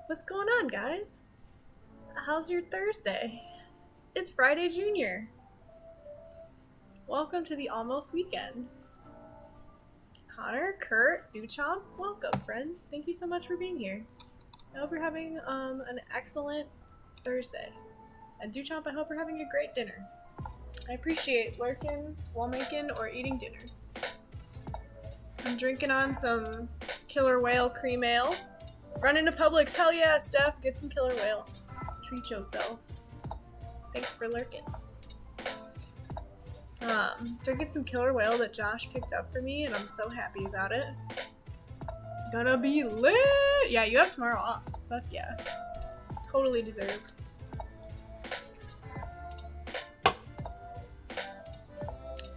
What's going on, guys? How's your Thursday? It's Friday Junior. Welcome to the almost weekend. Connor, Kurt, Duchamp, welcome, friends. Thank you so much for being here. I hope you're having an excellent Thursday. And Duchamp, I hope you're having a great dinner. I appreciate lurking while making or eating dinner. I'm drinking on some Killer Whale cream ale. Run into Publix, hell yeah, Steph, get some Killer Whale. Treat yourself. Thanks for lurking. Drinking some Killer Whale that Josh picked up for me, and I'm so happy about it. Gonna be lit! Yeah, you have tomorrow off. Fuck yeah. Totally deserved.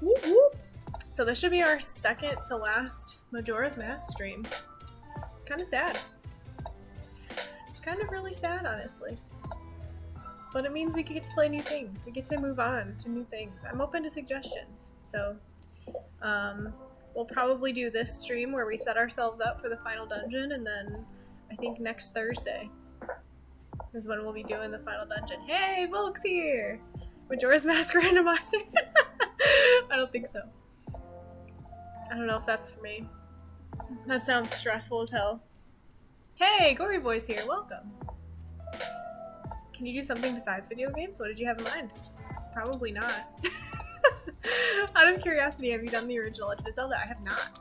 Whoop whoop! So this should be our second to last Majora's Mask stream. It's kind of sad. It's kind of really sad, honestly. But it means we get to play new things. We get to move on to new things. I'm open to suggestions. So, we'll probably do this stream where we set ourselves up for the final dungeon, and then I think next Thursday is when we'll be doing the final dungeon. Hey, Volk's here! Majora's Mask randomizer. I don't think so. I don't know if that's for me. That sounds stressful as hell. Hey, Gory Boy's here. Welcome. Can you do something besides video games? What did you have in mind? Probably not. Out of curiosity, have you done the original Legend of Zelda? I have not.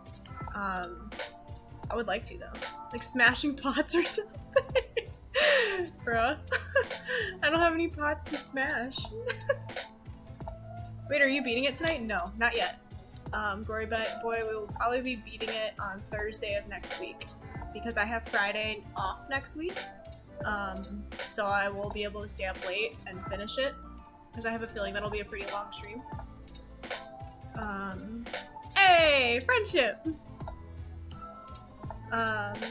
I would like to, though. Like smashing pots or something. Bruh. I don't have any pots to smash. Wait, are you beating it tonight? No, not yet. Gory Boy, we will probably be beating it on Thursday of next week. Because I have Friday off next week. So I will be able to stay up late and finish it. Because I have a feeling that'll be a pretty long stream. Hey! Friendship! As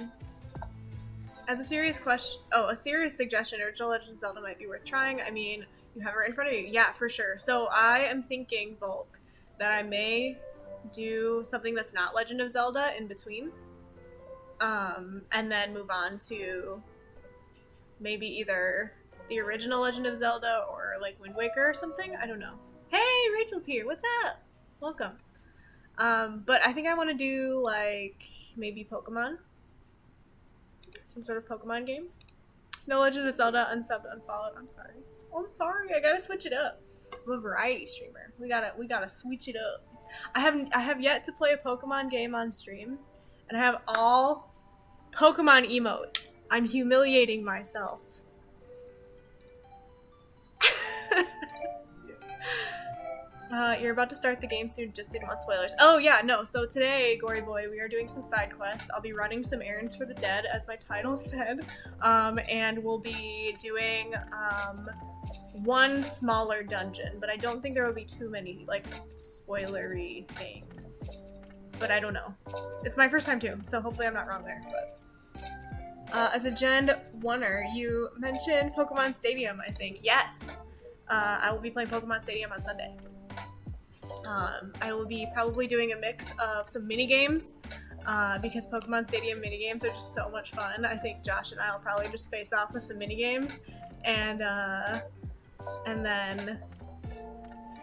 a serious question, a serious suggestion, Original Legend of Zelda might be worth trying. I mean, you have her in front of you. Yeah, for sure. So I am thinking, Volk, that I may do something that's not Legend of Zelda in between. And then move on to maybe either the original Legend of Zelda or like Wind Waker or something. I don't know. Hey, Rachel's here. What's up? Welcome. But I think I want to do like maybe Pokemon. Some sort of Pokemon game. No Legend of Zelda, unsubbed, unfollowed. I'm sorry. Oh, I'm sorry. I gotta switch it up. I'm a variety streamer. We gotta switch it up. I have yet to play a Pokemon game on stream, and I have all Pokemon emotes. I'm humiliating myself. You're about to start the game soon, just didn't want spoilers. Oh yeah, no, so today, Gory Boy, we are doing some side quests. I'll be running some errands for the dead, as my title said. And we'll be doing, one smaller dungeon, but I don't think there will be too many, like, spoilery things. But I don't know. It's my first time too, so hopefully I'm not wrong there, but... as a Gen 1er, you mentioned Pokemon Stadium, I think. Yes! I will be playing Pokemon Stadium on Sunday. I will be probably doing a mix of some mini-games, because Pokemon Stadium mini-games are just so much fun. I think Josh and I will probably just face off with some mini-games, and then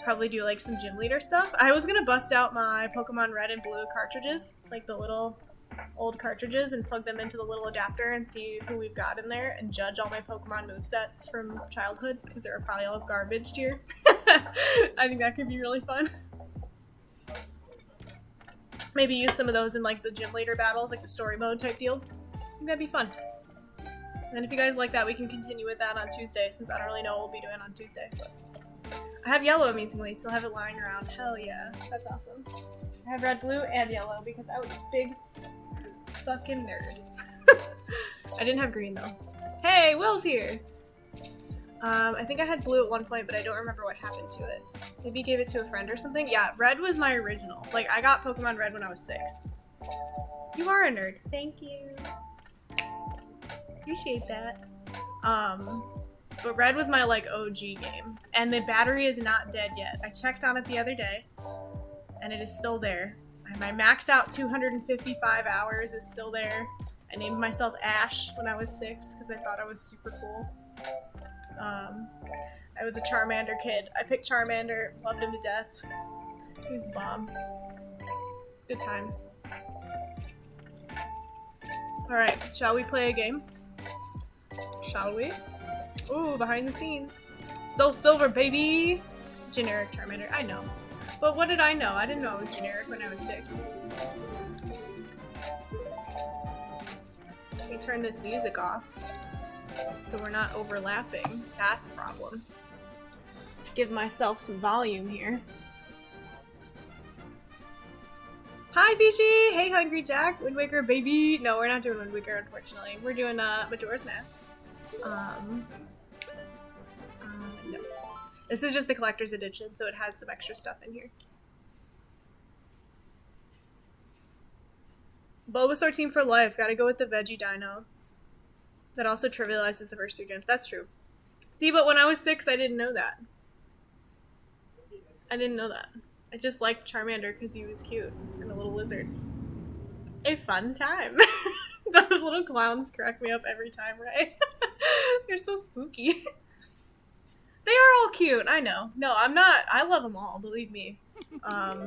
probably do like some gym leader stuff. I was gonna bust out my Pokemon Red and Blue cartridges, like the little old cartridges, and plug them into the little adapter and see who we've got in there and judge all my Pokemon movesets from childhood, because they were probably all garbage here. I think that could be really fun. Maybe use some of those in like the gym leader battles, like the story mode type deal. I think that'd be fun. And then if you guys like that, we can continue with that on Tuesday, since I don't really know what we'll be doing on Tuesday. But I have yellow amazingly, still have it lying around. Hell yeah, that's awesome. I have red, blue, and yellow because I was a big fucking nerd. I didn't have green though. Hey, Will's here! I think I had blue at one point, but I don't remember what happened to it. Maybe gave it to a friend or something? Yeah, red was my original. Like, I got Pokemon Red when I was 6. You are a nerd. Thank you. Appreciate that. But red was my, like, OG game. And the battery is not dead yet. I checked on it the other day, and it is still there. My maxed out 255 hours is still there, I named myself Ash when I was 6 because I thought I was super cool. I was a Charmander kid. I picked Charmander, loved him to death. He was the bomb. It's good times. Alright, shall we play a game? Shall we? Ooh, behind the scenes. Soul Silver, baby! Generic Charmander, I know. But what did I know? I didn't know it was generic when I was 6. Let me turn this music off so we're not overlapping. That's a problem. Give myself some volume here. Hi, Fishy! Hey, Hungry Jack! Wind Waker, baby! No, we're not doing Wind Waker, unfortunately. We're doing Majora's Mask. No. This is just the collector's edition, so it has some extra stuff in here. Bulbasaur team for life. Gotta go with the Veggie Dino. That also trivializes the first 3 gems. That's true. See, but when I was 6, I didn't know that. I didn't know that. I just liked Charmander because he was cute and a little lizard. A fun time. Those little clowns crack me up every time, right? They're so spooky. They are all cute, I know. No, I'm not. I love them all, believe me. I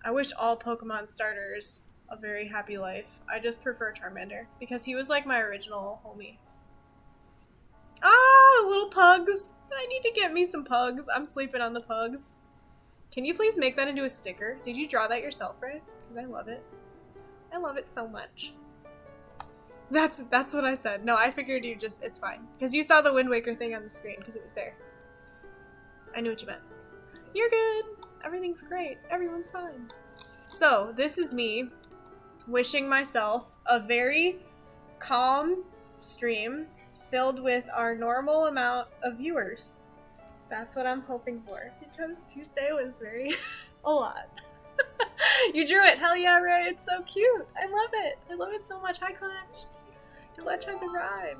wish all Pokemon starters a very happy life. I just prefer Charmander because he was like my original homie. Ah, the little pugs. I need to get me some pugs. I'm sleeping on the pugs. Can you please make that into a sticker? Did you draw that yourself, Ray? Because I love it. I love it so much. That's what I said. No, I figured you just, it's fine. Because you saw the Wind Waker thing on the screen because it was there. I knew what you meant. You're good. Everything's great. Everyone's fine. So, this is me wishing myself a very calm stream filled with our normal amount of viewers. That's what I'm hoping for, because Tuesday was very a lot. You drew it! Hell yeah, Ray! It's so cute! I love it! I love it so much! Hi, Clutch! Clutch has arrived!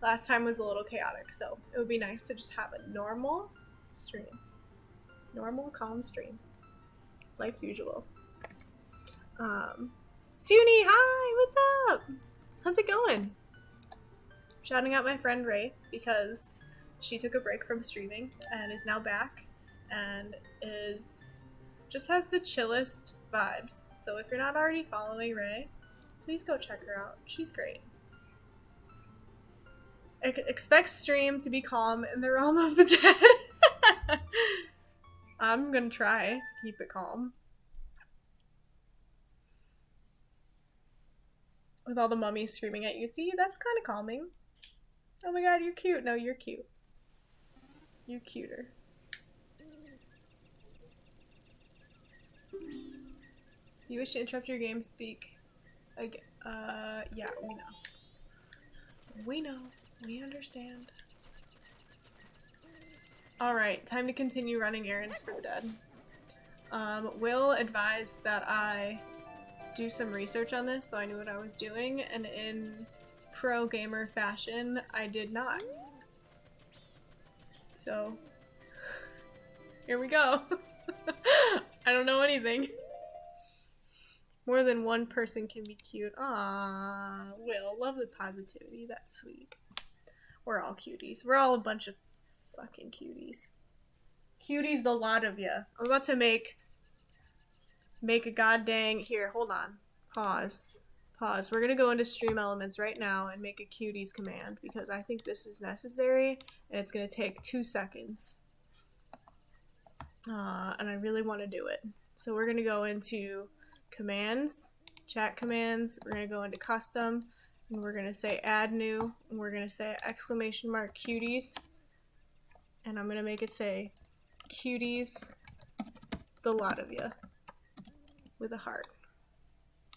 Last time was a little chaotic, so it would be nice to just have a normal stream. Normal, calm stream. Like usual. Suni, hi! What's up? How's it going? Shouting out my friend Ray because she took a break from streaming and is now back and just has the chillest vibes. So if you're not already following Ray, please go check her out. She's great. Expect stream to be calm in the realm of the dead. I'm gonna try to keep it calm. With all the mummies screaming at you. See, that's kind of calming. Oh my god, you're cute. No, you're cute. You're cuter. You wish to interrupt your game speak. Again. Yeah, we know. We know. We understand. Alright, time to continue running errands for the dead. Will advised that I do some research on this so I knew what I was doing, and in pro gamer fashion, I did not. So, here we go. I don't know anything. More than one person can be cute. Aww, Will, love the positivity. That's sweet. We're all cuties. We're all a bunch of fucking cuties. Cuties, the lot of ya. I'm about to make a goddamn... Here, hold on. Pause. Pause. We're gonna go into stream elements right now and make a cuties command because I think this is necessary and it's gonna take 2 seconds. And I really want to do it. So we're gonna go into commands, chat commands, we're gonna go into custom, and we're gonna say add new, and we're gonna say exclamation mark cuties, and I'm gonna make it say cuties, the lot of ya, with a heart.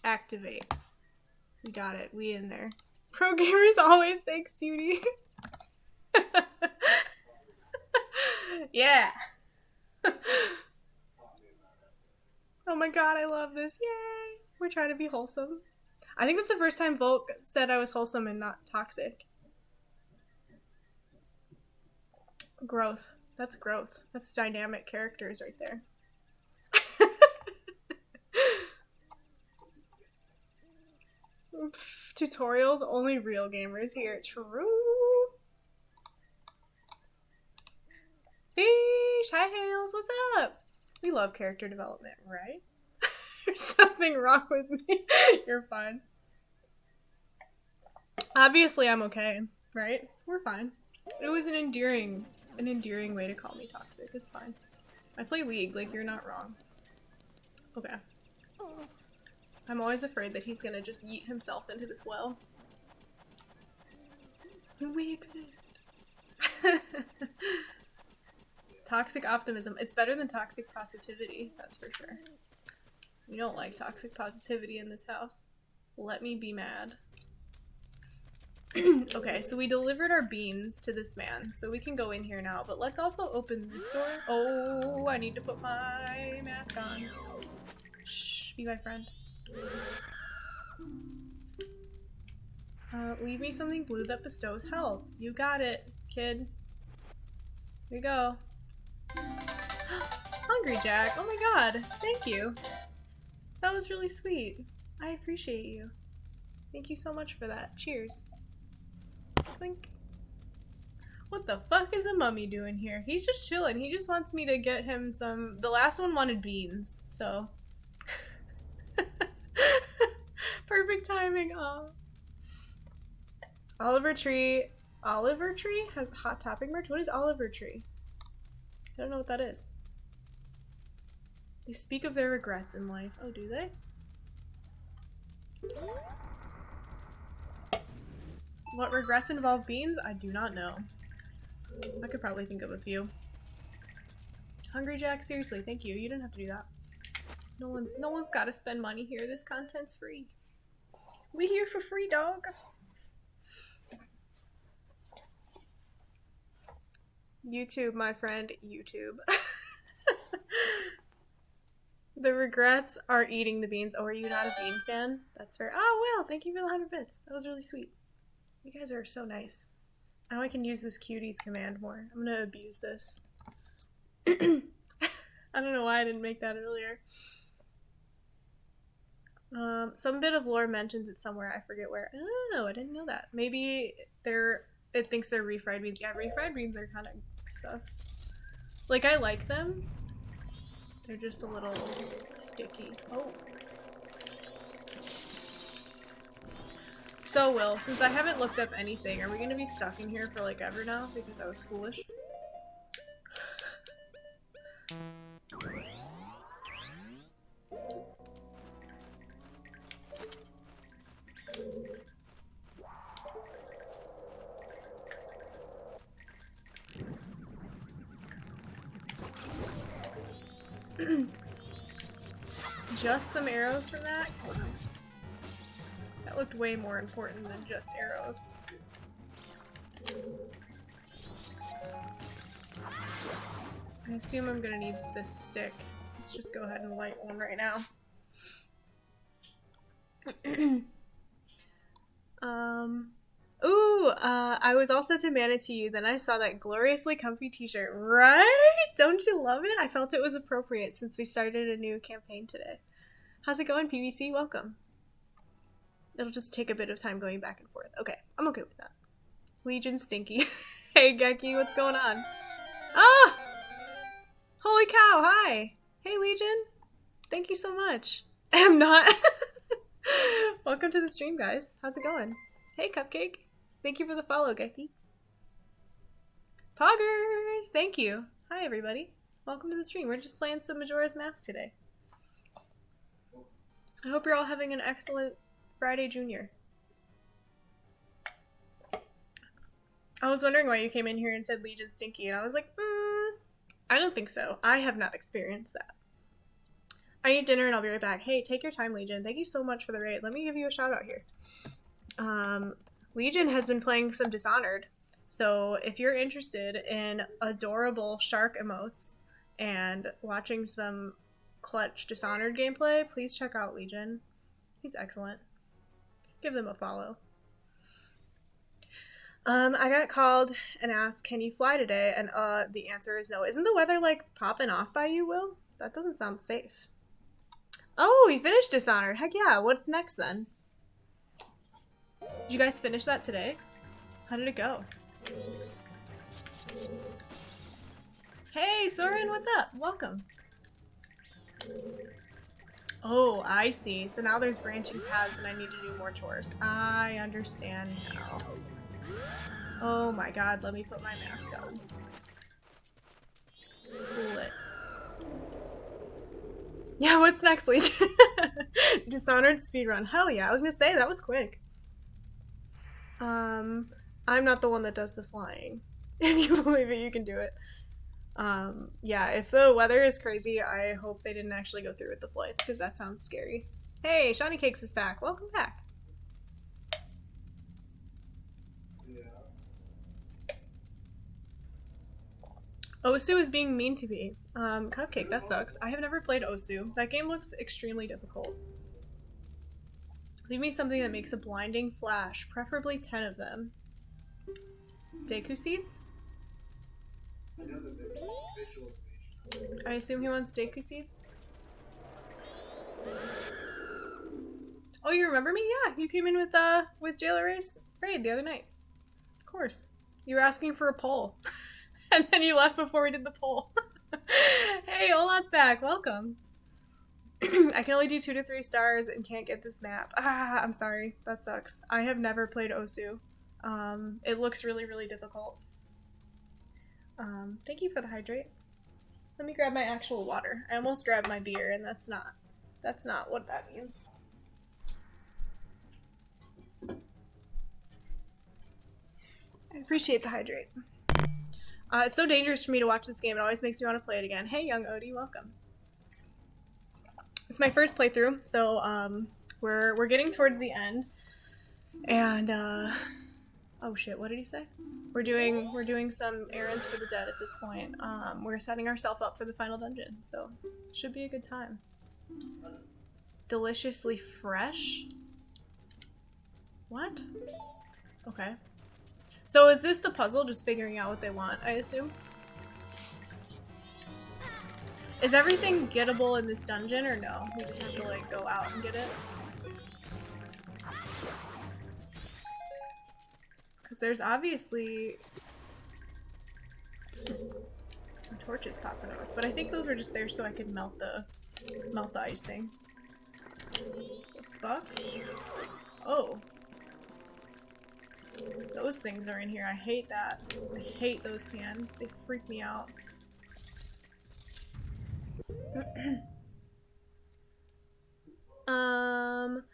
Activate. We got it. We in there. Pro gamers always think cutie. Yeah. Oh my god, I love this. Yay! We're trying to be wholesome. I think that's the first time Volk said I was wholesome and not toxic. Growth. That's growth. That's dynamic characters right there. Tutorials, only real gamers here. True. Fish! Hi, Hales. What's up? We love character development, right? There's something wrong with me. You're fine. Obviously, I'm okay, right? We're fine. It was an endearing way to call me toxic. It's fine. I play League, like, you're not wrong. Okay. I'm always afraid that he's gonna just yeet himself into this well. We exist. Toxic optimism. It's better than toxic positivity, that's for sure. We don't like toxic positivity in this house. Let me be mad. Okay, so we delivered our beans to this man, so we can go in here now, but let's also open this door. Oh, I need to put my mask on. Shh, be my friend. Leave me something blue that bestows health. You got it, kid. Here you go. Hungry Jack, oh my god, thank you. That was really sweet. I appreciate you. Thank you so much for that. Cheers. Clink. What the fuck is a mummy doing here? He's just chilling. He just wants me to get him some... The last one wanted beans, so... Perfect timing. Oh. Oliver Tree. Oliver Tree? Has Hot Topic merch? What is Oliver Tree? I don't know what that is. They speak of their regrets in life. Oh, do they? What regrets involve beans? I do not know. I could probably think of a few. Hungry Jack, seriously, thank you. You didn't have to do that. No one's gotta spend money here. This content's free. We here for free, dog. YouTube, my friend, YouTube. The regrets are eating the beans. Oh, are you not a bean fan? That's fair. Oh, well, thank you for the 100 bits. That was really sweet. You guys are so nice. Now I can use this cuties command more. I'm gonna abuse this. I don't know why I didn't make that earlier. Some bit of lore mentions it somewhere. I forget where. Oh, I didn't know that. Maybe it thinks they're refried beans. Yeah, refried beans are kind of sus. Like, I like them. They're just a little sticky. Oh. So, Will, since I haven't looked up anything, are we gonna be stuck in here for like ever now? Because I was foolish. Just some arrows from that? That looked way more important than just arrows. I assume I'm gonna need this stick. Let's just go ahead and light one right now. I was all set to man it to you, then I saw that gloriously comfy t-shirt. Right? Don't you love it? I felt it was appropriate since we started a new campaign today. How's it going, PVC? Welcome. It'll just take a bit of time going back and forth. Okay, I'm okay with that. Legion Stinky. Hey, Geki, what's going on? Ah! Holy cow, hi! Hey, Legion. Thank you so much. I'm not. Welcome to the stream, guys. How's it going? Hey, Cupcake. Thank you for the follow, Geki. Poggers! Thank you. Hi, everybody. Welcome to the stream. We're just playing some Majora's Mask today. I hope you're all having an excellent Friday, Junior. I was wondering why you came in here and said Legion Stinky, and I was like, I don't think so. I have not experienced that. I eat dinner and I'll be right back. Hey, take your time, Legion. Thank you so much for the raid. Let me give you a shout out here. Legion has been playing some Dishonored, so if you're interested in adorable shark emotes and watching some clutch Dishonored gameplay, please check out Legion. He's excellent. Give them a follow. I got called and asked, can you fly today? And the answer is no. Isn't the weather like popping off by you, Will? That doesn't sound safe. Oh, you finished Dishonored. Heck yeah. What's next then? Did you guys finish that today? How did it go? Hey, Soren, what's up? Welcome. Oh, I see. So now there's branching paths and I need to do more chores. I understand now. Oh my god, let me put my mask on. Cool it. Yeah, what's next, Leech? Dishonored speedrun. Hell yeah, I was gonna say, that was quick. I'm not the one that does the flying. If you believe it, you can do it. Yeah, if the weather is crazy, I hope they didn't actually go through with the flights, because that sounds scary. Hey, Shawnee Cakes is back. Welcome back. Osu is being mean to me. Cupcake, that sucks. I have never played Osu. That game looks extremely difficult. Leave me something that makes a blinding flash, preferably 10 of them. Deku seeds? I assume he wants Deku seeds? Oh, you remember me? Yeah, you came in with Jailer Ray's raid the other night. Of course. You were asking for a poll. And then you left before we did the poll. Hey, Ola's back. Welcome. I can only do 2 to 3 stars and can't get this map. Ah, I'm sorry. That sucks. I have never played Osu. It looks really, really difficult. Thank you for the hydrate. Let me grab my actual water. I almost grabbed my beer, and that's not what that means. I appreciate the hydrate. It's so dangerous for me to watch this game. It always makes me want to play it again. Hey, young Odie, welcome. It's my first playthrough, so we're getting towards the end, and oh shit, what did he say? We're doing some errands for the dead at this point. We're setting ourselves up for the final dungeon, so it should be a good time. Deliciously fresh? What? Okay. So is this the puzzle, just figuring out what they want, I assume? Is everything gettable in this dungeon, or no? We just have to, like, go out and get it? Because there's obviously some torches popping off, but I think those were just there so I could melt the ice thing. The fuck? Oh. Those things are in here. I hate that. I hate those cans. They freak me out.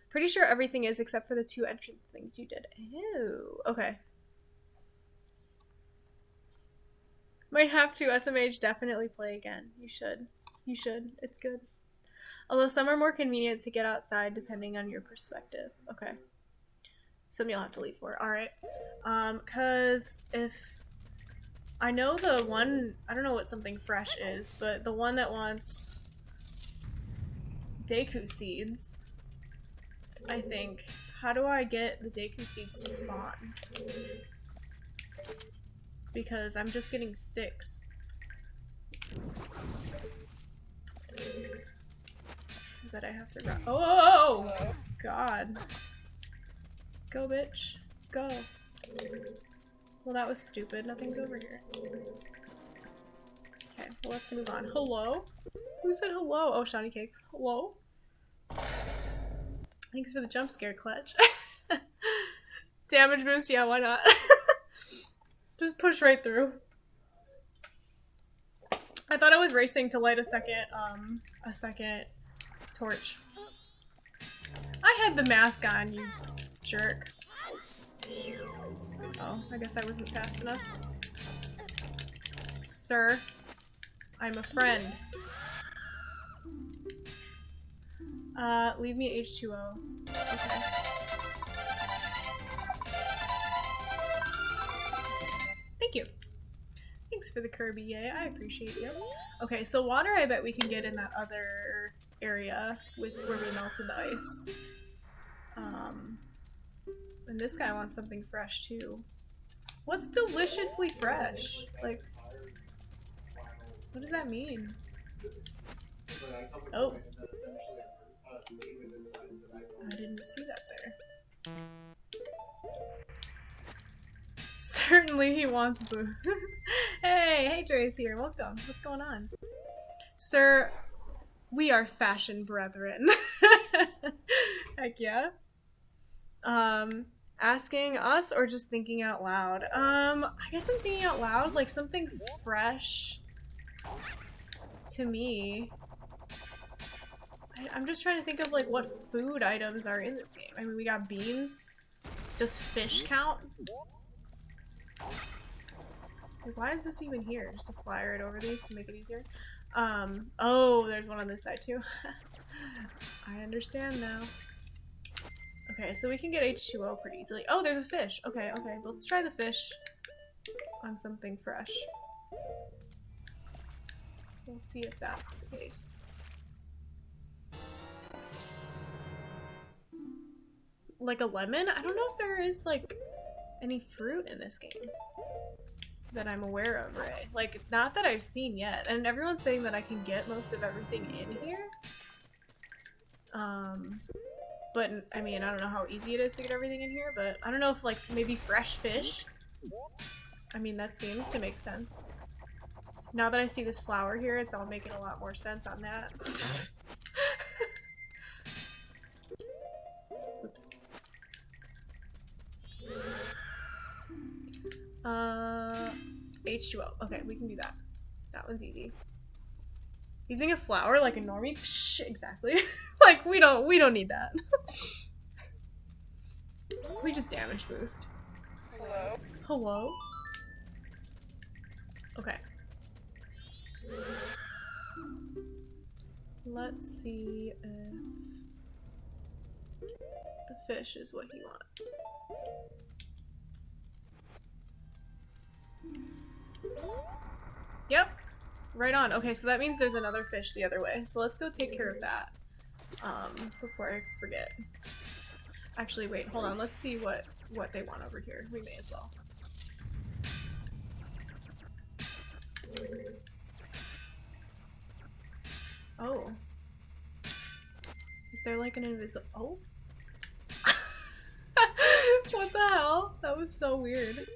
Pretty sure everything is except for the 2 entrance things you did. Ew. Okay. Might have to. SMH, definitely play again. You should. You should. It's good. Although some are more convenient to get outside depending on your perspective. Okay. Some you'll have to leave for. Alright. Cause if... I know the one... I don't know what something fresh is, but the one that wants Deku seeds, I think. How do I get the Deku seeds to spawn? Because I'm just getting sticks. I bet I have to run. Oh! God. Go, bitch. Go. Well, that was stupid. Nothing's over here. Okay, well, let's move on. Hello? Who said hello? Oh, Shawnee Cakes. Hello? Thanks for the jump scare, Clutch. Damage boost? Yeah, why not? Just push right through. I thought I was racing to light a second torch. I had the mask on, you jerk. Oh, I guess I wasn't fast enough. Sir, I'm a friend. Leave me H2O. Okay. Thank you. Thanks for the Kirby, yay, I appreciate you. Okay, so water I bet we can get in that other area with where we melted the ice. And this guy wants something fresh too. What's deliciously fresh? Like, what does that mean? Oh. I didn't see that there. Certainly he wants booze. Hey, Dre's here. Welcome. What's going on? Sir, we are fashion brethren. Heck yeah. Asking us or just thinking out loud? I guess I'm thinking out loud, like something fresh to me. I'm just trying to think of like what food items are in this game. I mean, we got beans. Does fish count? Like, why is this even here? Just to fly right over these to make it easier? Oh, there's one on this side too. I understand now. Okay, so we can get H2O pretty easily. Oh, there's a fish. Okay, okay, let's try the fish on something fresh. We'll see if that's the case. Like a lemon? I don't know if there is like any fruit in this game that I'm aware of, right? Like, not that I've seen yet. And everyone's saying that I can get most of everything in here. But, I mean, I don't know how easy it is to get everything in here, but I don't know if, like, maybe fresh fish? I mean, that seems to make sense. Now that I see this flower here, it's all making a lot more sense on that. Oops. H2O. Okay, we can do that. That one's easy. Using a flower like a normie? Psh, exactly. Like, we don't need that. We just damage boost. Hello? Hello? Okay. Let's see if the fish is what he wants. Yep. Right on. Okay, so that means there's another fish the other way. So let's go take care of that. Before I forget. Actually, wait, hold on. Let's see what they want over here. We may as well. Oh. Is there like an invisible— oh? What the hell? That was so weird.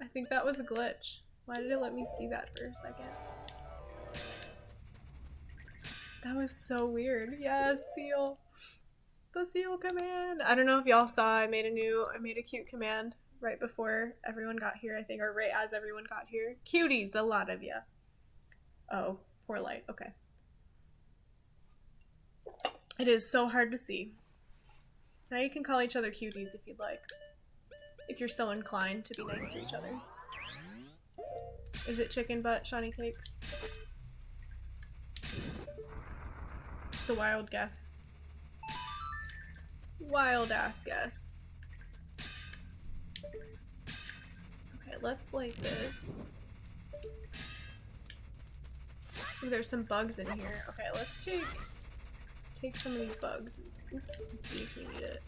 I think that was a glitch. Why did it let me see that for a second? That was so weird. Yes, seal. The seal command. I don't know if y'all saw, I made a cute command right before everyone got here, I think, or right as everyone got here. Cuties, the lot of ya. Oh, poor light. Okay. It is so hard to see. Now you can call each other cuties if you'd like. If you're so inclined to be nice to each other. Is it chicken butt, Shawnee Cakes? Just a wild guess. Wild ass guess. Okay, let's light this. Ooh, there's some bugs in here. Okay, let's take some of these bugs. Oops, let's see if we need it.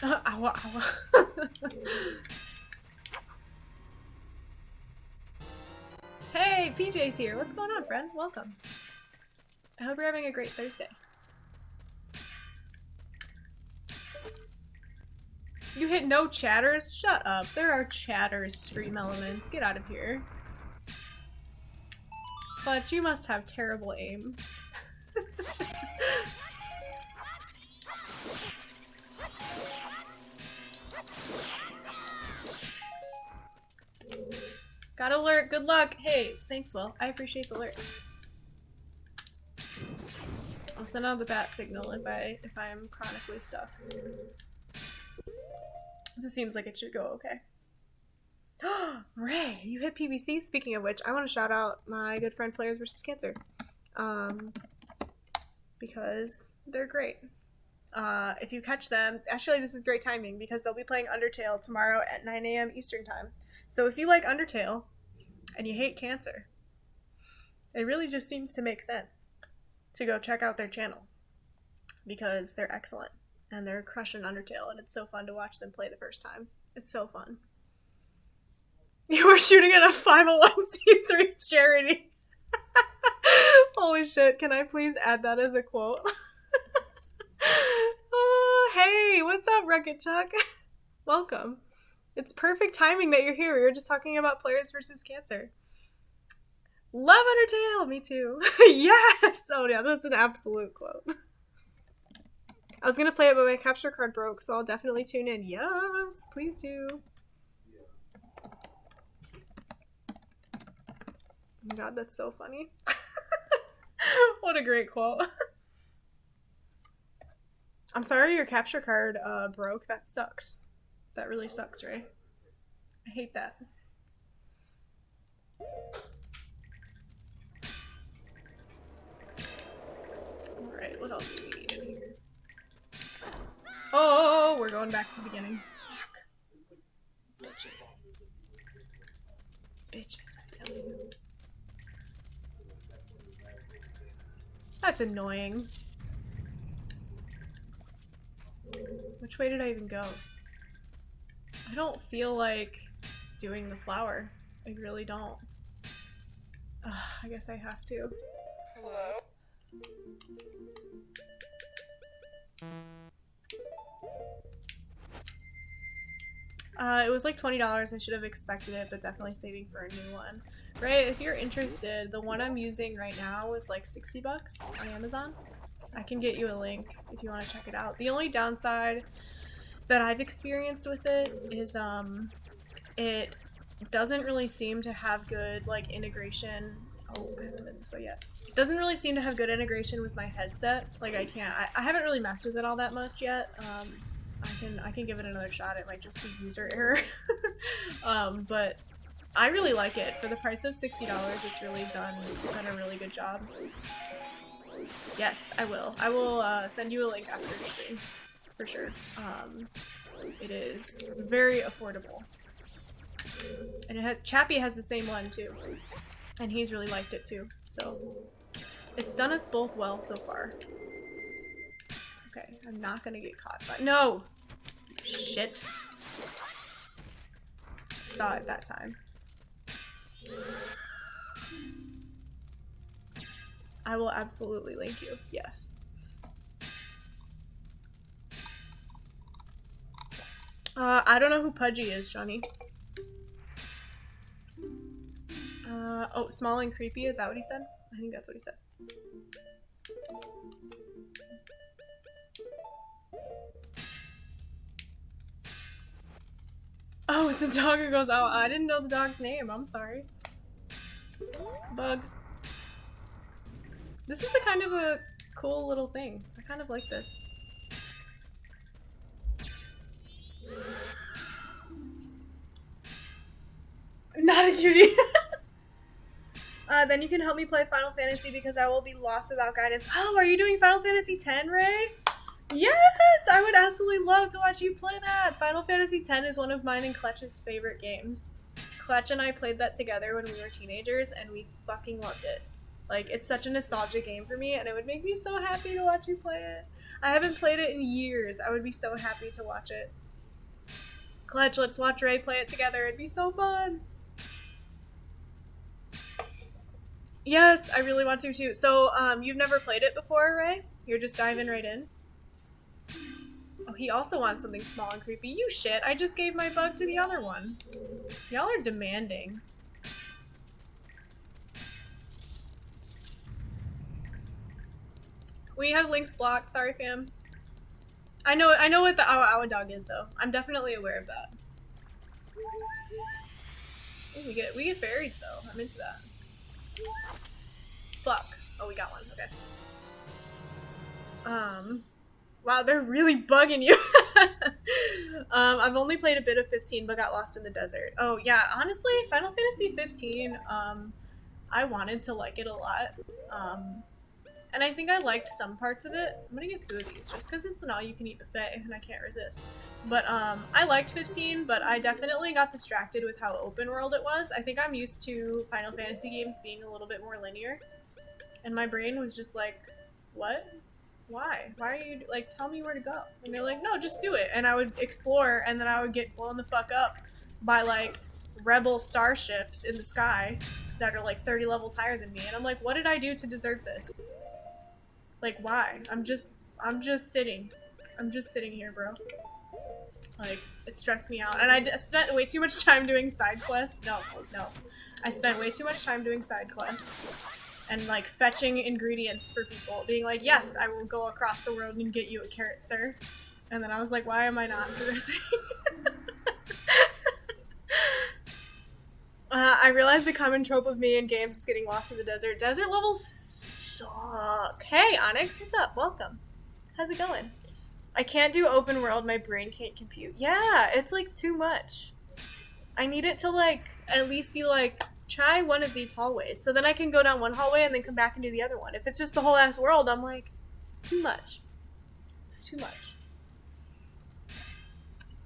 Ow, ow. Hey, PJ's here. What's going on, friend? Welcome. I hope you're having a great Thursday. You hit no chatters? Shut up. There are chatters, stream elements. Get out of here. But you must have terrible aim. Got alert. Good luck. Hey, thanks, Will. I appreciate the alert. I'll send out the bat signal if I am chronically stuck. This seems like it should go okay. Ray, you hit PBC. Speaking of which, I want to shout out my good friend Players vs. Cancer. Because they're great. If you catch them, actually this is great timing because they'll be playing Undertale tomorrow at 9 AM Eastern Time. So if you like Undertale and you hate cancer, it really just seems to make sense to go check out their channel because they're excellent and they're crushing Undertale and it's so fun to watch them play the first time. It's so fun. You were shooting at a 501c3 charity. Holy shit, can I please add that as a quote? Oh, hey, what's up, Wreck-It Chuck? Welcome. It's perfect timing that you're here. We were just talking about players versus cancer. Love Undertale! Me too. Yes! Oh yeah, that's an absolute quote. I was gonna play it, but my capture card broke, so I'll definitely tune in. Yes! Please do. Oh my god, that's so funny. What a great quote. I'm sorry your capture card broke. That sucks. That really sucks, Ray. I hate that. Alright, what else do we need in here? Oh, we're going back to the beginning. Fuck. Bitches. Bitches, I tell you. That's annoying. Which way did I even go? I don't feel like doing the flower. I really don't. Ugh, I guess I have to. Hello? It was like $20. I should have expected it, but definitely saving for a new one. Right, if you're interested, the one I'm using right now is like 60 bucks on Amazon. I can get you a link if you want to check it out. The only downside that I've experienced with it is it doesn't really seem to have good like integration. Oh, I haven't been this way yet. It doesn't really seem to have good integration with my headset. Like I haven't really messed with it all that much yet. I can give it another shot. It might just be user error. But I really like it. For the price of $60, it's really done a really good job. Yes, I will. I will send you a link after the stream, for sure. It is very affordable. And it has Chappie has the same one too. And he's really liked it too. So it's done us both well so far. Okay, I'm not gonna get caught by— No! Shit. Saw it that time. I will absolutely link you. Yes. I don't know who Pudgy is, Johnny. Oh, small and creepy, is that what he said? I think that's what he said. Oh, the dog who goes out. I didn't know the dog's name. I'm sorry. Bug. This is a kind of a cool little thing. I kind of like this. Not a cutie. Then you can help me play Final Fantasy because I will be lost without guidance. Oh, are you doing Final Fantasy X, Ray? Yes! I would absolutely love to watch you play that! Final Fantasy X is one of mine and Clutch's favorite games. Clutch and I played that together when we were teenagers, and we fucking loved it. Like, it's such a nostalgic game for me, and it would make me so happy to watch you play it. I haven't played it in years. I would be so happy to watch it. Clutch, let's watch Ray play it together. It'd be so fun! Yes, I really want to too. So, you've never played it before, Ray? You're just diving right in? Oh, he also wants something small and creepy. You shit, I just gave my bug to the other one. Y'all are demanding. We have links blocked, sorry fam. I know what the Awa Awa dog is though. I'm definitely aware of that. Ooh, we get fairies though. I'm into that. Fuck. Oh, we got one. Okay. Wow, they're really bugging you. I've only played a bit of 15, but got lost in the desert. Oh yeah, honestly, Final Fantasy 15, I wanted to like it a lot. And I think I liked some parts of it. I'm gonna get 2 of these just because it's an all-you-can-eat buffet and I can't resist. But I liked 15, but I definitely got distracted with how open world it was. I think I'm used to Final Fantasy games being a little bit more linear. And my brain was just like, what? Why? Why are you, like, tell me where to go. And they're like, no, just do it. And I would explore, and then I would get blown the fuck up by, like, rebel starships in the sky that are, like, 30 levels higher than me. And I'm like, what did I do to deserve this? Like, why? I'm just sitting. I'm just sitting here, bro. Like, it stressed me out. And I spent way too much time doing side quests. No. I spent way too much time doing side quests. And, like, fetching ingredients for people. Being like, yes, I will go across the world and get you a carrot, sir. And then I was like, why am I not progressing? I realized the common trope of me in games is getting lost in the desert. Desert levels suck. Hey, Onyx, what's up? Welcome. How's it going? I can't do open world. My brain can't compute. Yeah, it's, like, too much. I need it to, like, at least be, like, try one of these hallways. So then I can go down one hallway and then come back and do the other one. If it's just the whole ass world, I'm like, too much. It's too much.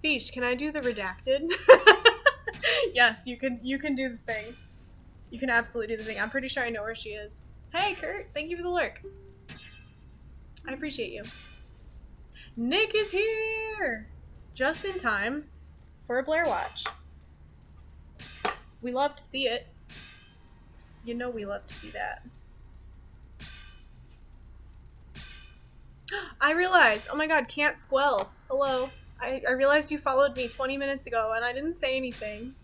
Fish, can I do the redacted? Yes, you can do the thing. You can absolutely do the thing. I'm pretty sure I know where she is. Hey, Kurt, thank you for the lurk. I appreciate you. Nick is here! Just in time for a Blair Watch. We love to see it. You know we love to see that. I realized, oh my god, can't squell. Hello. I realized you followed me 20 minutes ago and I didn't say anything.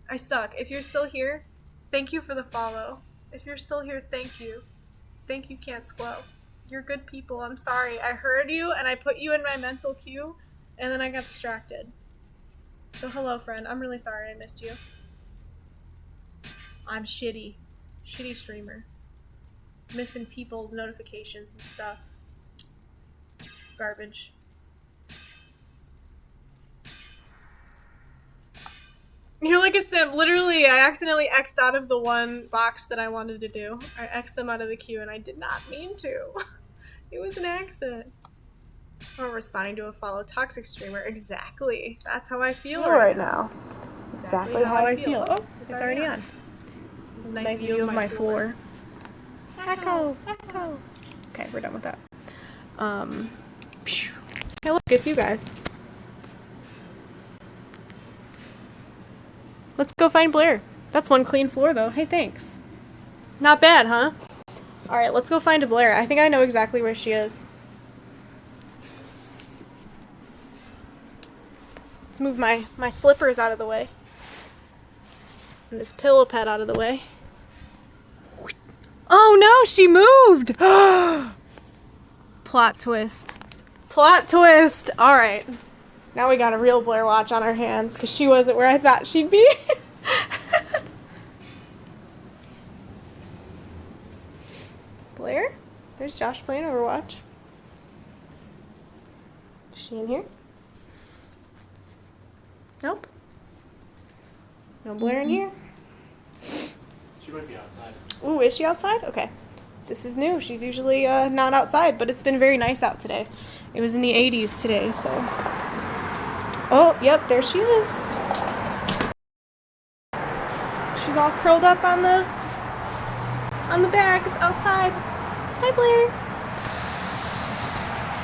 I suck. If you're still here, thank you for the follow. If you're still here, thank you. Thank you, can't squell. You're good people. I'm sorry. I heard you and I put you in my mental queue and then I got distracted. So hello, friend. I'm really sorry I missed you. I'm shitty. Shitty streamer. Missing people's notifications and stuff. Garbage. You're like a simp. Literally, I accidentally X'd out of the one box that I wanted to do. I X'd them out of the queue and I did not mean to. It was an accident. I'm responding to a follow toxic streamer. Exactly. That's how I feel right now. Exactly how I feel. Oh, it's already on. It's a nice view of my floor. Echo! Echo! Okay, we're done with that. Hey, look, it's you guys. Let's go find Blair. That's one clean floor, though. Hey, thanks. Not bad, huh? Alright, let's go find a Blair. I think I know exactly where she is. Let's move my slippers out of the way. And this pillow pad out of the way. Oh no, she moved! Plot twist. Plot twist! Alright. Now we got a real Blair Watch on our hands, because she wasn't where I thought she'd be. Blair? There's Josh playing Overwatch. Is she in here? Nope. No Blair in here? She might be outside. Ooh, is she outside? Okay. This is new. She's usually not outside, but it's been very nice out today. It was in the 80s today, so... Oh, yep, there she is. She's all curled up on the bags outside. Hi, Blair.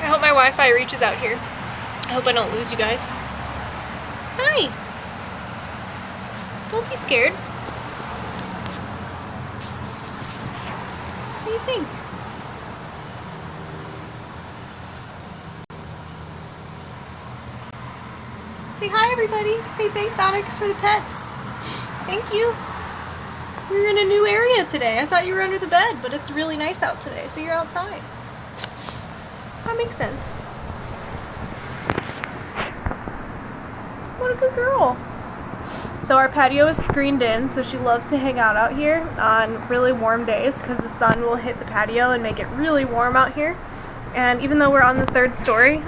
I hope my Wi-Fi reaches out here. I hope I don't lose you guys. Hi. Don't be scared. What do you think? Say hi, everybody. Say thanks, Onyx, for the pets. Thank you. We're in a new area today. I thought you were under the bed, but it's really nice out today, so you're outside. That makes sense. What a good girl. So our patio is screened in, so she loves to hang out here on really warm days because the sun will hit the patio and make it really warm out here. And even though we're on the 3rd story,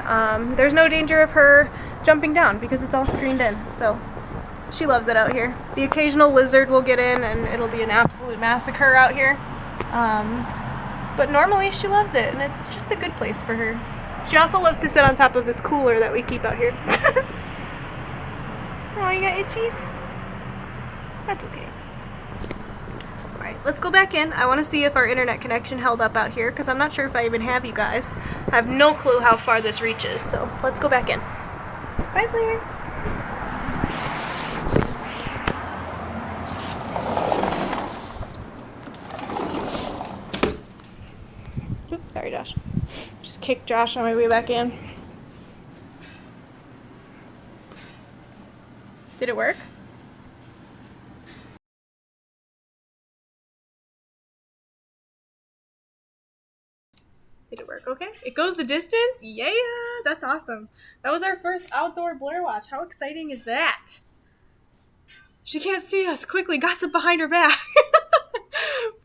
there's no danger of her jumping down because it's all screened in. So she loves it out here. The occasional lizard will get in and it'll be an absolute massacre out here. But normally she loves it and it's just a good place for her. She also loves to sit on top of this cooler that we keep out here. Oh, you got itchies? That's okay. Alright, let's go back in. I want to see if our internet connection held up out here, because I'm not sure if I even have you guys. I have no clue how far this reaches, so let's go back in. Bye, Blair. Oops, sorry, Josh. Just kicked Josh on my way back in. Did it work? Did it work? Okay. It goes the distance? Yeah! That's awesome. That was our first outdoor Blair Watch. How exciting is that? She can't see us. Quickly, gossip behind her back.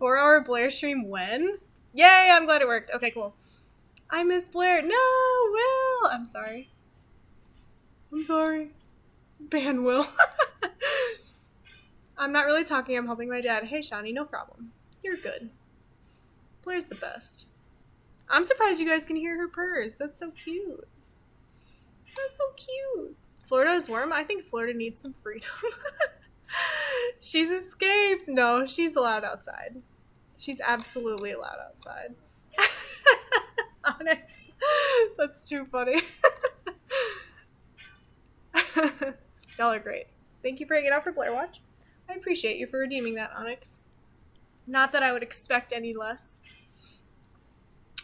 4-hour Blair stream when? Yay! I'm glad it worked. Okay, cool. I miss Blair. No, Will! I'm sorry. I'm sorry. Ban Will. I'm not really talking. I'm helping my dad. Hey, Shani, no problem. You're good. Blair's the best. I'm surprised you guys can hear her purrs. That's so cute. That's so cute. Florida is warm? I think Florida needs some freedom. She's escaped. No, she's allowed outside. She's absolutely allowed outside. Onyx. That's too funny. Y'all are great. Thank you for hanging out for Blair Watch. I appreciate you for redeeming that, Onyx. Not that I would expect any less.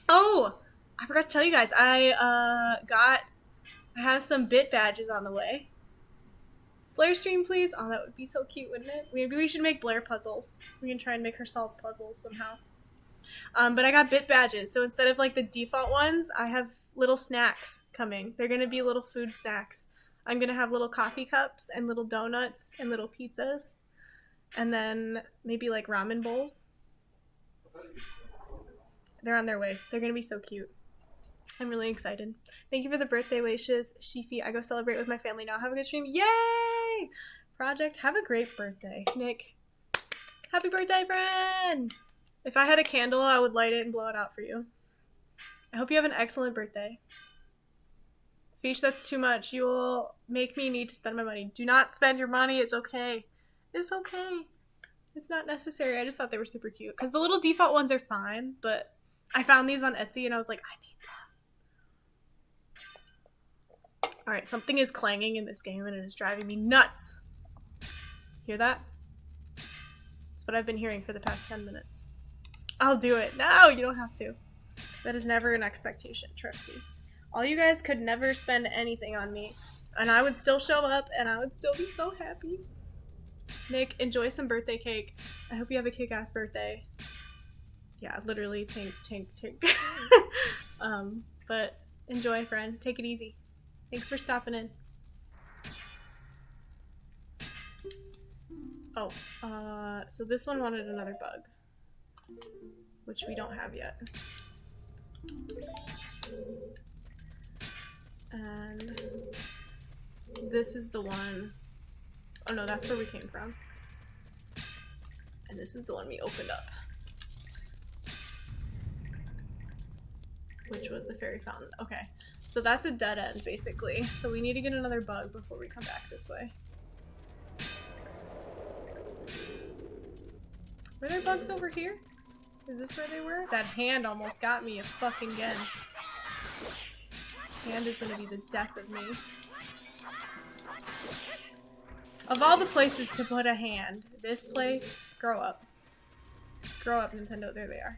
Oh, I forgot to tell you guys. I have some bit badges on the way. Blair stream, please. Oh, that would be so cute, wouldn't it? Maybe we should make Blair puzzles. We can try and make her solve puzzles somehow. But I got bit badges, so instead of like the default ones, I have little snacks coming. They're gonna be little food snacks. I'm gonna have little coffee cups and little donuts and little pizzas, and then maybe like ramen bowls. They're on their way. They're gonna be so cute. I'm really excited. Thank you for the birthday wishes, Shifi. I go celebrate with my family now. Have a good stream. Yay! Project, have a great birthday. Nick, happy birthday, friend! If I had a candle, I would light it and blow it out for you. I hope you have an excellent birthday. Fish, that's too much. You will make me need to spend my money. Do not spend your money. It's okay. It's okay. It's not necessary. I just thought they were super cute. Because the little default ones are fine, but I found these on Etsy and I was like, I need them. Alright, something is clanging in this game and it is driving me nuts. Hear that? That's what I've been hearing for the past 10 minutes. I'll do it. No, you don't have to. That is never an expectation, trust me. All you guys could never spend anything on me, and I would still show up, and I would still be so happy. Nick, enjoy some birthday cake. I hope you have a kick-ass birthday. Yeah, literally, tink, tink, tink. But enjoy, friend. Take it easy. Thanks for stopping in. Oh, so this one wanted another bug, which we don't have yet. And this is the one. Oh no, that's where we came from. And this is the one we opened up, which was the fairy fountain. Okay, so that's a dead end basically. So we need to get another bug before we come back this way. Were there bugs over here? Is this where they were? That hand almost got me again. Hand is gonna be the death of me. Of all the places to put a hand, this place, grow up. Grow up, Nintendo. There they are.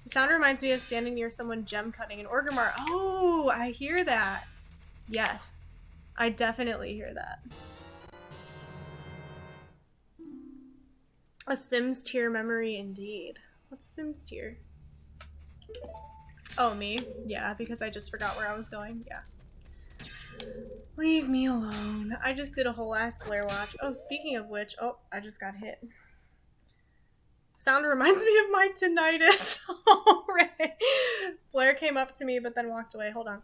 The sound reminds me of standing near someone gem cutting in Orgrimmar. Oh, I hear that. Yes, I definitely hear that. A Sims tier memory indeed. What's Sims tier? Oh, me? Yeah, because I just forgot where I was going. Yeah. Leave me alone. I just did a whole ass Blair Watch. Oh, speaking of which, oh, I just got hit. Sound reminds me of my tinnitus. Alright. Blair came up to me but then walked away. Hold on.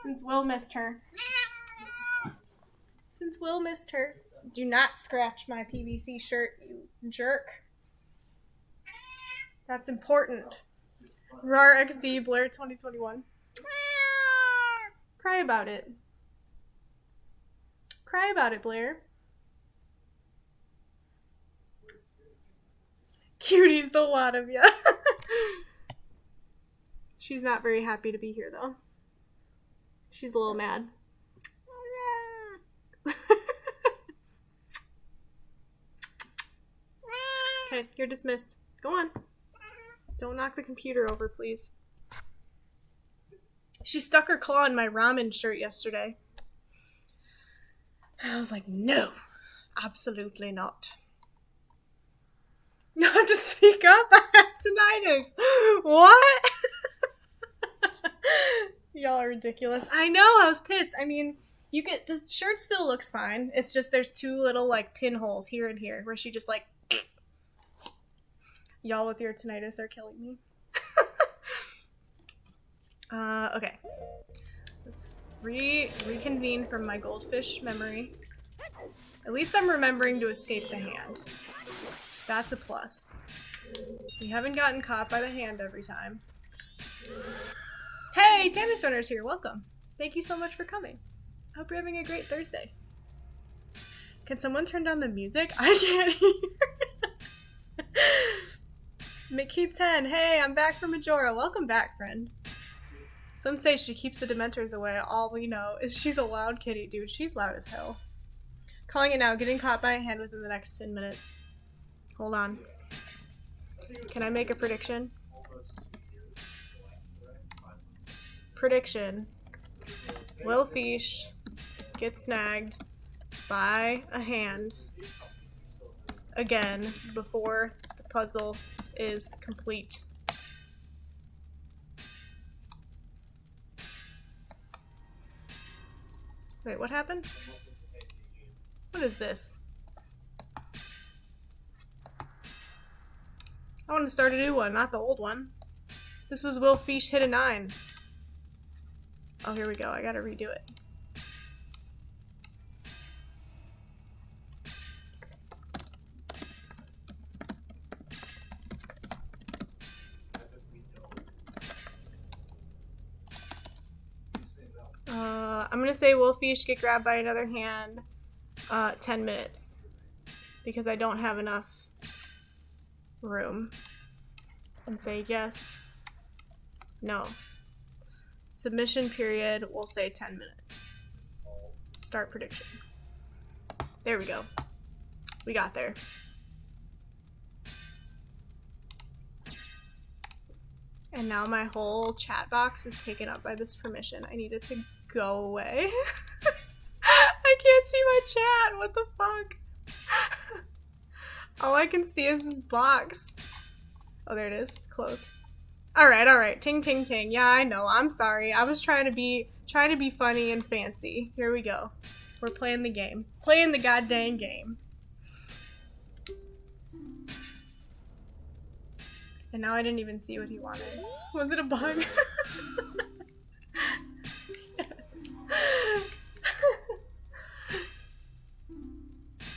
Since Will missed her. Since Will missed her. Do not scratch my PVC shirt, you jerk. That's important. RAR XD Blair 2021. Cry about it. Cry about it, Blair. Cuties, the lot of ya. She's not very happy to be here, though. She's a little mad. Okay, you're dismissed. Go on. Don't knock the computer over, please. She stuck her claw in my ramen shirt yesterday. I was like, no, absolutely not. Not to speak up, I have tinnitus. What? Y'all are ridiculous. I know, I was pissed. I mean, you get, this shirt still looks fine. It's just there's two little, like, pinholes here and here where she just, like, y'all with your tinnitus are killing me. Okay. Let's reconvene from my goldfish memory. At least I'm remembering to escape the hand. That's a plus. We haven't gotten caught by the hand every time. Hey, Tannis Runner's here. Welcome. Thank you so much for coming. I hope you're having a great Thursday. Can someone turn down the music? I can't hear. Mickey10. Hey, I'm back from Majora. Welcome back, friend. Some say she keeps the Dementors away. All we know is she's a loud kitty, dude. She's loud as hell. Calling it now. Getting caught by a hand within the next 10 minutes. Hold on. Can I make a prediction? Prediction. Will Fish get snagged by a hand again before the puzzle is complete. Wait, what happened? What is this? I want to start a new one, not the old one. This was Will Fish hit a 9. Oh, here we go. I gotta redo it. I'm gonna say Will Fish get grabbed by another hand 10 minutes. Because I don't have enough room. And say yes. No. Submission period, we'll say 10 minutes. Start prediction. There we go. We got there. And now my whole chat box is taken up by this permission. I need it to go away. I can't see my chat. What the fuck? All I can see is this box. Oh, there it is. Close. Alright. Ting, ting, ting. Yeah, I know. I'm sorry. I was trying to be funny and fancy. Here we go. We're playing the game. Playing the goddamn game. And now I didn't even see what he wanted. Was it a bug?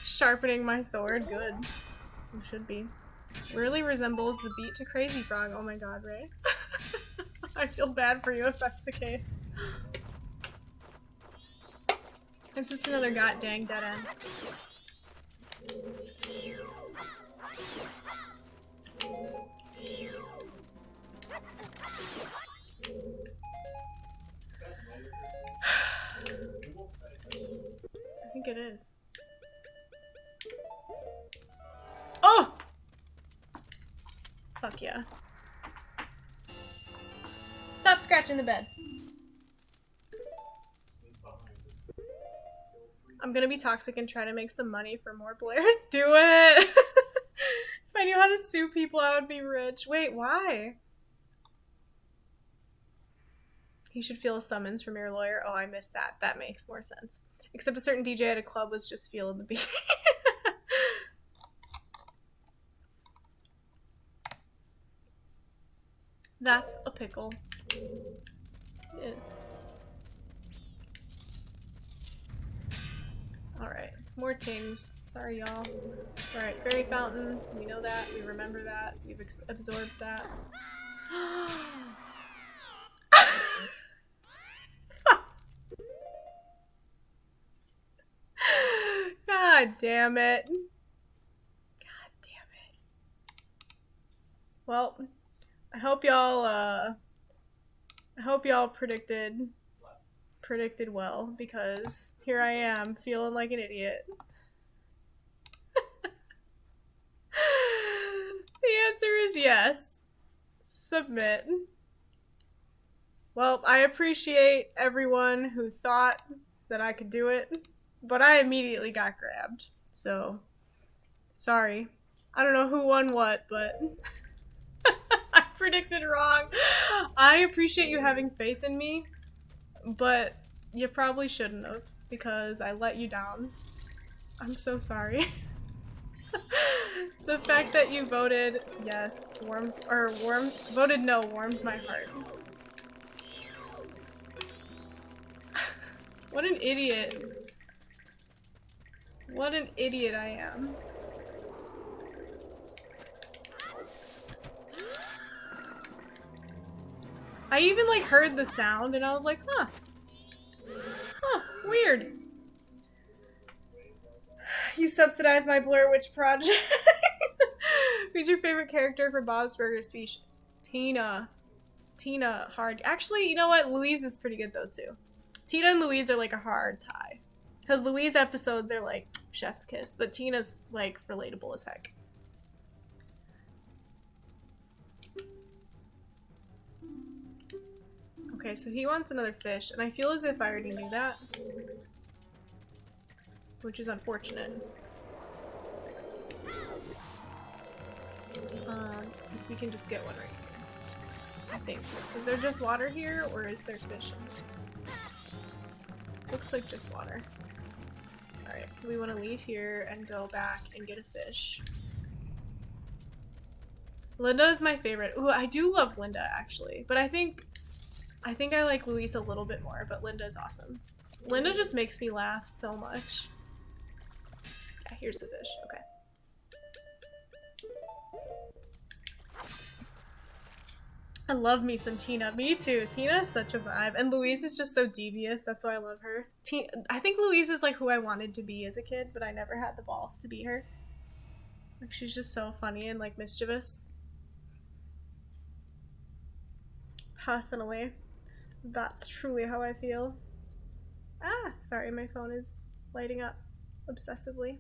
Sharpening my sword. Good. You should be. Really resembles the beat to Crazy Frog. Oh my god, Ray. I feel bad for you if that's the case. It's just another goddamn dead end. I think it is. Oh! Fuck yeah. Stop scratching the bed. I'm gonna be toxic and try to make some money for more players. Do it! If I knew how to sue people, I would be rich. Wait, why? He should feel a summons from your lawyer. Oh, I missed that. That makes more sense. Except a certain DJ at a club was just feeling the beat. That's a pickle. It is. Alright, more tings. Sorry, y'all. Alright, fairy fountain. We know that. We remember that. We've absorbed that. God damn it. God damn it. Well, I hope y'all predicted well, because here I am feeling like an idiot. The answer is yes. Submit. Well, I appreciate everyone who thought that I could do it, but I immediately got grabbed. So, sorry. I don't know who won what, but I predicted wrong. I appreciate you having faith in me, but you probably shouldn't have because I let you down. I'm so sorry. The fact that you voted yes voted no warms my heart. What an idiot. What an idiot I am. I even like heard the sound and I was like, huh. Huh, weird. You subsidized my Blair Witch project. Who's your favorite character for Bob's Burgers speech? Tina. Tina, hard. Actually, you know what? Louise is pretty good though too. Tina and Louise are like a hard tie. Because Louise episodes are like chef's kiss, but Tina's like relatable as heck. Okay, so he wants another fish, and I feel as if I already knew that. Which is unfortunate. Because we can just get one right here. I think. Is there just water here, or is there fish in here? Looks like just water. Alright, so we want to leave here and go back and get a fish. Linda is my favorite. Ooh, I do love Linda, actually. But I think I like Louise a little bit more, but Linda is awesome. Linda just makes me laugh so much. Yeah, here's the fish. Okay. I love me some Tina. Me too. Tina is such a vibe. And Louise is just so devious. That's why I love her. I think Louise is like who I wanted to be as a kid, but I never had the balls to be her. Like, she's just so funny and like mischievous. Personally, that's truly how I feel. Ah, sorry, my phone is lighting up obsessively.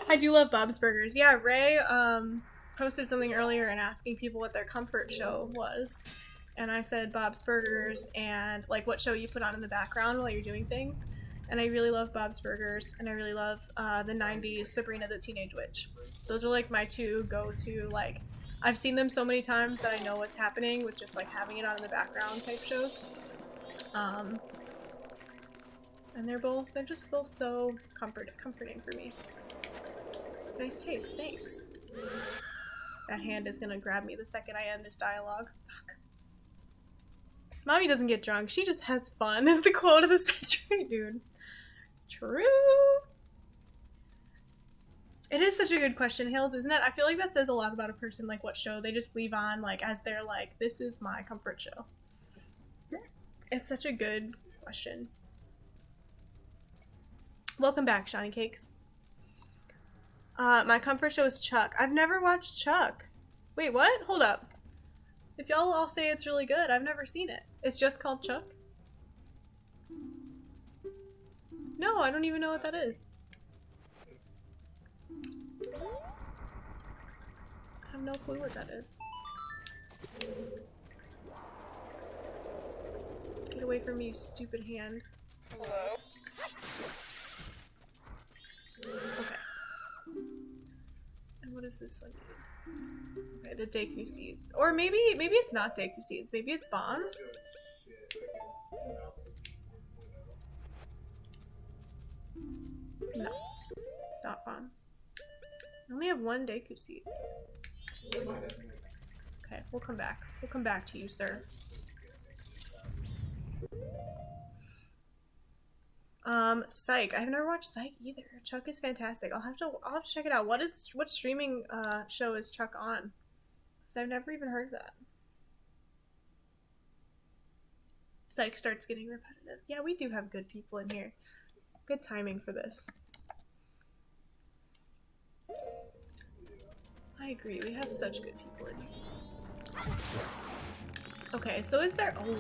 I do love Bob's Burgers. Yeah, Ray posted something earlier and asking people what their comfort show was. And I said Bob's Burgers and like what show you put on in the background while you're doing things. And I really love Bob's Burgers and I really love the 90s Sabrina the Teenage Witch. Those are like my two go-to, like, I've seen them so many times that I know what's happening with just like having it on in the background type shows. And they're just both so comforting for me. Nice taste, thanks. That hand is gonna grab me the second I end this dialogue. Fuck. Mommy doesn't get drunk, she just has fun, is the quote of the century, dude. True. It is such a good question, Hales, isn't it? I feel like that says a lot about a person, like what show they just leave on, like as they're like, this is my comfort show. It's such a good question. Welcome back, Shawnee Cakes. My comfort show is Chuck. I've never watched Chuck. Wait, what? Hold up. If y'all all say it's really good, I've never seen it. It's just called Chuck? No, I don't even know what that is. I have no clue what that is. Get away from me, you stupid hand. Hello? Okay. And what does this one need? Okay, the Deku seeds. Or maybe it's not Deku seeds. Maybe it's bombs? No. It's not bombs. I only have one Deku seed. Okay, we'll come back. We'll come back to you, sir. Psych. I've never watched Psych either. Chuck is fantastic. I'll have to check it out. What streaming show is Chuck on? Because I've never even heard of that. Psych starts getting repetitive. Yeah, we do have good people in here. Good timing for this. I agree. We have such good people in here. Okay, so is there... Oh.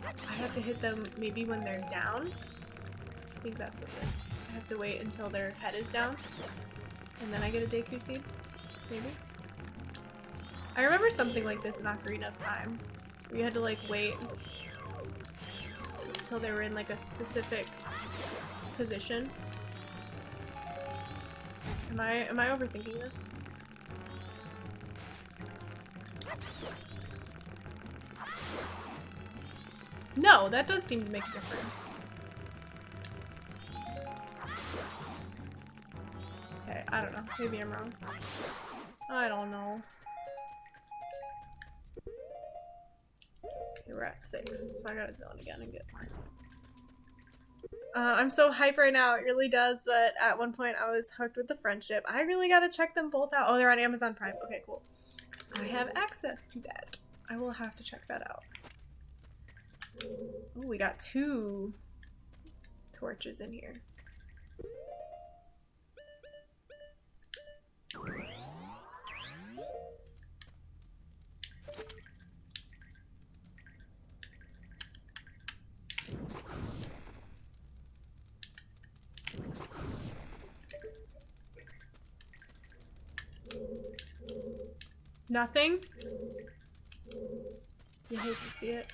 I have to hit them maybe when they're down? I think that's what it is. I have to wait until their head is down. And then I get a Deku Seed? Maybe? I remember something like this in Ocarina of Time. Where you had to like wait until they were in like a specific position. Am I overthinking this? No, that does seem to make a difference. Okay, I don't know. Maybe I'm wrong. I don't know. Okay, we're at 6, so I gotta zone again and get more. I'm so hyped right now, it really does, but at one point I was hooked with the friendship. I really gotta check them both out. Oh, they're on Amazon Prime. Okay, cool. I have access to that. I will have to check that out. Oh, we got 2 torches in here. Nothing? You hate to see it.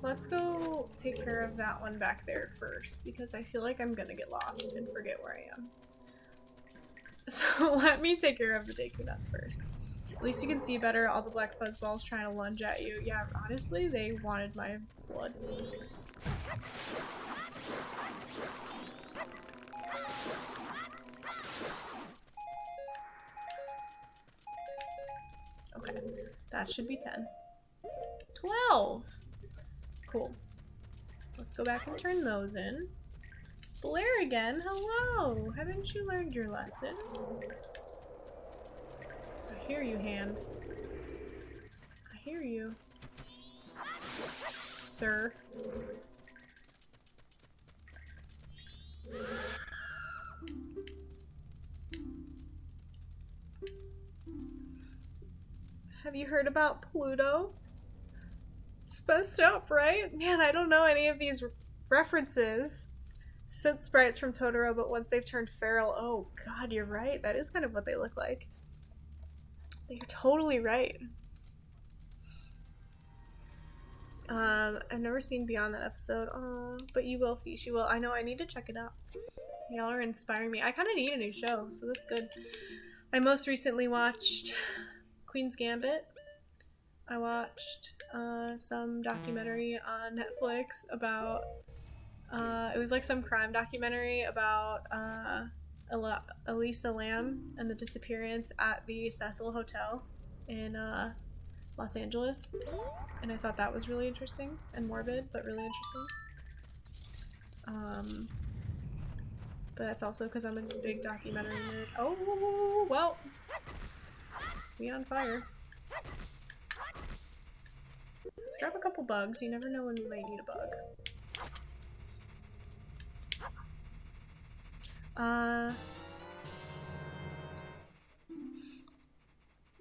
Let's go take care of that one back there first, because I feel like I'm gonna get lost and forget where I am. So let me take care of the Deku Nuts first. At least you can see better all the black fuzzballs trying to lunge at you. Yeah, honestly, they wanted my blood. Okay, that should be 10. 12! Cool. Let's go back and turn those in. Blair again, hello! Haven't you learned your lesson? I hear you, hand. I hear you. Sir. Have you heard about Pluto? Spiced up, right? Man, I don't know any of these references. Synth sprites from Totoro, but once they've turned feral, oh god, you're right. That is kind of what they look like. You're totally right. I've never seen Beyond that episode. Oh, but you will, Fish. You will. I know, I need to check it out. Y'all are inspiring me. I kind of need a new show, so that's good. I most recently watched Queen's Gambit. I watched some documentary on Netflix about it was like some crime documentary about Elisa Lam and the disappearance at the Cecil Hotel in Los Angeles, and I thought that was really interesting and morbid, but really interesting. But that's also because I'm a big documentary nerd. Oh, well, we on fire. Let's grab a couple bugs. You never know when you might need a bug.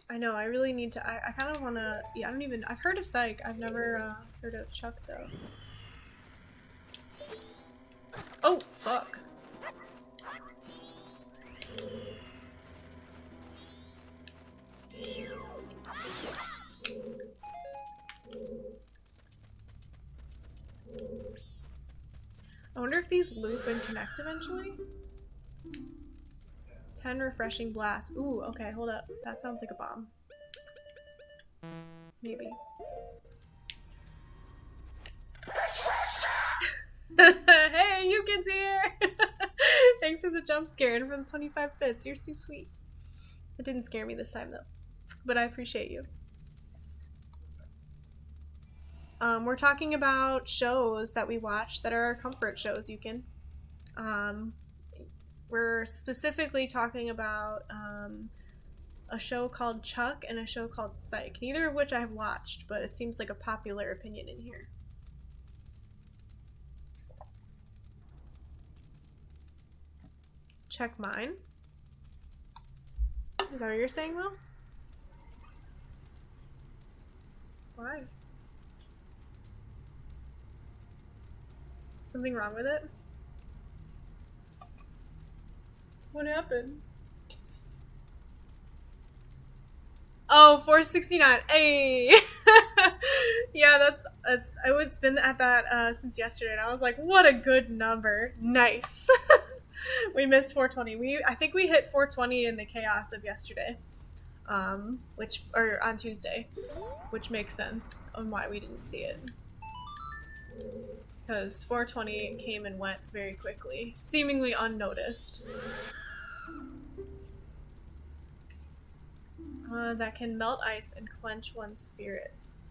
I know, I really need to, I kind of want to, yeah, I don't even, I've heard of Psych. I've never heard of Chuck, though. Oh, fuck. I wonder if these loop and connect eventually? 10 refreshing blasts. Ooh, okay, hold up. That sounds like a bomb. Maybe. Hey, you kids here! Thanks for the jump scare and for the 25 bits. You're so sweet. It didn't scare me this time though, but I appreciate you. We're talking about shows that we watch that are our comfort shows, you can. We're specifically talking about a show called Chuck and a show called Psych, neither of which I've watched, but it seems like a popular opinion in here. Check mine. Is that what you're saying, Will? Why? Something wrong with it? What happened? Oh, 469. Hey! Yeah, that's I would been at that since yesterday, and I was like, what a good number. Nice. We missed 420. I think we hit 420 in the chaos of yesterday. Or on Tuesday, which makes sense on why we didn't see it. Because 420 came and went very quickly, seemingly unnoticed. That can melt ice and quench one's spirits.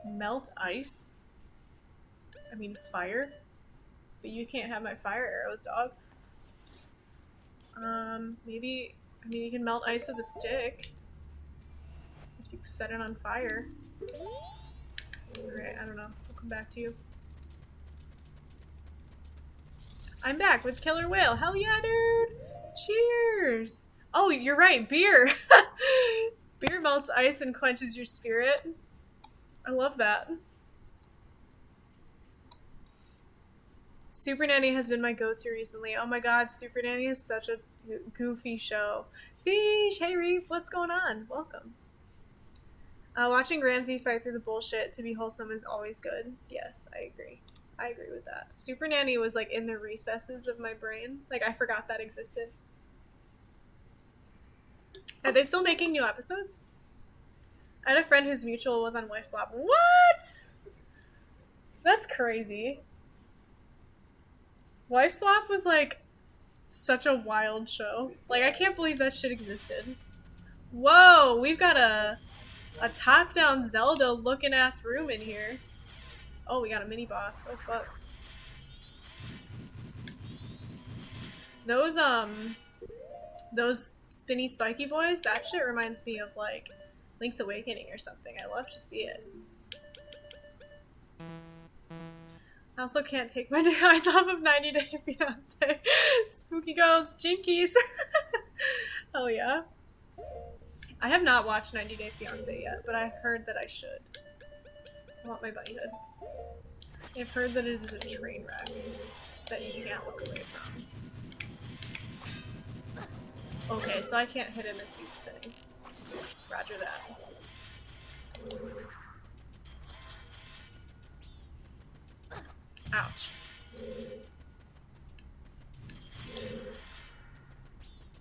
Melt ice? I mean fire? But you can't have my fire arrows, dog. Maybe, I mean you can melt ice with a stick. If you set it on fire. Alright, I don't know. I'll come back to you. I'm back with Killer Whale. Hell yeah, dude! Cheers! Oh, you're right, beer! Beer melts ice and quenches your spirit. I love that. Super Nanny has been my go-to recently. Oh my god, Super Nanny is such a goofy show. Fish! Hey Reef, what's going on? Welcome. Watching Ramsey fight through the bullshit to be wholesome is always good. Yes, I agree. I agree with that. Super Nanny was like in the recesses of my brain. Like I forgot that existed. Are they still making new episodes? I had a friend whose mutual was on Wife Swap. What? That's crazy. Wife Swap was like such a wild show. Like I can't believe that shit existed. Whoa, we've got a top-down Zelda looking ass room in here. Oh, we got a mini boss. Oh fuck. Those spinny spiky boys, that shit reminds me of like Link's Awakening or something. I love to see it. I also can't take my eyes off of 90 Day Fiancé. Spooky girls, jinkies. Hell yeah. I have not watched 90 Day Fiancé yet, but I heard that I should. I want my bunny hood. I've heard that it is a train wreck that you can't look away from. Okay, so I can't hit him if he's spinning. Roger that. Ouch.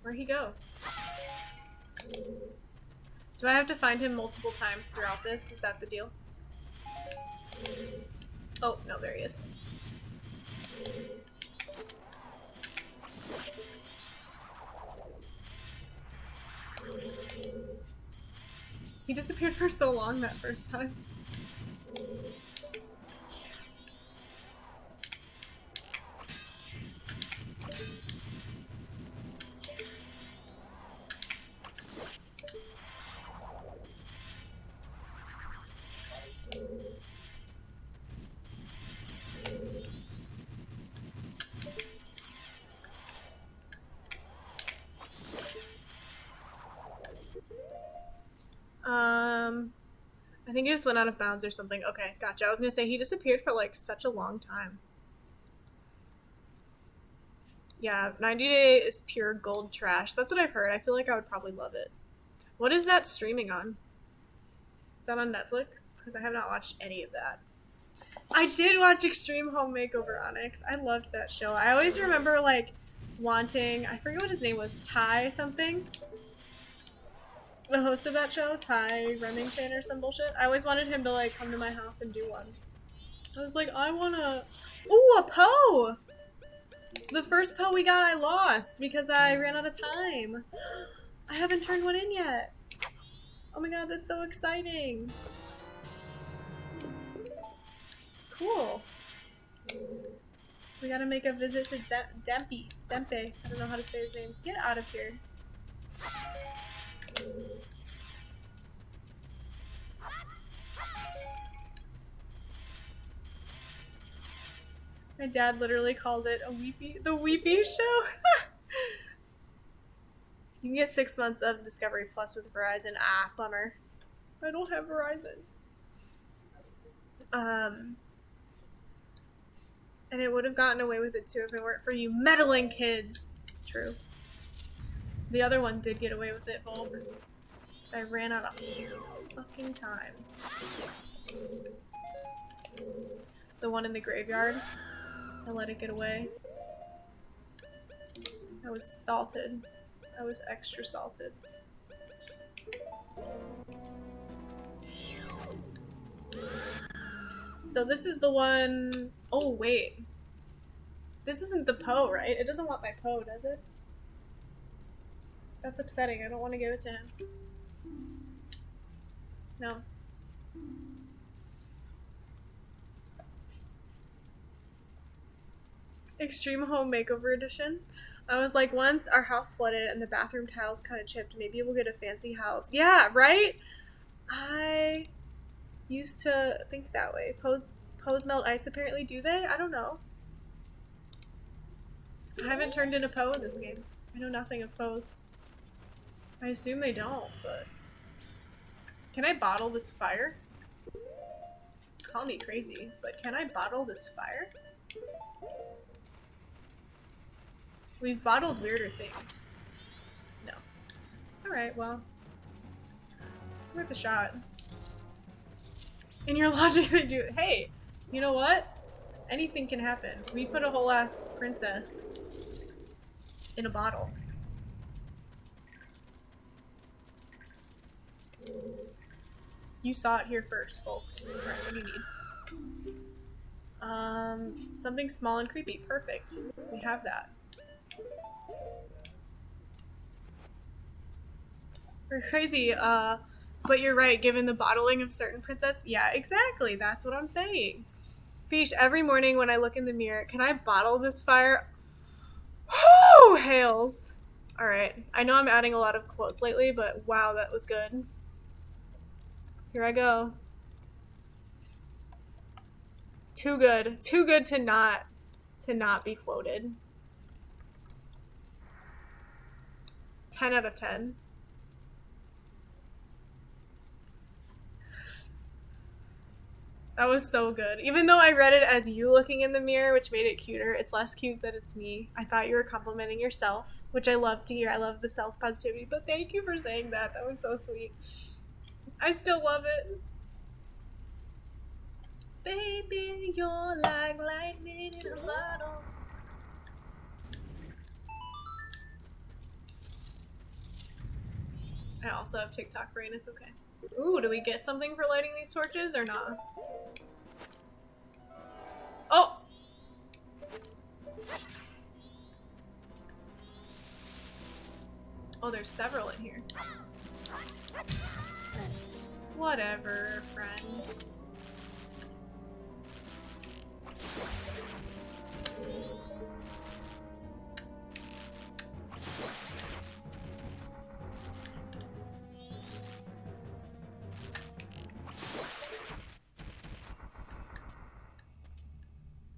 Where'd he go? Do I have to find him multiple times throughout this? Is that the deal? Oh, no, there he is. He disappeared for so long that first time. I think he just went out of bounds or something. Okay, gotcha. I was gonna say he disappeared for like such a long time. Yeah, 90 Day is pure gold trash. That's what I've heard. I feel like I would probably love it. What is that streaming on? Is that on Netflix? Because I have not watched any of that. I did watch Extreme Home Makeover Onyx. I loved that show. I always remember like wanting, I forget what his name was, Ty something? The host of that show, Ty Remington or some bullshit. I always wanted him to like come to my house and do one. I was like, I wanna... Ooh, a Poe! The first Poe we got I lost because I ran out of time. I haven't turned one in yet. Oh my god, that's so exciting. Cool. We gotta make a visit to Dempe. I don't know how to say his name. Get out of here. My dad literally called it the Weepy Show. You can get 6 months of Discovery Plus with Verizon. Ah, bummer. I don't have Verizon. And it would have gotten away with it too if it weren't for you meddling kids. True. The other one did get away with it, Volk. So I ran out of fucking time. The one in the graveyard. I let it get away. I was salted. I was extra salted. So this is the one... Oh, wait. This isn't the Poe, right? It doesn't want my Poe, does it? That's upsetting. I don't want to give it to him. No. Extreme Home Makeover Edition. I was like, once our house flooded and the bathroom tiles kind of chipped, maybe we'll get a fancy house. Yeah, right? I used to think that way. Poes melt ice apparently, do they? I don't know. I haven't turned in a Poe in this game. I know nothing of Poes. I assume they don't, but... Can I bottle this fire? Call me crazy, but can I bottle this fire? We've bottled weirder things. No. Alright, well. Worth a shot. In your logic, they do. Hey, you know what? Anything can happen. We put a whole ass princess in a bottle. You saw it here first, folks. Alright, what do you need? Something small and creepy. Perfect. We have that. We're crazy, but you're right, given the bottling of certain princess. Yeah, exactly. That's what I'm saying. Fish, every morning when I look in the mirror, can I bottle this fire? Whoo! Hails. Alright. I know I'm adding a lot of quotes lately, but wow, that was good. Here I go. Too good. Too good to not be quoted. 10 out of 10. That was so good. Even though I read it as you looking in the mirror, which made it cuter, it's less cute that it's me. I thought you were complimenting yourself, which I love to hear. I love the self-positivity, but thank you for saying that. That was so sweet. I still love it. Baby, you're like lightning in a bottle. I also have TikTok brain, it's okay. Ooh, do we get something for lighting these torches or not? Oh! Oh, there's several in here. Whatever, friend.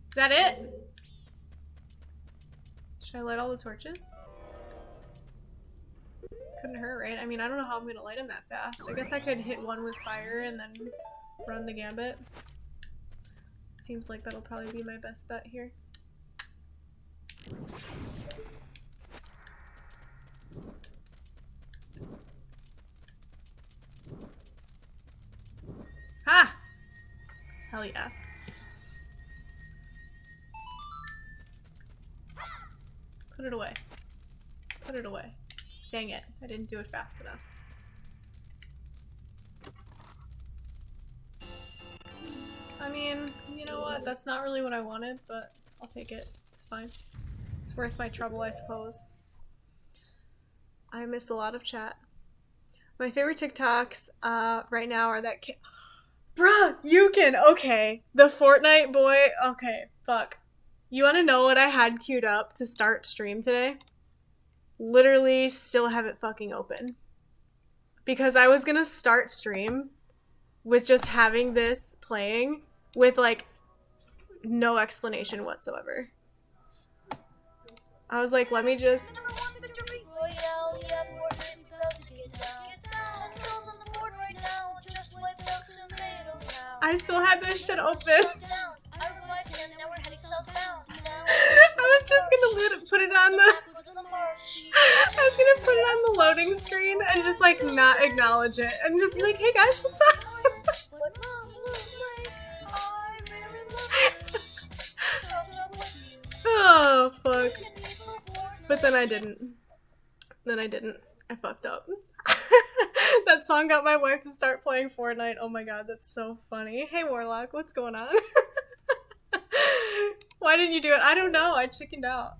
Is that it? Should I light all the torches? Couldn't hurt, right? I mean, I don't know how I'm gonna light them that fast. I guess I could hit one with fire and then run the gambit. Seems like that'll probably be my best bet here. Ha! Hell yeah. Put it away. Put it away. Dang it. I didn't do it fast enough. I mean, you know what? That's not really what I wanted, but I'll take it. It's fine. It's worth my trouble, I suppose. I missed a lot of chat. My favorite TikToks right now are that Bruh, you can. Okay. The Fortnite boy. Okay. Fuck. You want to know what I had queued up to start stream today? Literally still have it fucking open. Because I was gonna start stream with just having this playing with like no explanation whatsoever. I was like, let me just... I still had this shit open. I was just gonna put it on the... I was gonna put it on the loading screen and just like not acknowledge it and just be like, hey guys, what's up? Oh, fuck. But then I didn't. I fucked up. That song got my wife to start playing Fortnite. Oh my god, that's so funny. Hey Warlock, what's going on? Why didn't you do it? I don't know, I chickened out.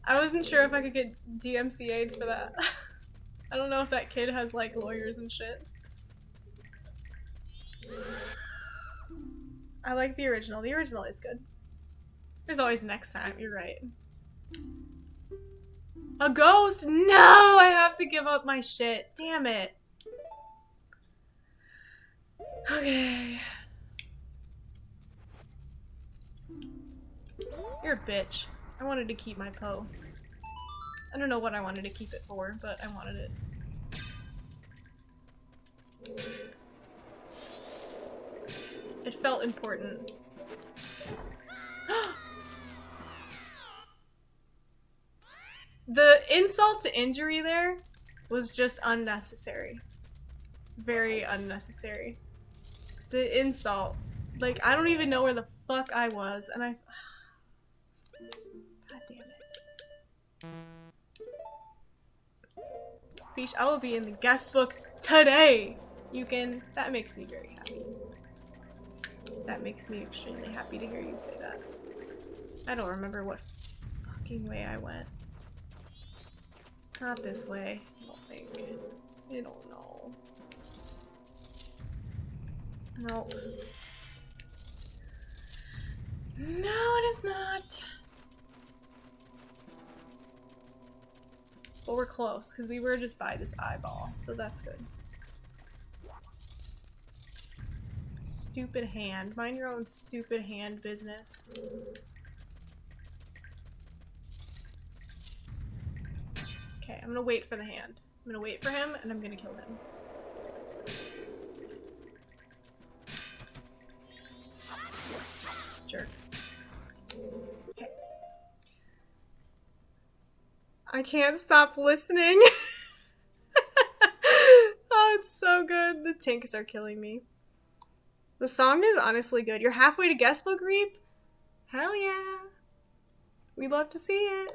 I wasn't sure if I could get DMCA'd for that. I don't know if that kid has like lawyers and shit. I like the original. The original is good. There's always next time, you're right. A ghost? No! I have to give up my shit. Damn it. Okay. You're a bitch. I wanted to keep my Poe. I don't know what I wanted to keep it for, but I wanted it. It felt important. The insult to injury there was just unnecessary. Very unnecessary. The insult. Like, I don't even know where the fuck I was, and I... God damn it. Fish, I will be in the guest book today! You can... That makes me very happy. That makes me extremely happy to hear you say that. I don't remember what fucking way I went. Not this way, I don't think. I don't know. Nope. No, it is not. But we're close, because we were just by this eyeball, so that's good. Stupid hand. Mind your own stupid hand business. Okay, I'm gonna wait for the hand. I'm gonna wait for him, and I'm gonna kill him. Jerk. Okay. I can't stop listening. Oh, it's so good. The tinks are killing me. The song is honestly good. You're halfway to guest book reap? Hell yeah. We love to see it.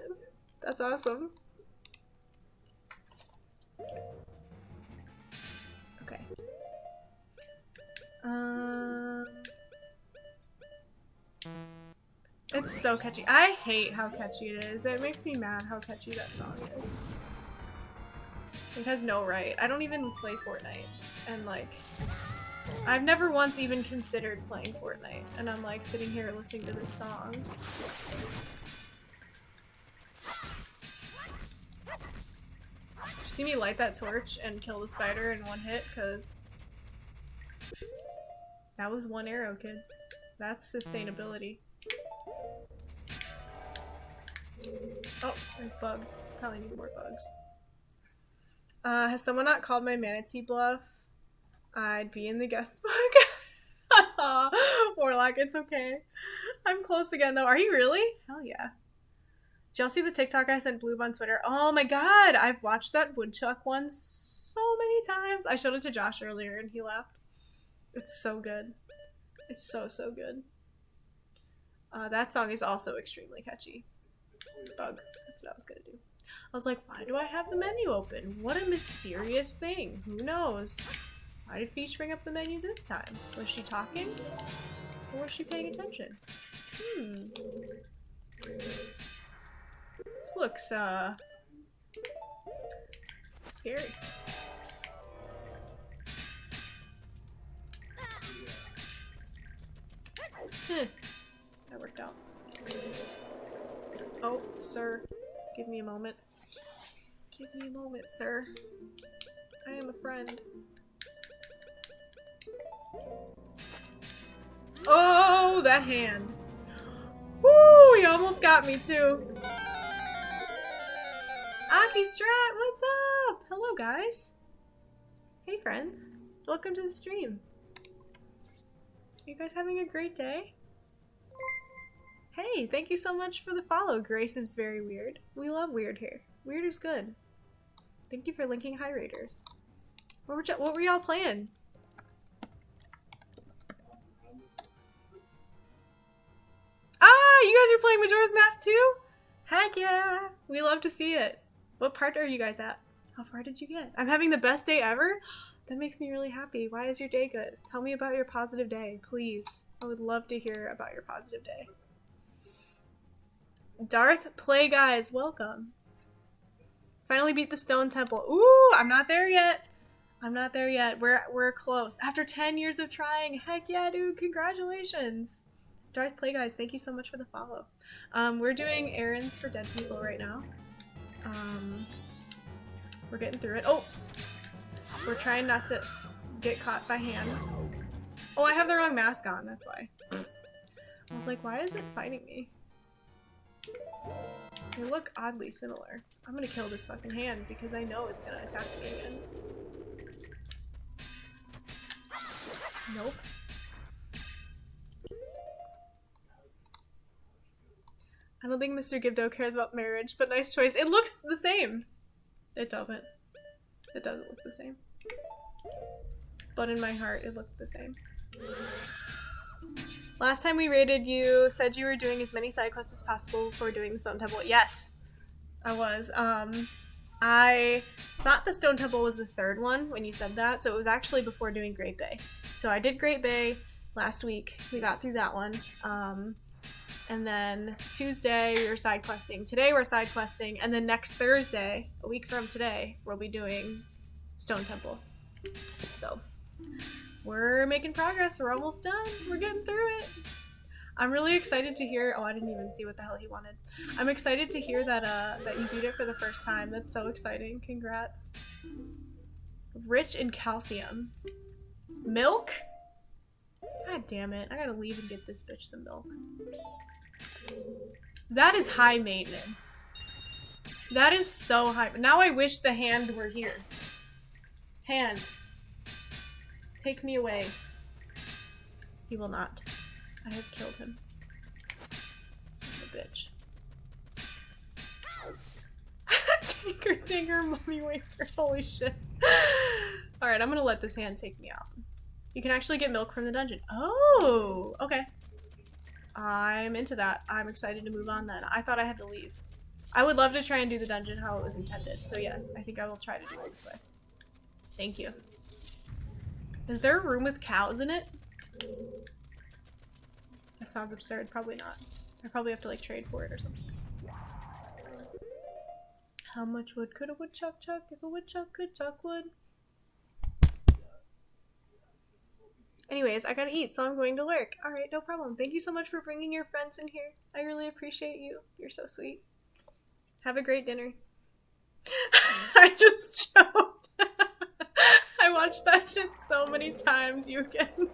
That's awesome. Okay. It's so catchy. I hate how catchy it is. It makes me mad how catchy that song is. It has no right. I don't even play Fortnite. And like, I've never once even considered playing Fortnite. And I'm like sitting here listening to this song. Did you see me light that torch and kill the spider in one hit? Cause that was one arrow, kids. That's sustainability. Oh, there's bugs. Probably need more bugs. Has someone not called my manatee bluff? I'd be in the guest book. Warlock, it's okay. I'm close again though. Are you really? Hell yeah. Did y'all see the TikTok I sent Bloob on Twitter? Oh my god! I've watched that woodchuck one so many times. I showed it to Josh earlier and he laughed. It's so good. It's so, so good. That song is also extremely catchy. Bug. That's what I was gonna do. I was like, why do I have the menu open? What a mysterious thing. Who knows? Why did Fish bring up the menu this time? Was she talking? Or was she paying attention? This looks, scary. That worked out. Oh, sir. Give me a moment. Give me a moment, sir. I am a friend. Oh, that hand. Woo! He almost got me too. Aki Strat, what's up? Hello, guys. Hey, friends. Welcome to the stream. Are you guys having a great day? Hey, thank you so much for the follow. Grace is very weird. We love weird here. Weird is good. Thank you for linking High Raiders. What were y'all playing? Ah, you guys are playing Majora's Mask too? Heck yeah! We love to see it. What part are you guys at? How far did you get? I'm having the best day ever? That makes me really happy. Why is your day good? Tell me about your positive day, please. I would love to hear about your positive day. Darth Play Guys, welcome. Finally beat the Stone Temple. Ooh, I'm not there yet. I'm not there yet. We're close. After 10 years of trying. Heck yeah, dude. Congratulations. Darth Play Guys, thank you so much for the follow. We're doing errands for dead people right now. We're getting through it. Oh! We're trying not to get caught by hands. Oh, I have the wrong mask on, that's why. I was like, why is it fighting me? They look oddly similar. I'm gonna kill this fucking hand because I know it's gonna attack me again. Nope. I don't think Mr. Gibdo cares about marriage, but nice choice. It looks the same. It doesn't. It doesn't look the same. But in my heart, it looked the same. Last time we raided, you said you were doing as many side quests as possible before doing the Stone Temple. Yes, I was. I thought the Stone Temple was the third one when you said that, so it was actually before doing Great Bay. So I did Great Bay last week. We got through that one. And then Tuesday we were side questing. Today we're side questing, and then next Thursday, a week from today, we'll be doing Stone Temple. So we're making progress. We're almost done. We're getting through it. I'm really excited to hear. Oh, I didn't even see what the hell he wanted. I'm excited to hear that that you beat it for the first time. That's so exciting. Congrats. Rich in calcium. Milk? God damn it. I gotta leave and get this bitch some milk. That is high maintenance. That is so high. Now I wish the hand were here. Hand. Take me away. He will not. I have killed him. Son of a bitch. Tinker, tinker, mummy waker. Holy shit. Alright, I'm gonna let this hand take me out. You can actually get milk from the dungeon. Oh! Okay. I'm into that. I'm excited to move on then. I thought I had to leave. I would love to try and do the dungeon how it was intended. So yes, I think I will try to do it this way. Thank you. Is there a room with cows in it? That sounds absurd. Probably not. I probably have to like trade for it or something. How much wood could a woodchuck chuck if a woodchuck could chuck wood? Anyways, I gotta eat, so I'm going to work. Alright, no problem. Thank you so much for bringing your friends in here. I really appreciate you. You're so sweet. Have a great dinner. I just choked. I watched that shit so many times, you can.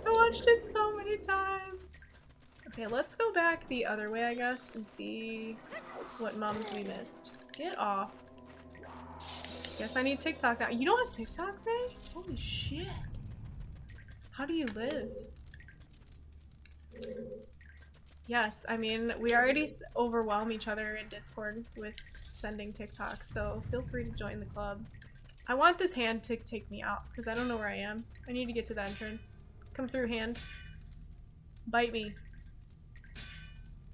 I watched it so many times. Okay, let's go back the other way, I guess, and see what mums we missed. Get off. Guess I need TikTok now. You don't have TikTok, Ray? Holy shit. How do you live? Yes, I mean, we already overwhelm each other in Discord with sending TikToks, so feel free to join the club. I want this hand to take me out, because I don't know where I am. I need to get to the entrance. Come through, hand. Bite me.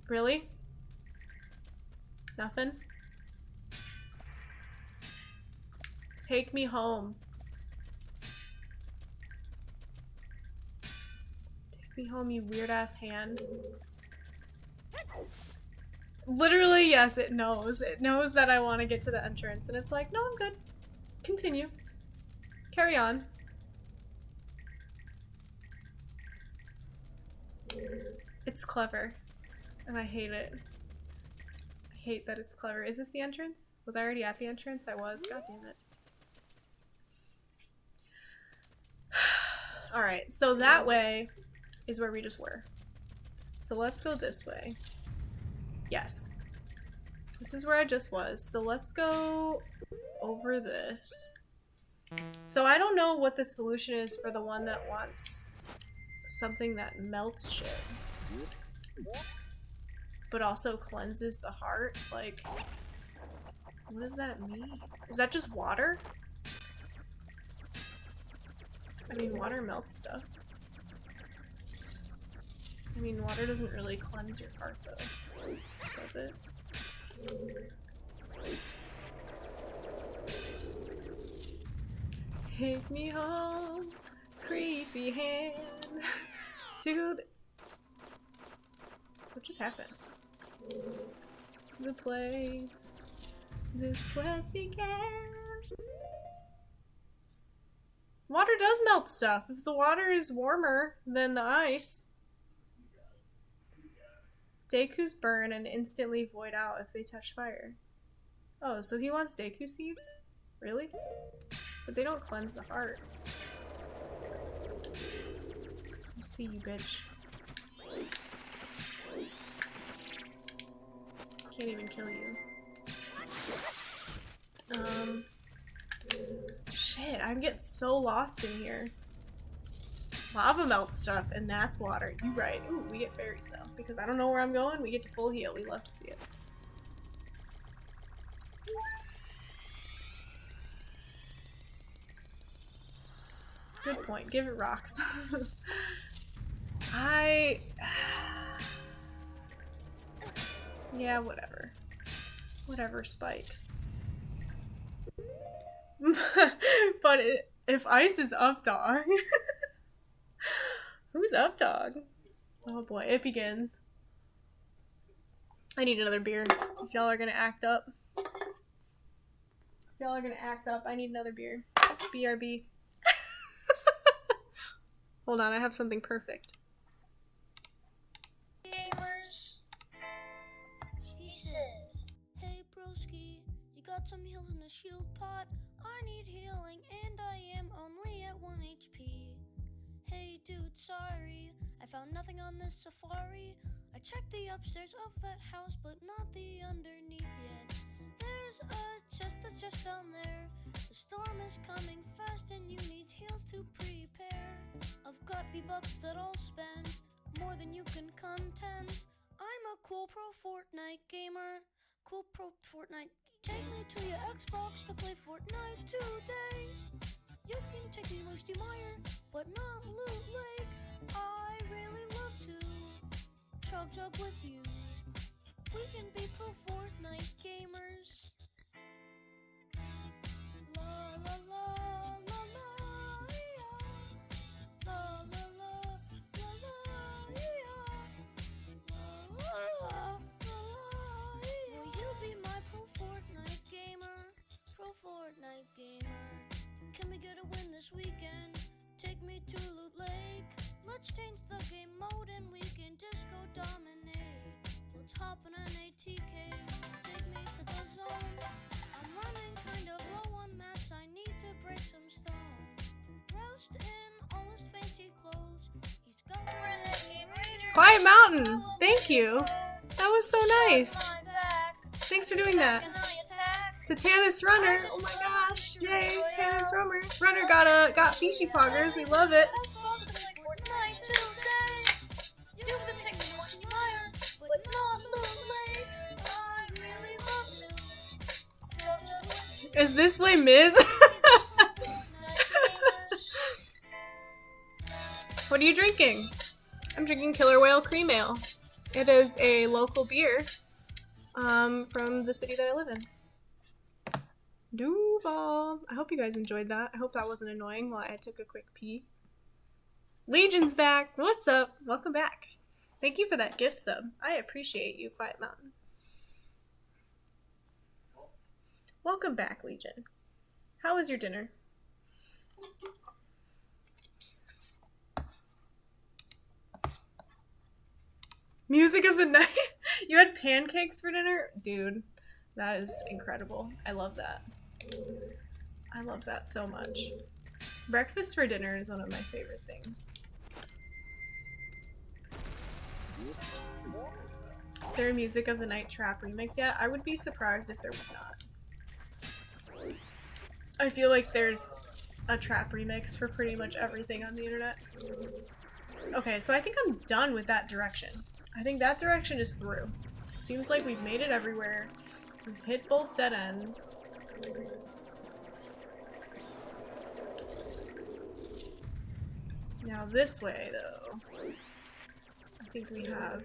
Really? Nothing? Take me home. Take me home, you weird-ass hand. Literally, yes, it knows. It knows that I want to get to the entrance, and it's like, no, I'm good. Continue. Carry on. It's clever. And I hate it. I hate that it's clever. Is this the entrance? Was I already at the entrance? I was. God damn it. Alright, so that way is where we just were. So let's go this way. Yes. This is where I just was. So let's go over this. So I don't know what the solution is for the one that wants something that melts shit, but also cleanses the heart. Like, what does that mean? Is that just water? I mean, water melts stuff. I mean, water doesn't really cleanse your heart, though, does it? Take me home, creepy hand, to the... What just happened? The place this quest began. Water does melt stuff. If the water is warmer than the ice, Deku's burn and instantly void out if they touch fire. Oh, so he wants Deku seeds? Really? But they don't cleanse the heart. I see you, bitch. Can't even kill you. Shit, I'm getting so lost in here. Lava melts stuff, and that's water. You right. Ooh, we get fairies though. Because I don't know where I'm going, we get to full heal. We love to see it. Good point. Give it rocks. Yeah, whatever. Whatever, spikes. But if ice is up dog. Who's up dog? Oh boy, it begins. I need another beer. If y'all are gonna act up. If y'all are gonna act up, I need another beer. BRB. Hold on, I have something perfect. Gamers. He said, hey broski, you got some heals in the shield pot? I need healing and I am only at 1 HP. Hey dude, sorry, I found nothing on this safari. I checked the upstairs of that house, but not the underneath yet. There's a chest that's just down there. The storm is coming fast and you need heals to prepare. I've got V-Bucks that I'll spend, more than you can contend. I'm a cool pro Fortnite gamer. Cool pro Fortnite. Take me to your Xbox to play Fortnite today. You can take me Moisty Mire, but not Loot Lake. I really love to chug jug with you. We can be pro Fortnite gamers. La la la la la yeah. La la la la la yeah. La la la la yeah. Will you be my pro Fortnite gamer? Pro Fortnite gamer. Can we get a win this weekend? Take me to Loot Lake. Let's change the game mode and we can just go dominate. Let's hop in an ATK. Take me to the zone. I'm running kind of low on mats. I need to break some stone. Roast in all his fancy clothes. He's got Quiet Mountain! Thank you! That was so nice! Thanks for doing that. To Tannis Runner! Oh my gosh! Yay! Tannis Runner got Fishy Poggers. We love it. Is this Les Mis? What are you drinking? I'm drinking Killer Whale Cream Ale. It is a local beer from the city that I live in. Duval. I hope you guys enjoyed that. I hope that wasn't annoying while I took a quick pee. Legion's back. What's up? Welcome back. Thank you for that gift sub. I appreciate you, Quiet Mountain. Welcome back, Legion. How was your dinner? Music of the night? You had pancakes for dinner? Dude, that is incredible. I love that. I love that so much. Breakfast for dinner is one of my favorite things. Is there a Music of the Night Trap remix yet? I would be surprised if there was not. I feel like there's a trap remix for pretty much everything on the internet. Okay, so I think I'm done with that direction. I think that direction is through. Seems like we've made it everywhere. We've hit both dead ends. Now this way, though, I think we have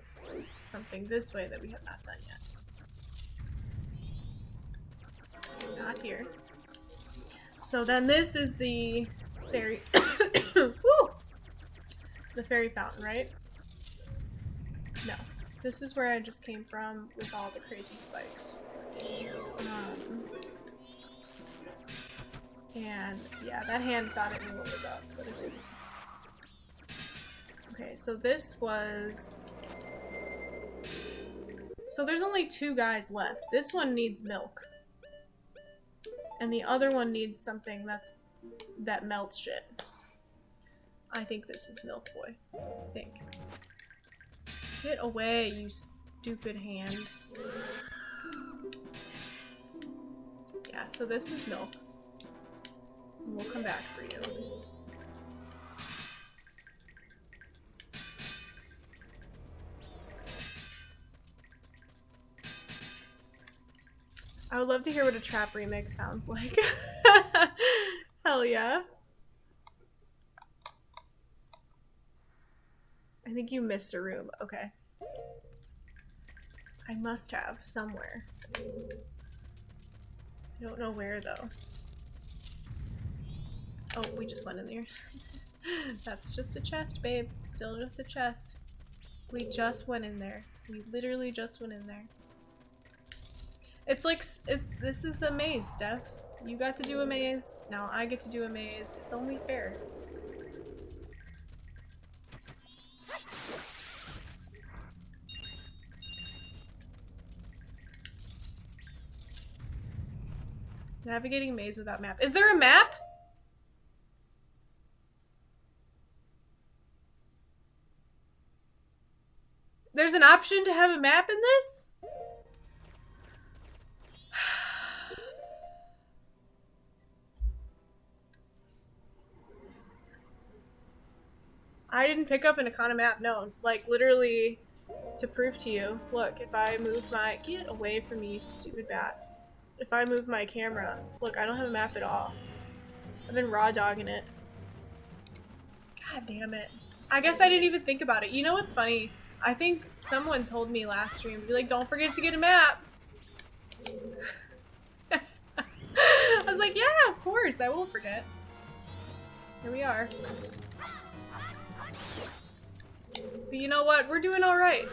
something this way that we have not done yet. Not here. So then this is the fairy... Woo! The fairy fountain, right? No. This is where I just came from with all the crazy spikes. And yeah, that hand thought it knew what was up, but it didn't. Okay, so this was... So there's only 2 guys left. This one needs milk. And the other one needs something that melts shit. I think this is Milk Boy. I think. Get away, you stupid hand. Yeah, so this is milk. And we'll come back for you. I would love to hear what a trap remix sounds like. Hell yeah. I think you missed a room. Okay. I must have somewhere. I don't know where though. Oh, we just went in there. That's just a chest, babe. Still just a chest. We just went in there. We literally just went in there. It's like, this is a maze, Steph. You got to do a maze, now I get to do a maze. It's only fair. Navigating maze without map. Is there a map? There's an option to have a map in this? I didn't pick up an Akana map, no. Like, literally, to prove to you. Look, if I move my... Get away from me, you stupid bat. If I move my camera... Look, I don't have a map at all. I've been raw dogging it. God damn it. I guess I didn't even think about it. You know what's funny? I think someone told me last stream to be like, don't forget to get a map! I was like, yeah, of course, I won't forget. Here we are. But you know what? We're doing alright.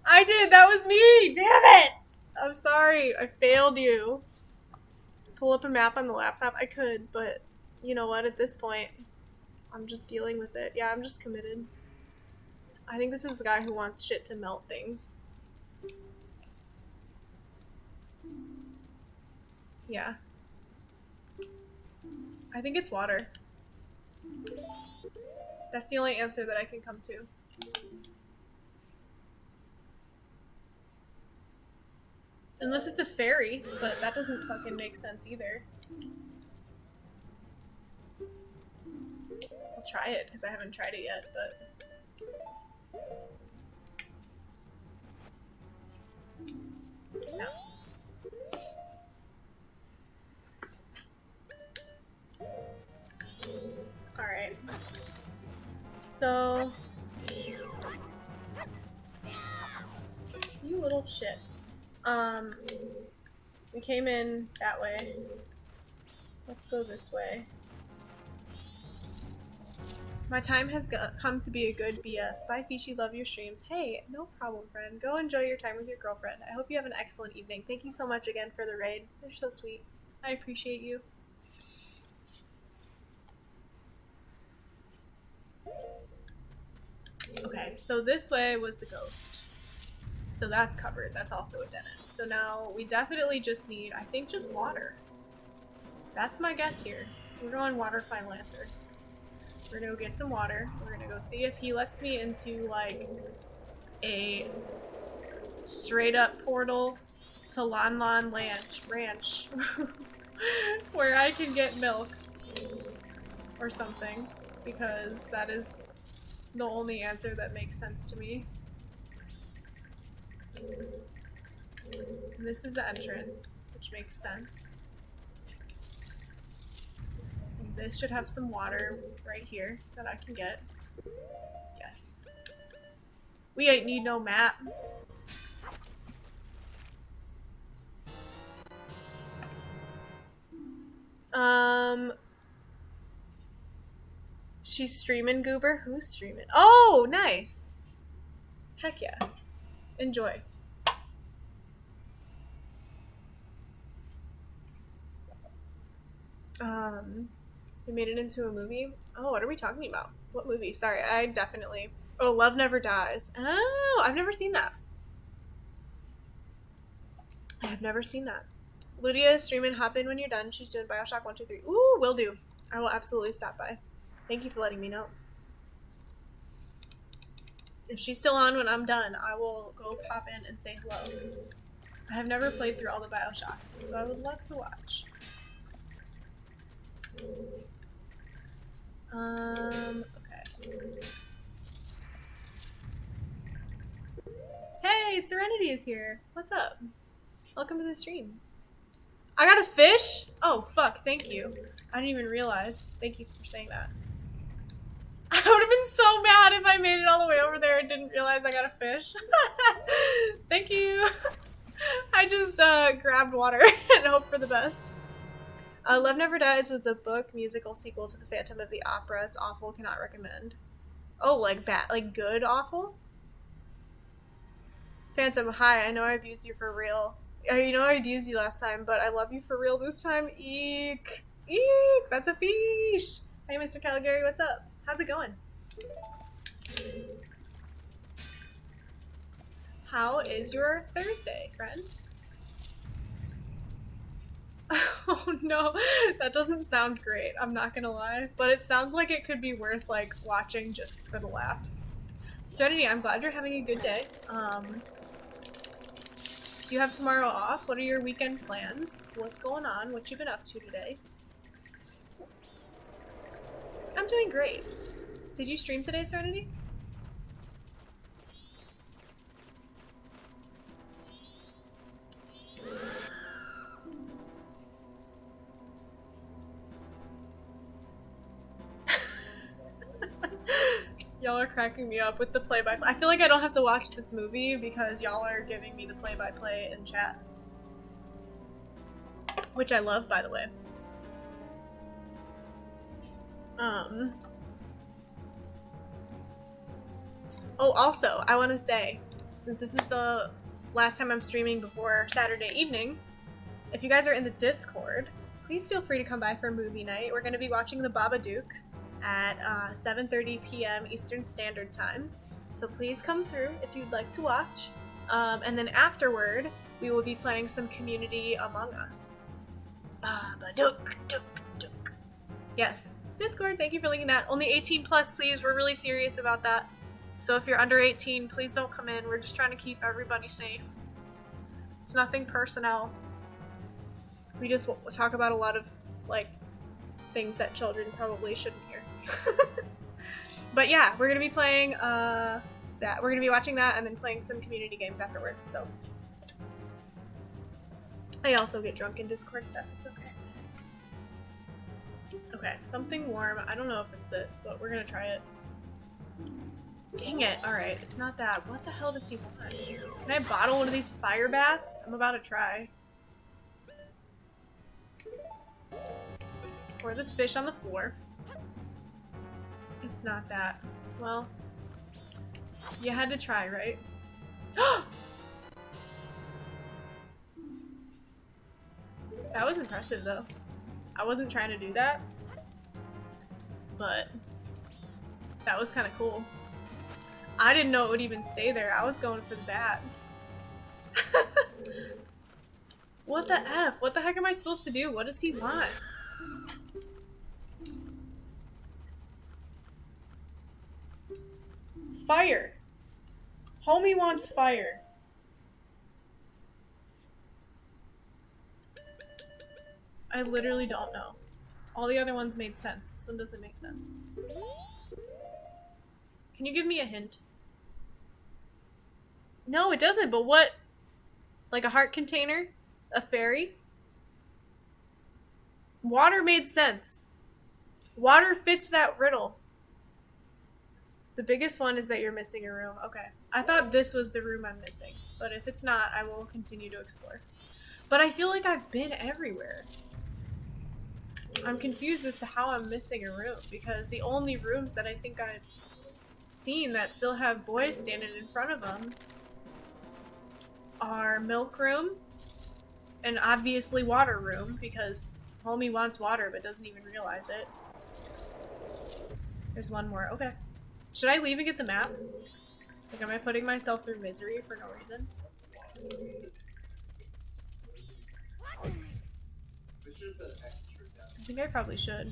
I did! That was me! Damn it! I'm sorry. I failed you. Pull up a map on the laptop? I could, but you know what? At this point, I'm just dealing with it. Yeah, I'm just committed. I think this is the guy who wants shit to melt things. Yeah. I think it's water. That's the only answer that I can come to. Unless it's a fairy, but that doesn't fucking make sense either. I'll try it, because I haven't tried it yet, but... No. Alright. So... You little shit. We came in that way. Let's go this way. My time has come to be a good BF. Bye, Fishy. Love your streams. Hey, no problem, friend. Go enjoy your time with your girlfriend. I hope you have an excellent evening. Thank you so much again for the raid. They're so sweet. I appreciate you. Okay, so this way was the ghost. So that's covered. That's also a dead end. So now we definitely just need, I think, just water. That's my guess here. We're going water final answer. We're gonna go get some water. We're gonna go see if he lets me into, like, a straight up portal to Lon Lon Ranch where I can get milk or something, because that is the only answer that makes sense to me. And this is the entrance, which makes sense. And this should have some water right here that I can get. Yes. We ain't need no map. She's streaming, Goober? Who's streaming? Oh, nice! Heck yeah. Enjoy. They made it into a movie? Oh, what are we talking about? What movie? Sorry, I definitely... Oh, Love Never Dies. Oh, I've never seen that. I have never seen that. Lydia is streaming. Hop in when you're done. She's doing Bioshock 1, 2, 3. Ooh, will do. I will absolutely stop by. Thank you for letting me know. If she's still on when I'm done, I will go pop in and say hello. I have never played through all the Bioshocks, so I would love to watch. Okay. Hey, Serenity is here. What's up? Welcome to the stream. I got a fish? Oh, fuck, thank you. I didn't even realize. Thank you for saying that. I would have been so mad if I made it all the way over there and didn't realize I got a fish. Thank you. I just grabbed water and hoped for the best. Love Never Dies was a book musical sequel to The Phantom of the Opera. It's awful, cannot recommend. Oh, like bad, like good awful? Phantom, hi, I know I abused you for real. You know I abused you last time, but I love you for real this time. Eek. Eek, that's a fish. Hey, Mr. Caligari, what's up? How's it going? How is your Thursday, friend? Oh no, that doesn't sound great, I'm not gonna lie. But it sounds like it could be worth, like, watching just for the laughs. Serenity, I'm glad you're having a good day. Do you have tomorrow off? What are your weekend plans? What's going on? What you been up to today? I'm doing great. Did you stream today, Serenity? Y'all are cracking me up with the play-by-play. I feel like I don't have to watch this movie because y'all are giving me the play-by-play in chat. Which I love, by the way. Oh, also, I want to say, since this is the last time I'm streaming before Saturday evening, if you guys are in the Discord, please feel free to come by for movie night. We're going to be watching The Babadook at 7:30 p.m. Eastern Standard Time. So please come through if you'd like to watch. And then afterward, we will be playing some Community Among Us. Babadook, dook, dook. Yes, Discord, thank you for linking that. Only 18 plus, please. We're really serious about that. So if you're under 18, please don't come in. We're just trying to keep everybody safe. It's nothing personnel. We just talk about a lot of, like, things that children probably shouldn't hear. But yeah, we're gonna be playing that. We're gonna be watching that and then playing some community games afterward. So I also get drunk in Discord stuff. It's okay. Okay, something warm. I don't know if it's this, but we're gonna try it. Dang it. Alright, it's not that. What the hell does he want? Can I bottle one of these fire bats? I'm about to try. Pour this fish on the floor. It's not that. Well, you had to try, right? That was impressive, though. I wasn't trying to do that, but that was kind of cool. I didn't know it would even stay there. I was going for the bat. What the F? What the heck am I supposed to do? What does he want? Fire. Homie wants fire. I literally don't know. All the other ones made sense. This one doesn't make sense. Can you give me a hint? No, it doesn't, but what? Like a heart container? A fairy? Water made sense. Water fits that riddle. The biggest one is that you're missing a room. Okay. I thought this was the room I'm missing, but if it's not, I will continue to explore. But I feel like I've been everywhere. I'm confused as to how I'm missing a room, because the only rooms that I think I've seen that still have boys standing in front of them are milk room and obviously water room, because homie wants water but doesn't even realize it. There's one more. Okay. Should I leave and get the map? Like, am I putting myself through misery for no reason? I think I probably should.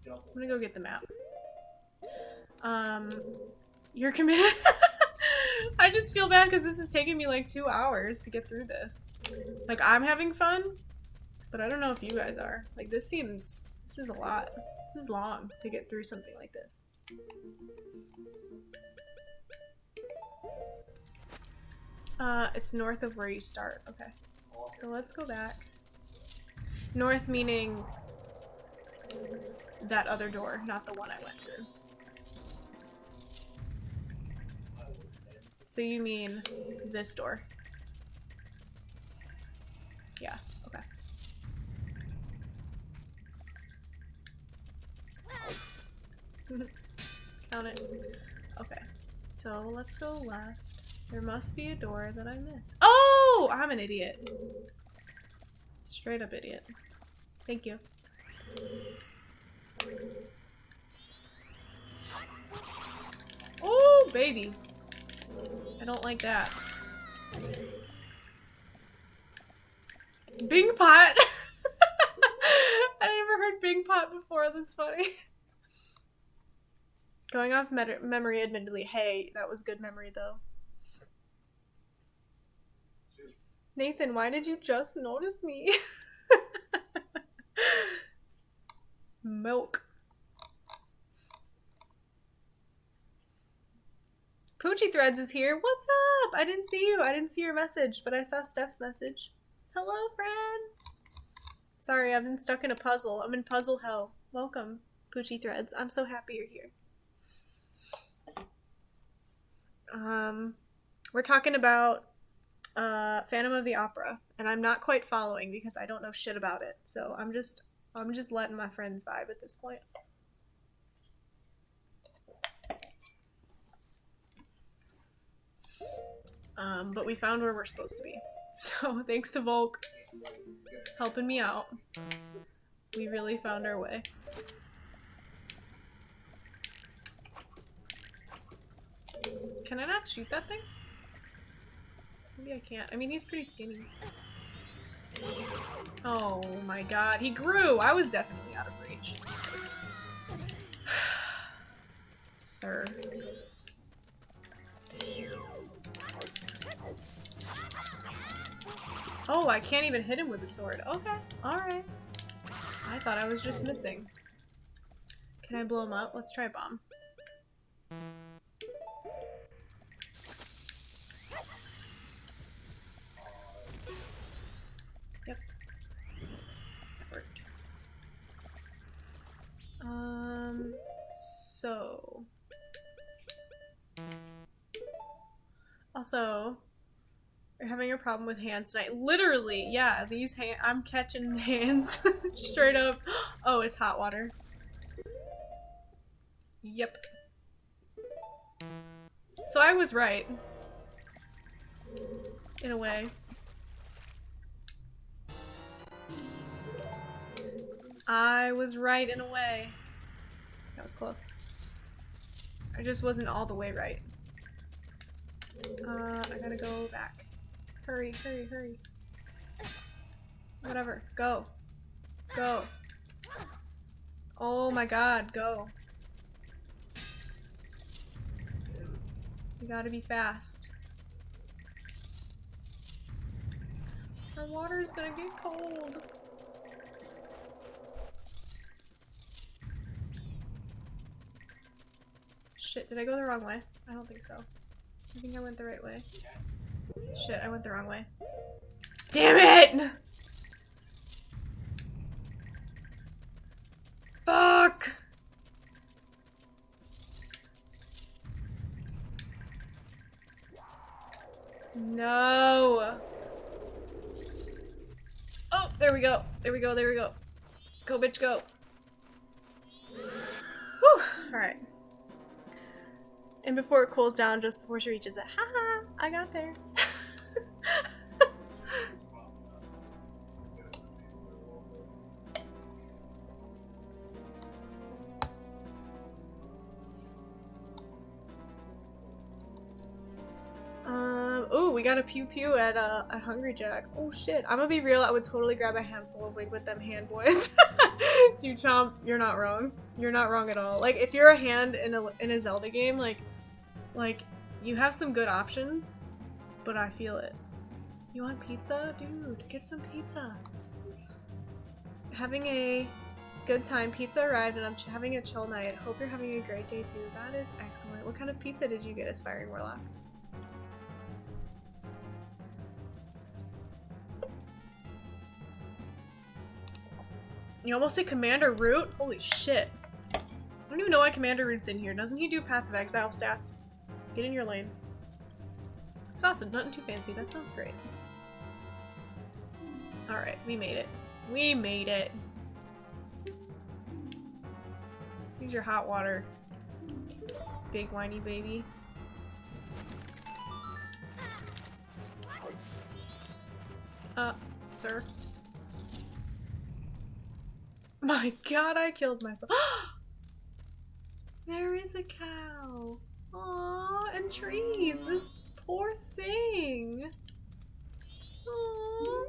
I'm gonna go get the map. You're committed. I just feel bad because this is taking me like 2 hours to get through this. Like, I'm having fun, but I don't know if you guys are. Like, this is a lot. This is long to get through something like this. It's north of where you start. Okay. So let's go back. North meaning that other door, not the one I went through. So you mean this door? Yeah, okay. Count it. Okay. So let's go left. There must be a door that I missed. Oh! I'm an idiot. Straight up idiot. Thank you. Oh, baby. I don't like that. Bing pot! I never heard Bing pot before, that's funny. Going off memory, admittedly. Hey, that was good memory though. Nathan, why did you just notice me? Milk. Poochie Threads is here. What's up? I didn't see you. I didn't see your message, but I saw Steph's message. Hello, friend. Sorry, I've been stuck in a puzzle. I'm in puzzle hell. Welcome, Poochie Threads. I'm so happy you're here. We're talking about Phantom of the Opera, and I'm not quite following because I don't know shit about it. So I'm just letting my friends vibe at this point. But we found where we're supposed to be. So thanks to Volk helping me out. We really found our way. Can I not shoot that thing? Maybe I can't. I mean, he's pretty skinny. Oh my god, he grew! I was definitely out of reach. Sir. Oh, I can't even hit him with a sword. Okay, alright. I thought I was just missing. Can I blow him up? Let's try a bomb. Yep. That worked. So... Also, you're having a problem with hands tonight. Literally, yeah, these I'm catching hands straight up. Oh, it's hot water. Yep. So I was right. In a way. I was right in a way. That was close. I just wasn't all the way right. I gotta go back. Hurry, hurry, hurry. Whatever. Go. Go. Oh my god, go. You gotta be fast. Our water is gonna get cold. Shit, did I go the wrong way? I don't think so. I think I went the right way. Shit, I went the wrong way. Damn it! Fuck! No! Oh, there we go. There we go, there we go. Go, bitch, go. Whew! Alright. And before it cools down, just before she reaches it. Haha! I got there. Oh, we got a pew pew at Hungry Jack. Oh shit, I'm gonna be real, I would totally grab a handful of wig with them hand boys. Dude, Chomp, you're not wrong. You're not wrong at all. Like, if you're a hand in a Zelda game, like, you have some good options, but I feel it. You want pizza? Dude, get some pizza. Having a good time. Pizza arrived and I'm having a chill night. Hope you're having a great day too. That is excellent. What kind of pizza did you get, Aspiring Warlock? You almost did Commander Root? Holy shit. I don't even know why Commander Root's in here. Doesn't he do Path of Exile stats? Get in your lane. Sausage, nothing too fancy. That sounds great. Alright, we made it. We made it. Use your hot water. Big whiny baby. Sir. My god, I killed myself. There is a cow. Aww, and trees. This poor thing. Aww.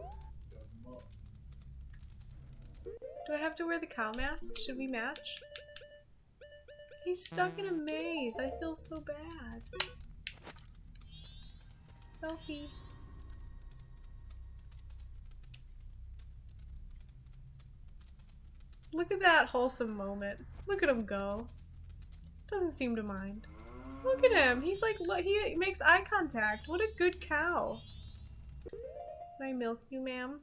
Do I have to wear the cow mask? Should we match? He's stuck in a maze. I feel so bad. Selfie. Look at that wholesome moment. Look at him go. Doesn't seem to mind. Look at him. He's like, look, he makes eye contact. What a good cow. Can I milk you, ma'am?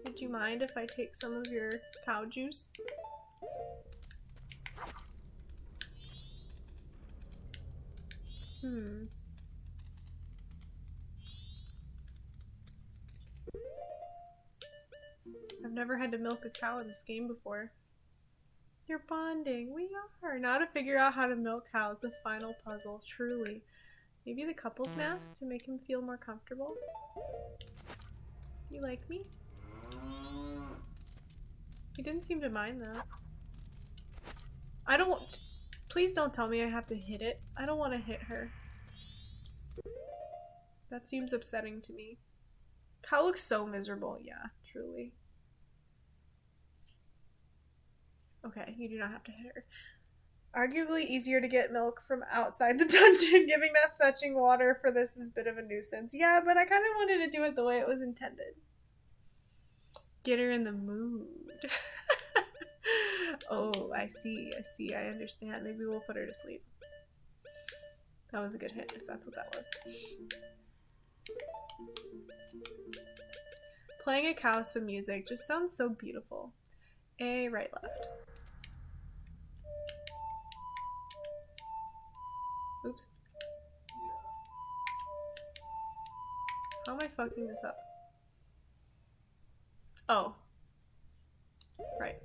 Would you mind if I take some of your cow juice? I've never had to milk a cow in this game before. You're bonding. We are. Now to figure out how to milk cows, the final puzzle. Truly. Maybe the couple's mask to make him feel more comfortable? You like me? He didn't seem to mind that. I don't... Please don't tell me I have to hit it. I don't want to hit her. That seems upsetting to me. Cow looks so miserable. Yeah, truly. Okay, you do not have to hit her. Arguably easier to get milk from outside the dungeon. Giving that fetching water for this is a bit of a nuisance. Yeah, but I kind of wanted to do it the way it was intended. Get her in the mood. Oh, I see, I understand. Maybe we'll put her to sleep. That was a good hit, if that's what that was. Playing a cow some music just sounds so beautiful. A, right, left. Oops. How am I fucking this up? Oh. Right.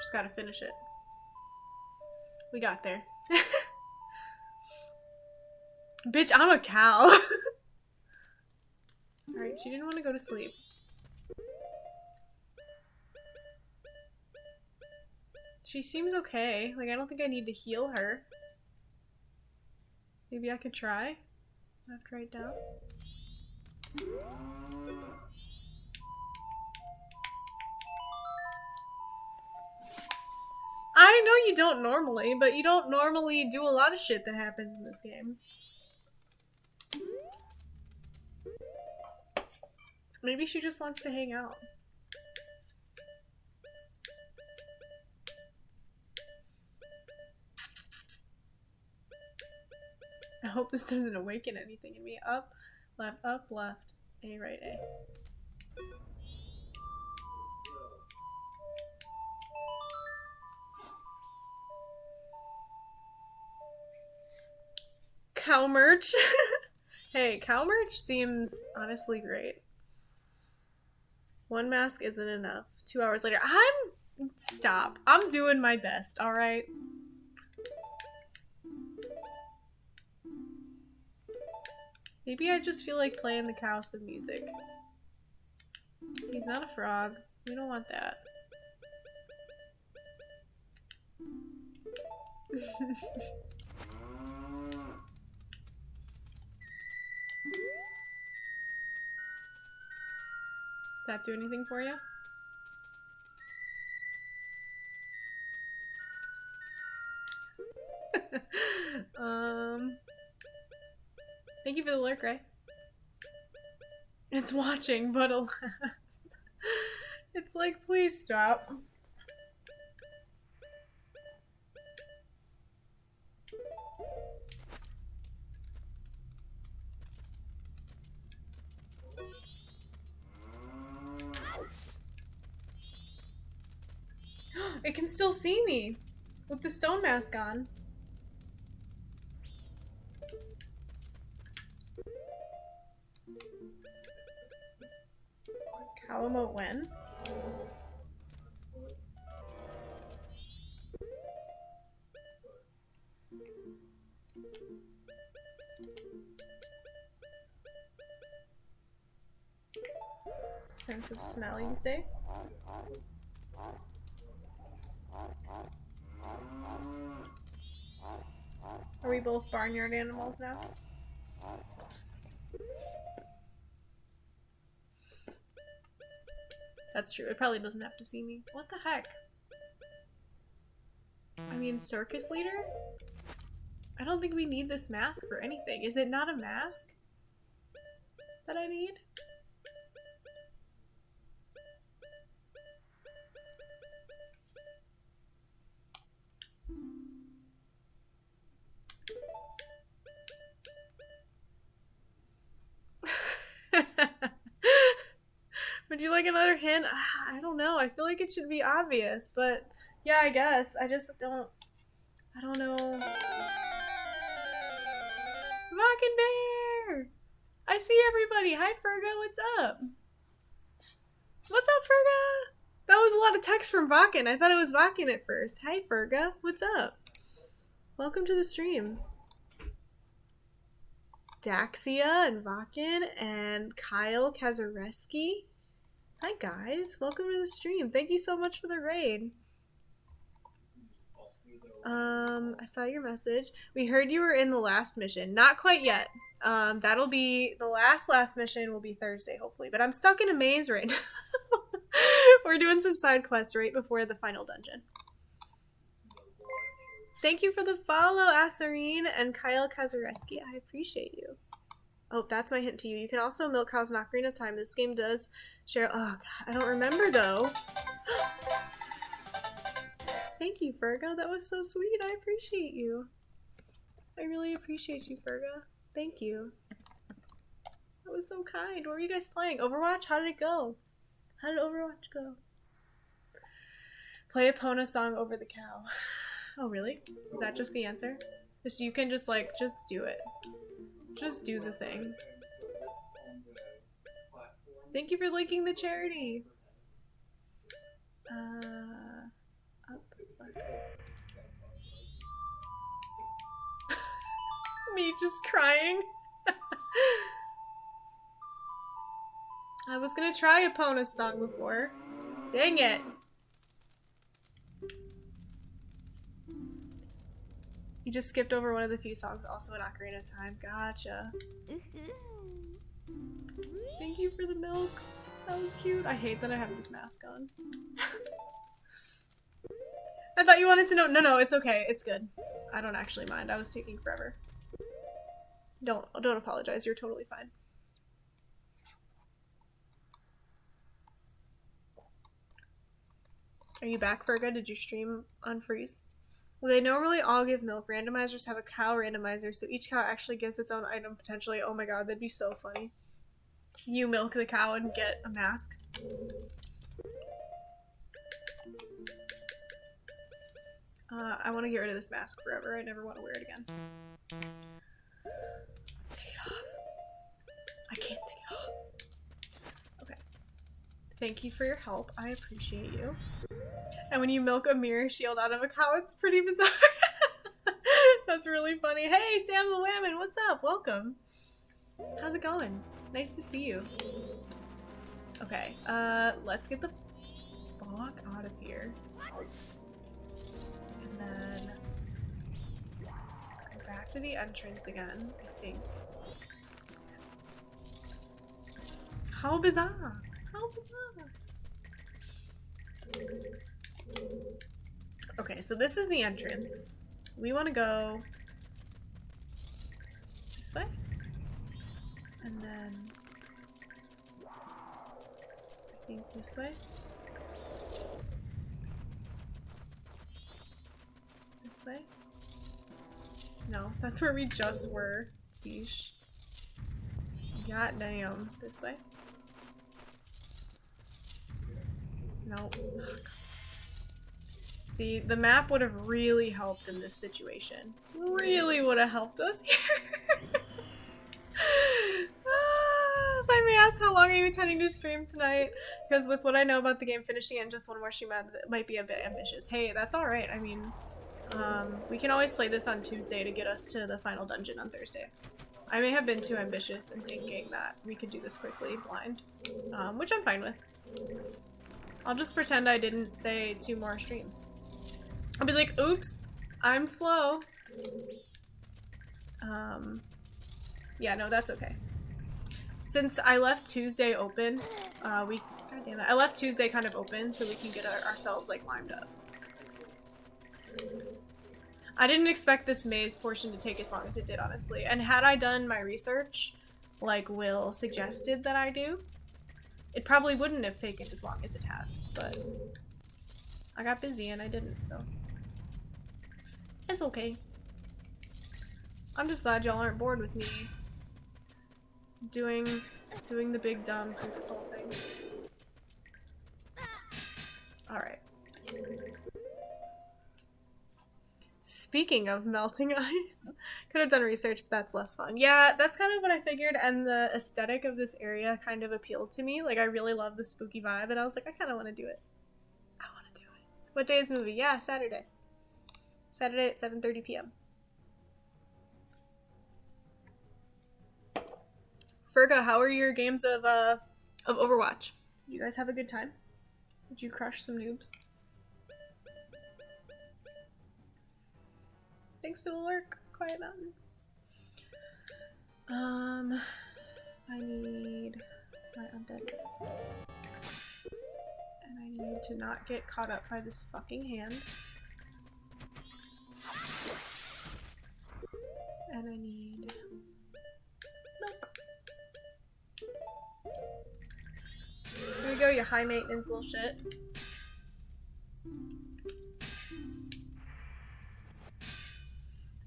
Just gotta finish it. We got there. Bitch, I'm a cow. Alright, she didn't want to go to sleep. She seems okay. Like, I don't think I need to heal her. Maybe I could try? I have to write down. I know you don't normally, but you don't normally do a lot of shit that happens in this game. Maybe she just wants to hang out. I hope this doesn't awaken anything in me. Up, left, A, right, A. Cow merch? Hey, cow merch seems honestly great. One mask isn't enough. 2 hours later. Stop. I'm doing my best, alright? Maybe I just feel like playing the cow some music. He's not a frog. We don't want that. That do anything for you? Thank you for the lurk, Ray. It's watching, but alas. It's like, please stop. It can still see me with the stone mask on. Cow emote when? Sense of smell, you say? Are we both barnyard animals now? That's true. It probably doesn't have to see me. What the heck? I mean, circus leader? I don't think we need this mask for anything. Is it not a mask that I need? Would you like another hint? I don't know. I feel like it should be obvious, but yeah, I guess. I just don't... I don't know. Mockin' Bear! I see everybody! Hi, Ferga, what's up? What's up, Ferga? That was a lot of text from Vakken. I thought it was Vakken at first. Hi, Ferga, what's up? Welcome to the stream. Daxia and Vakken and Kyle Kazareski. Hi guys, welcome to the stream. Thank you so much for the raid. I saw your message. We heard you were in the last mission. Not quite yet. That'll be the last mission will be Thursday, hopefully. But I'm stuck in a maze right now. We're doing some side quests right before the final dungeon. Thank you for the follow, Asarine and Kyle Kazareski. I appreciate you. Oh, that's my hint to you. You can also milk cows in Ocarina of Time. This game does share. Oh, God. I don't remember, though. Thank you, Ferga. That was so sweet. I appreciate you. I really appreciate you, Ferga. Thank you. That was so kind. What were you guys playing? Overwatch? How did it go? How did Overwatch go? Play a Pona song over the cow. Oh, really? Is that just the answer? You can just, like, just do it. Just do the thing. Thank you for linking the charity. Up. Me just crying. I was gonna try a Pona song before. Dang it. You just skipped over one of the few songs also in Ocarina of Time. Gotcha. Thank you for the milk. That was cute. I hate that I have this mask on. I thought you wanted to know. No, no, it's okay. It's good. I don't actually mind. I was taking forever. Don't apologize. You're totally fine. Are you back, Ferga? Did you stream on Freeze? Well, they normally all give milk. Randomizers have a cow randomizer, so each cow actually gets its own item potentially. Oh my god, that'd be so funny. You milk the cow and get a mask. I want to get rid of this mask forever. I never want to wear it again. Take it off. I can't take it off. Okay. Thank you for your help. I appreciate you. And when you milk a mirror shield out of a cow, it's pretty bizarre. That's really funny. Hey, Sam the Whammon, what's up? Welcome. How's it going? Nice to see you. Okay, let's get the fuck out of here. And then go back to the entrance again, I think. How bizarre! How bizarre! Okay, so this is the entrance. We want to go this way. And then I think this way. This way? No, that's where we just were. Yeesh. God damn. This way? Nope. See, the map would have really helped in this situation. Really would have helped us here. If I may ask, how long are you intending to stream tonight? Because with what I know about the game, finishing it in just one more stream might be a bit ambitious. Hey, that's alright. I mean, we can always play this on Tuesday to get us to the final dungeon on Thursday. I may have been too ambitious in thinking that we could do this quickly, blind, which I'm fine with. I'll just pretend I didn't say 2 more streams. I'll be like, oops, I'm slow. Yeah, no, that's okay. Since I left Tuesday open, god damn it, I left Tuesday kind of open so we can get ourselves like limed up. I didn't expect this maze portion to take as long as it did, honestly. And had I done my research, like Will suggested that I do, it probably wouldn't have taken as long as it has, but I got busy and I didn't, so it's okay. I'm just glad y'all aren't bored with me doing the big dumb through this whole thing. Alright. Speaking of melting ice, could have done research, but that's less fun. Yeah, that's kind of what I figured, and the aesthetic of this area kind of appealed to me. Like, I really love the spooky vibe, and I was like, I kind of want to do it. I want to do it. What day is the movie? Yeah, Saturday. Saturday at 7:30 p.m. Ferga, how are your games of Overwatch? Did you guys have a good time? Did you crush some noobs? Thanks for the lurk, Quiet Mountain. I need my undead guys. And I need to not get caught up by this fucking hand. And I need milk. Here we go, you high maintenance little shit.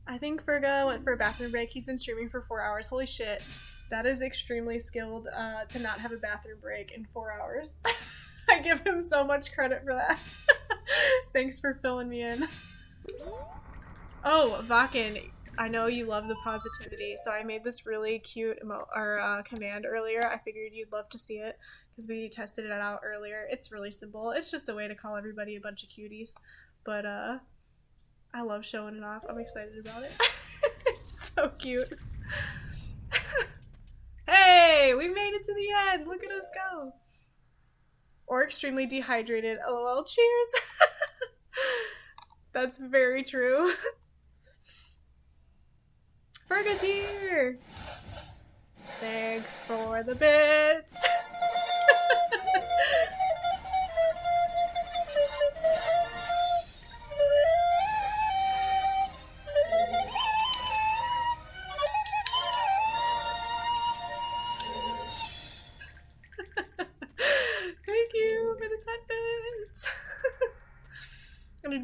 I think Ferga went for a bathroom break. He's been streaming for 4 hours. Holy shit. That is extremely skilled to not have a bathroom break in 4 hours. I give him so much credit for that. Thanks for filling me in. Oh, Vakken, I know you love the positivity, so I made this really cute command earlier. I figured you'd love to see it because we tested it out earlier. It's really simple. It's just a way to call everybody a bunch of cuties. But I love showing it off. I'm excited about it. It's so cute. Hey, we made it to the end. Look at us go. Or extremely dehydrated. LOL. Cheers. That's very true. Ferga's here. Thanks for the bits.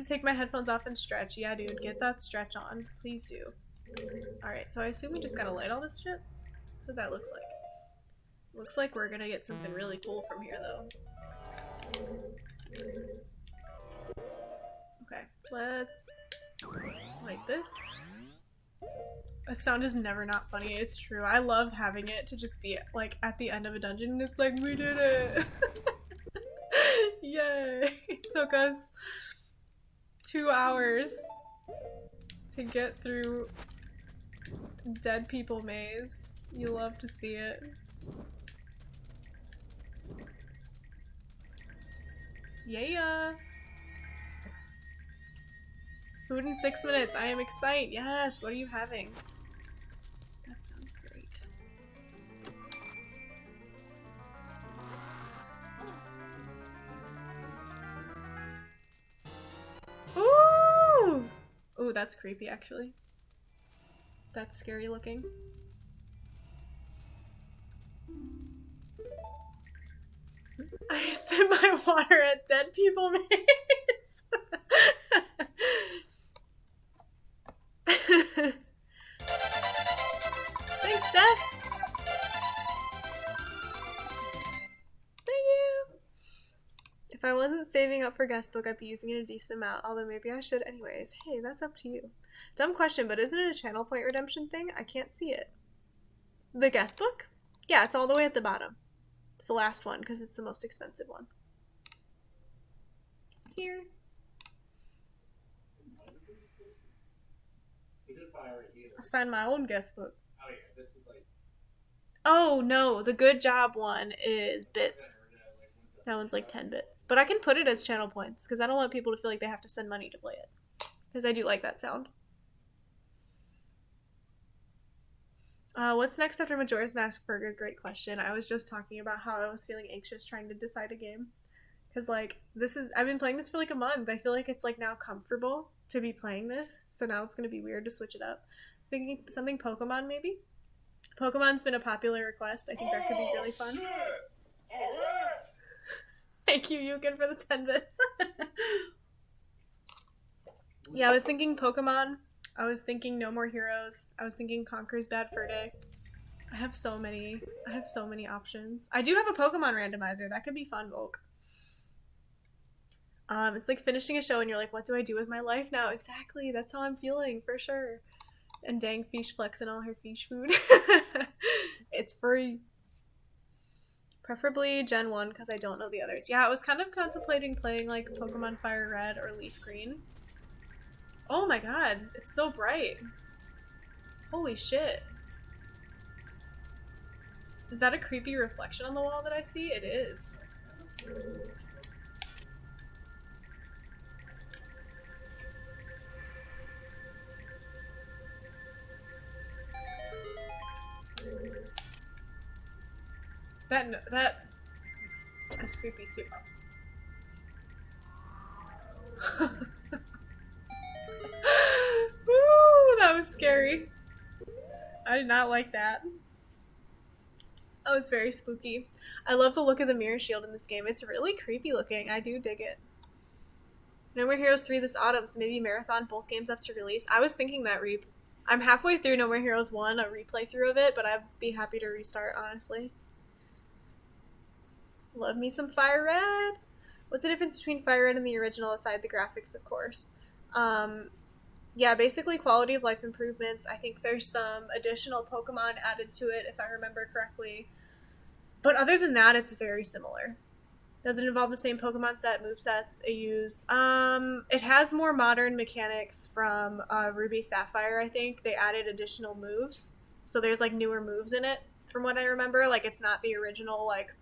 take my headphones off and stretch. Yeah, dude, get that stretch on. Please do. Alright, so I assume we just gotta light all this shit? That's what that looks like. Looks like we're gonna get something really cool from here, though. Okay, let's light this. That sound is never not funny, it's true. I love having it to just be, like, at the end of a dungeon and it's like, we did it! Yay! It took us 2 hours to get through Dead People Maze. You love to see it. Yeah! Food in 6 minutes. I am excited. Yes. What are you having? That sounds great. Ooh! Ooh, that's creepy actually. That's scary looking. I spit my water at Dead People Maze. Thanks, Steph. Thank you. If I wasn't saving up for guestbook, I'd be using it a decent amount, although maybe I should anyways. Hey, that's up to you. Dumb question, but isn't it a channel point redemption thing? I can't see it. The guestbook? Yeah, it's all the way at the bottom. It's the last one, because it's the most expensive one. Here. I'll sign my own guestbook. Oh yeah, this is like... Oh no, the good job one is bits. That one's like 10 bits. But I can put it as channel points, because I don't want people to feel like they have to spend money to play it. Because I do like that sound. What's next after Majora's Mask? Ferga? Great question. I was just talking about how I was feeling anxious trying to decide a game. Because, like, I've been playing this for like a month. I feel like it's like now comfortable to be playing this. So now it's going to be weird to switch it up. Thinking something Pokemon, maybe? Pokemon's been a popular request. I think that could be really fun. Thank you, Yukin, for the 10 bits. Yeah, I was thinking Pokemon. I was thinking No More Heroes. I was thinking Conker's Bad Fur Day. I have so many options. I do have a Pokemon randomizer. That could be fun, Volk. It's like finishing a show and you're like, what do I do with my life now? Exactly, that's how I'm feeling, for sure. And dang, Fish flexing all her fish food. It's free. Preferably Gen 1, because I don't know the others. Yeah, I was kind of contemplating playing like Pokemon Fire Red or Leaf Green. Oh my god, it's so bright. Holy shit. Is that a creepy reflection on the wall that I see? It is. That's creepy too. Woo, that was scary. I did not like that. That was very spooky. I love the look of the mirror shield in this game. It's really creepy looking. I do dig it. No More Heroes 3 this autumn, so maybe marathon both games up to release. I was thinking that, Reap. I'm halfway through No More Heroes 1, a replay through of it, but I'd be happy to restart, honestly. Love me some Fire Red. What's the difference between Fire Red and the original, aside the graphics, of course? Yeah, basically quality of life improvements. I think there's some additional Pokemon added to it, if I remember correctly. But other than that, it's very similar. Does it involve the same Pokemon set, movesets it use? It has more modern mechanics from Ruby Sapphire, I think. They added additional moves. So there's, like, newer moves in it, from what I remember. Like, it's not the original, like,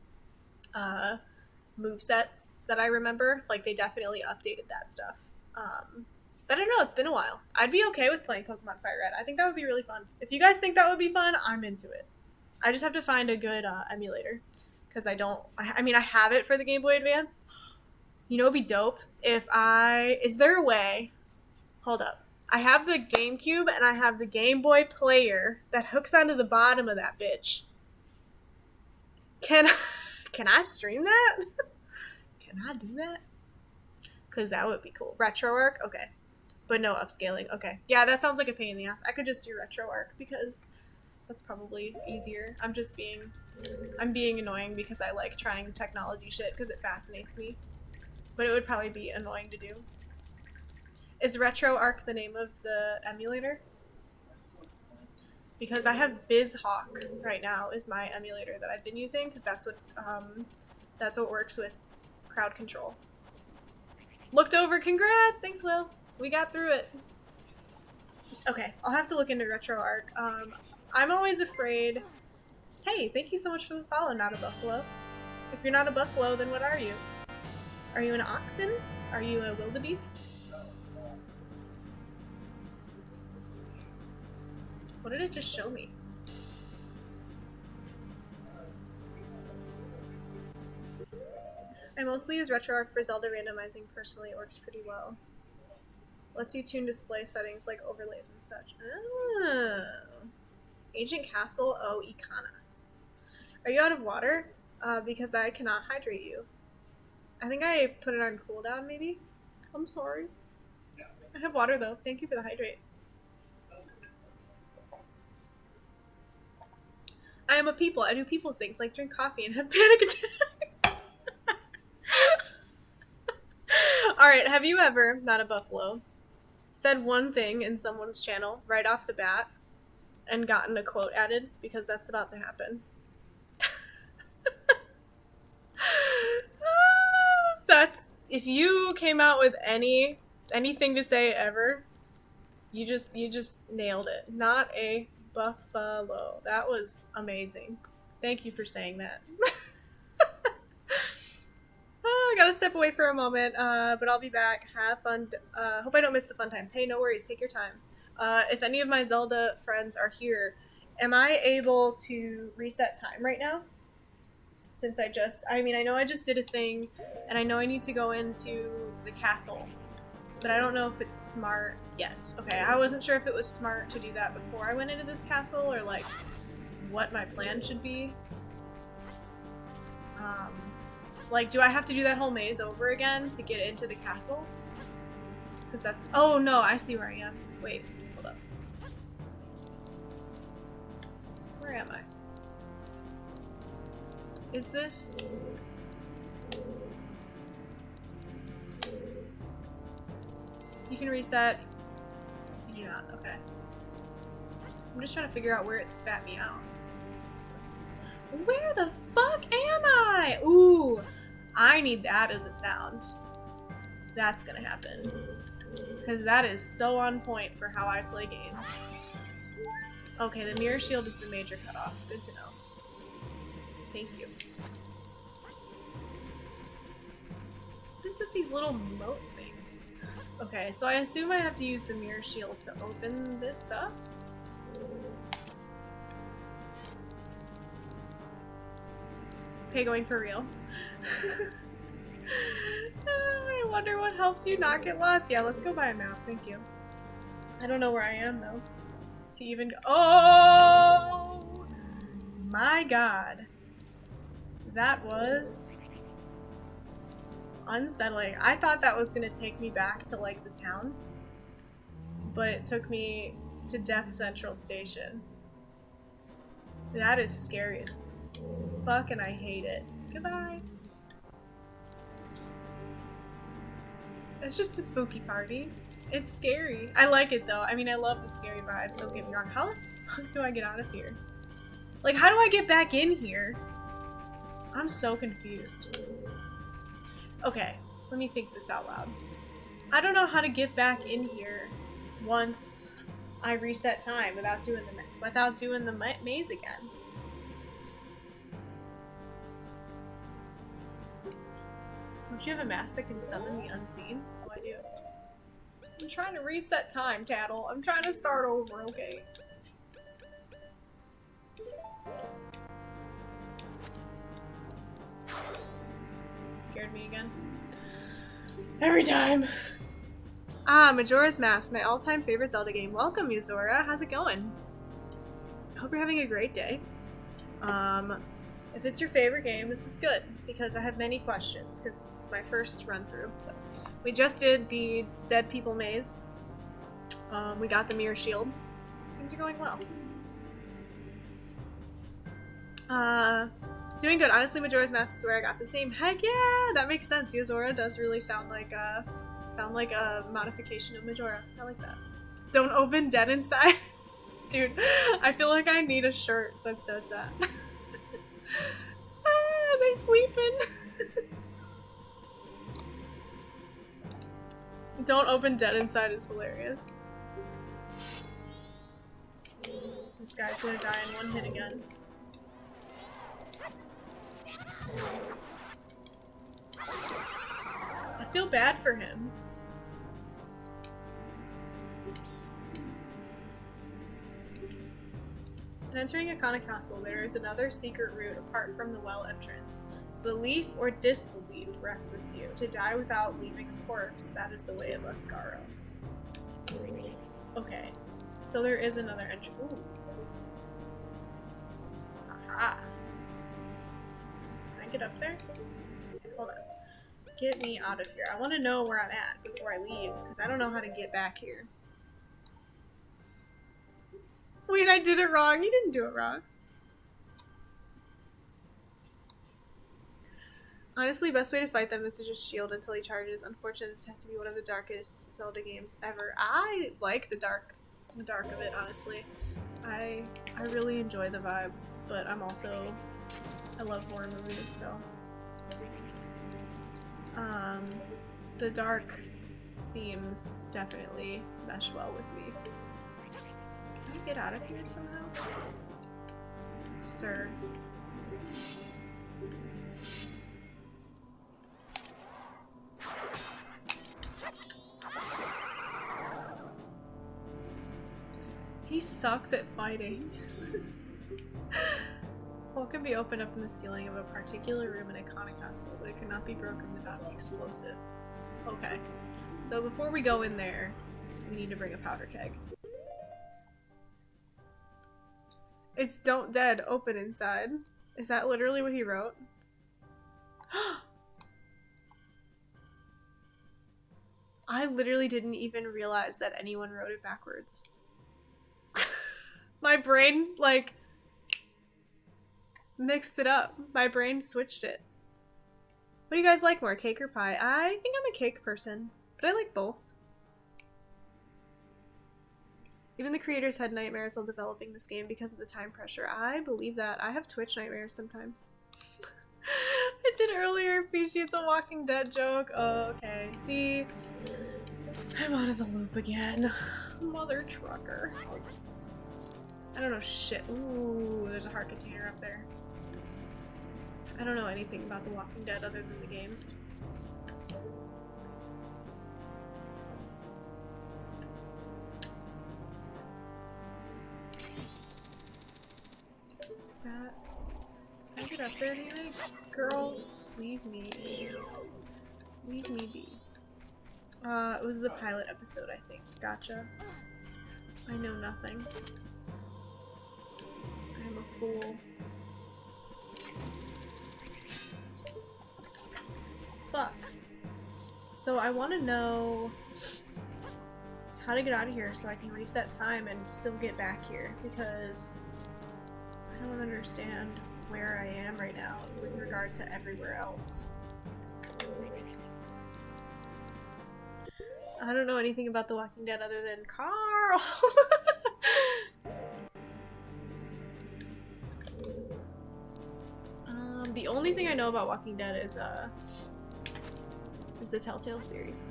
movesets that I remember. Like, they definitely updated that stuff. But I don't know, it's been a while. I'd be okay with playing Pokemon Fire Red. I think that would be really fun. If you guys think that would be fun, I'm into it. I just have to find a good emulator. Because I mean, I have it for the Game Boy Advance. You know, it'd be dope if is there a way, hold up. I have the GameCube and I have the Game Boy player that hooks onto the bottom of that bitch. Can I stream that? Can I do that? Because that would be cool. Retro arc? Okay. But no upscaling. Okay. Yeah, that sounds like a pain in the ass. I could just do retro arc because that's probably easier. I'm being annoying because I like trying technology shit because it fascinates me. But it would probably be annoying to do. Is retro arc the name of the emulator? Because I have BizHawk right now is my emulator that I've been using because that's what works with crowd control. Looked over, congrats! Thanks, Will. We got through it. Okay, I'll have to look into retro arc. I'm always afraid. Hey, thank you so much for the follow, not a buffalo. If you're not a buffalo, then what are you? Are you an oxen? Are you a wildebeest? What did it just show me? I mostly use RetroArch for Zelda randomizing personally. It works pretty well. Lets you tune display settings like overlays and such. Oh. Ancient Castle, oh, Ikana. Are you out of water? Because I cannot hydrate you. I think I put it on cooldown, maybe? I'm sorry. I have water, though. Thank you for the hydrate. I am a people. I do people things, like drink coffee and have panic attacks. Alright, have you ever, not a buffalo, said one thing in someone's channel right off the bat and gotten a quote added? Because that's about to happen. That's, if you came out with anything to say ever, you just nailed it. Not a buffalo. That was amazing. Thank you for saying that. I gotta step away for a moment, but I'll be back. Have fun. Hope I don't miss the fun times. Hey, no worries. Take your time. If any of my Zelda friends are here, am I able to reset time right now? Since I know I just did a thing, and I know I need to go into the castle, but I don't know if it's smart. Yes, okay, I wasn't sure if it was smart to do that before I went into this castle, or like, what my plan should be. Like, do I have to do that whole maze over again to get into the castle? Because that's, oh no, I see where I am. Wait, hold up. Where am I? Is this... You can reset. You do not, okay. I'm just trying to figure out where it spat me out. Where the fuck am I? Ooh, I need that as a sound. That's gonna happen. Because that is so on point for how I play games. Okay, the mirror shield is the major cutoff. Good to know. Thank you. What is with these little moat things? Okay, so I assume I have to use the mirror shield to open this up? Okay, going for real. I wonder what helps you not get lost. Yeah, let's go buy a map. Thank you. I don't know where I am, though. To even go. Oh! My god. That was unsettling. I thought that was gonna take me back to, like, the town. But it took me to Death Central Station. That is scary as fuck, and I hate it. Goodbye. It's just a spooky party. It's scary. I like it though. I mean, I love the scary vibes, don't get me wrong. How the fuck do I get out of here? Like, how do I get back in here? I'm so confused. Okay, let me think this out loud. I don't know how to get back in here once I reset time without doing the maze again. Don't you have a mask that can summon the unseen? Oh, I do. I'm trying to reset time, Tattle. I'm trying to start over, okay? Scared me again. Every time! Ah, Majora's Mask, my all-time favorite Zelda game. Welcome, Yuzora. How's it going? I hope you're having a great day. If it's your favorite game, this is good, because I have many questions, because this is my first run-through, so. We just did the dead people maze. We got the mirror shield. Things are going well. Doing good. Honestly, Majora's Mask is where I got this name. Heck yeah! That makes sense. Yozora does really sound like a modification of Majora. I like that. Don't open dead inside. Dude, I feel like I need a shirt that says that. They sleeping. Don't open dead inside is hilarious. This guy's gonna die in one hit again. I feel bad for him. In entering Akana Castle, there is another secret route apart from the well entrance. Belief or disbelief rests with you. To die without leaving a corpse, that is the way of Lascaro. Okay, so there is another entrance. Ooh. Aha. Can I get up there? Okay, hold on. Get me out of here. I want to know where I'm at before I leave, because I don't know how to get back here. Wait, I did it wrong. You didn't do it wrong. Honestly, best way to fight them is to just shield until he charges. Unfortunately, this has to be one of the darkest Zelda games ever. I like the dark of it, honestly. I really enjoy the vibe, but I love horror movies, so. The dark themes definitely mesh well with me. Can I get out of here somehow? Sir. He sucks at fighting. What can be opened up in the ceiling of a particular room in Akana Castle, but it cannot be broken without an explosive. Okay. So before we go in there, we need to bring a powder keg. It's don't dead, open inside. Is that literally what he wrote? I literally didn't even realize that anyone wrote it backwards. My brain, like, mixed it up. My brain switched it. What do you guys like more, cake or pie? I think I'm a cake person, but I like both. Even the creators had nightmares while developing this game because of the time pressure. I believe that. I have Twitch nightmares sometimes. I did earlier. Fishy, it's a Walking Dead joke. Oh, okay. See? I'm out of the loop again. Mother trucker. I don't know shit. Ooh, there's a heart container up there. I don't know anything about The Walking Dead other than the games. What's that? Can I get up there tonight? Girl, leave me. Leave me be. It was the pilot episode, I think. Gotcha. I know nothing. I am a fool. Fuck. So I want to know how to get out of here so I can reset time and still get back here, because I don't understand where I am right now with regard to everywhere else. I don't know anything about The Walking Dead other than Carl. The only thing I know about Walking Dead is the Telltale series.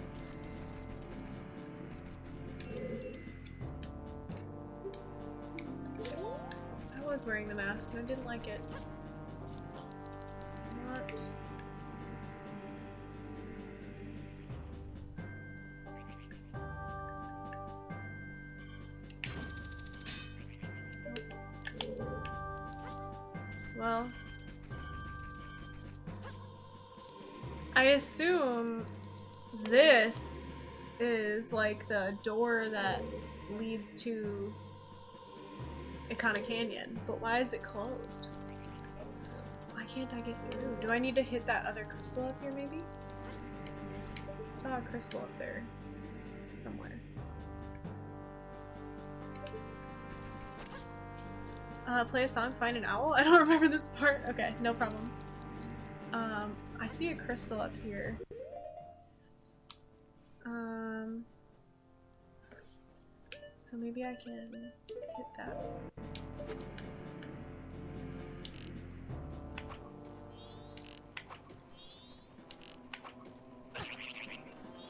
I was wearing the mask and I didn't like it. What? Well, I assume this is like the door that leads to Ikana Canyon, but why is it closed? Why can't I get through? Do I need to hit that other crystal up here maybe? saw a crystal up there somewhere. Play a song, find an owl? I don't remember this part. Okay, no problem. I see a crystal up here. So maybe I can hit that.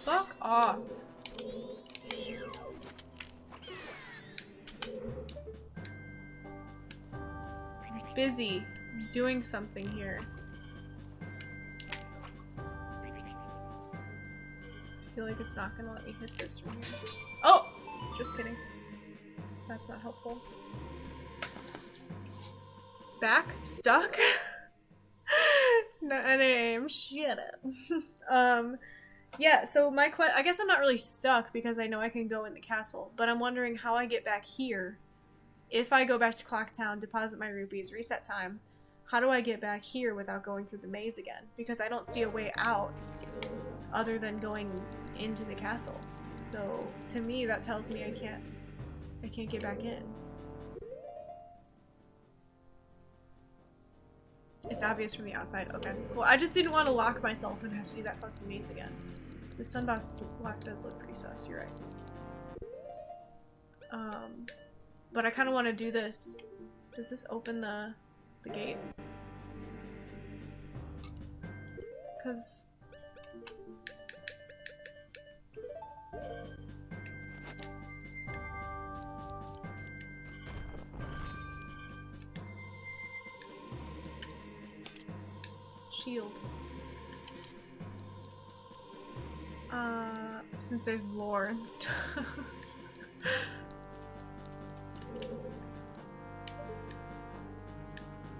Fuck off. I'm busy doing something here. I feel like it's not gonna let me hit this from here. Oh! Just kidding. That's not helpful. Back? Stuck? No name. Shut up. Yeah, so I guess I'm not really stuck because I know I can go in the castle, but I'm wondering how I get back here. If I go back to Clocktown, deposit my rupees, reset time, how do I get back here without going through the maze again? Because I don't see a way out other than going into the castle. So to me that tells me I can't get back in. It's obvious from the outside. Okay, cool. I just didn't want to lock myself and have to do that fucking maze again. The sunbox block does look pretty sus, you're right. But I kind of want to do this. Does this open the gate? Because... shield. Since there's lore and stuff.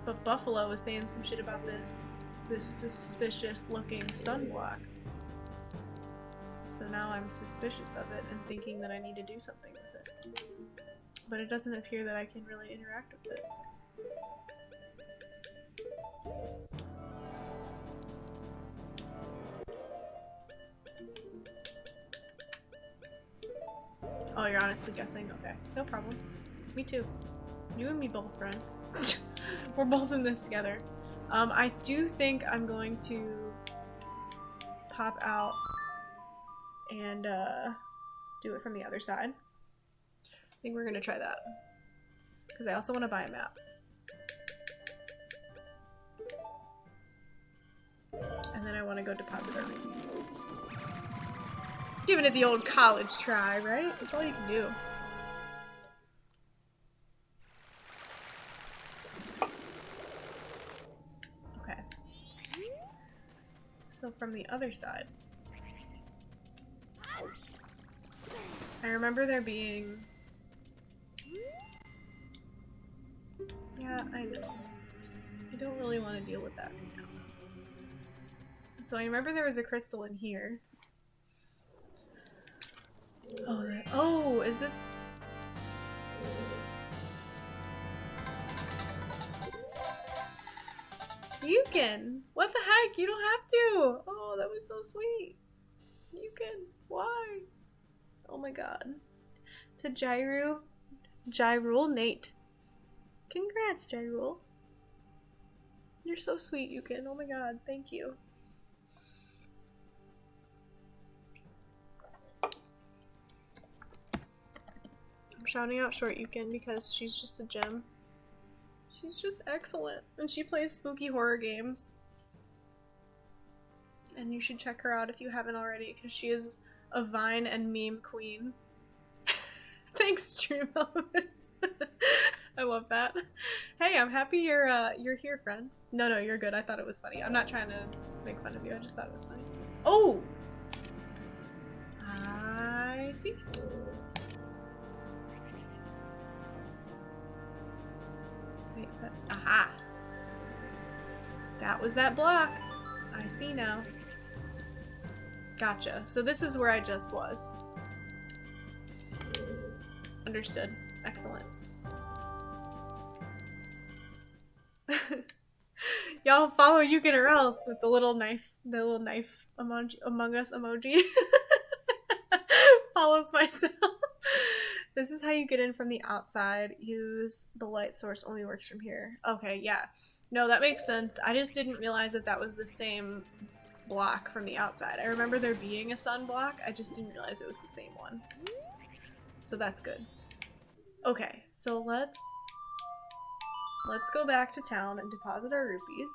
But Buffalo was saying some shit about this suspicious looking sunblock. So now I'm suspicious of it and thinking that I need to do something with it. But it doesn't appear that I can really interact with it. Oh, you're honestly guessing? Okay. No problem. Me too. You and me both, friend. We're both in this together. I do think I'm going to pop out and do it from the other side. I think we're gonna try that. Because I also want to buy a map. And then I want to go deposit our rupees. Giving it the old college try, right? That's all you can do. Okay. So from the other side. I remember there being... Yeah, I know. I don't really want to deal with that right now. So I remember there was a crystal in here. Oh, is this... Yukin! What the heck? You don't have to! Oh, that was so sweet. Yukin, why? Oh my god. To Jyrule Nate. Congrats, Jyrule. You're so sweet, Yukin. Oh my god, thank you. I'm shouting out Short Yukin because she's just a gem. She's just excellent. And she plays spooky horror games. And you should check her out if you haven't already, because she is a Vine and meme queen. Thanks, Stream Elements. I love that. Hey, I'm happy you're here, friend. No, you're good. I thought it was funny. I'm not trying to make fun of you. I just thought it was funny. Oh! I see. Wait, but aha! That was that block. I see now. Gotcha. So this is where I just was. Understood. Excellent. Y'all follow Yukin or else with the little knife emoji, Among Us emoji. Follows myself. This is how you get in from the outside. Use the light source, only works from here. Okay, yeah. No, that makes sense. I just didn't realize that that was the same block from the outside. I remember there being a sun block. I just didn't realize it was the same one. So that's good. Okay, so let's go back to town and deposit our rupees.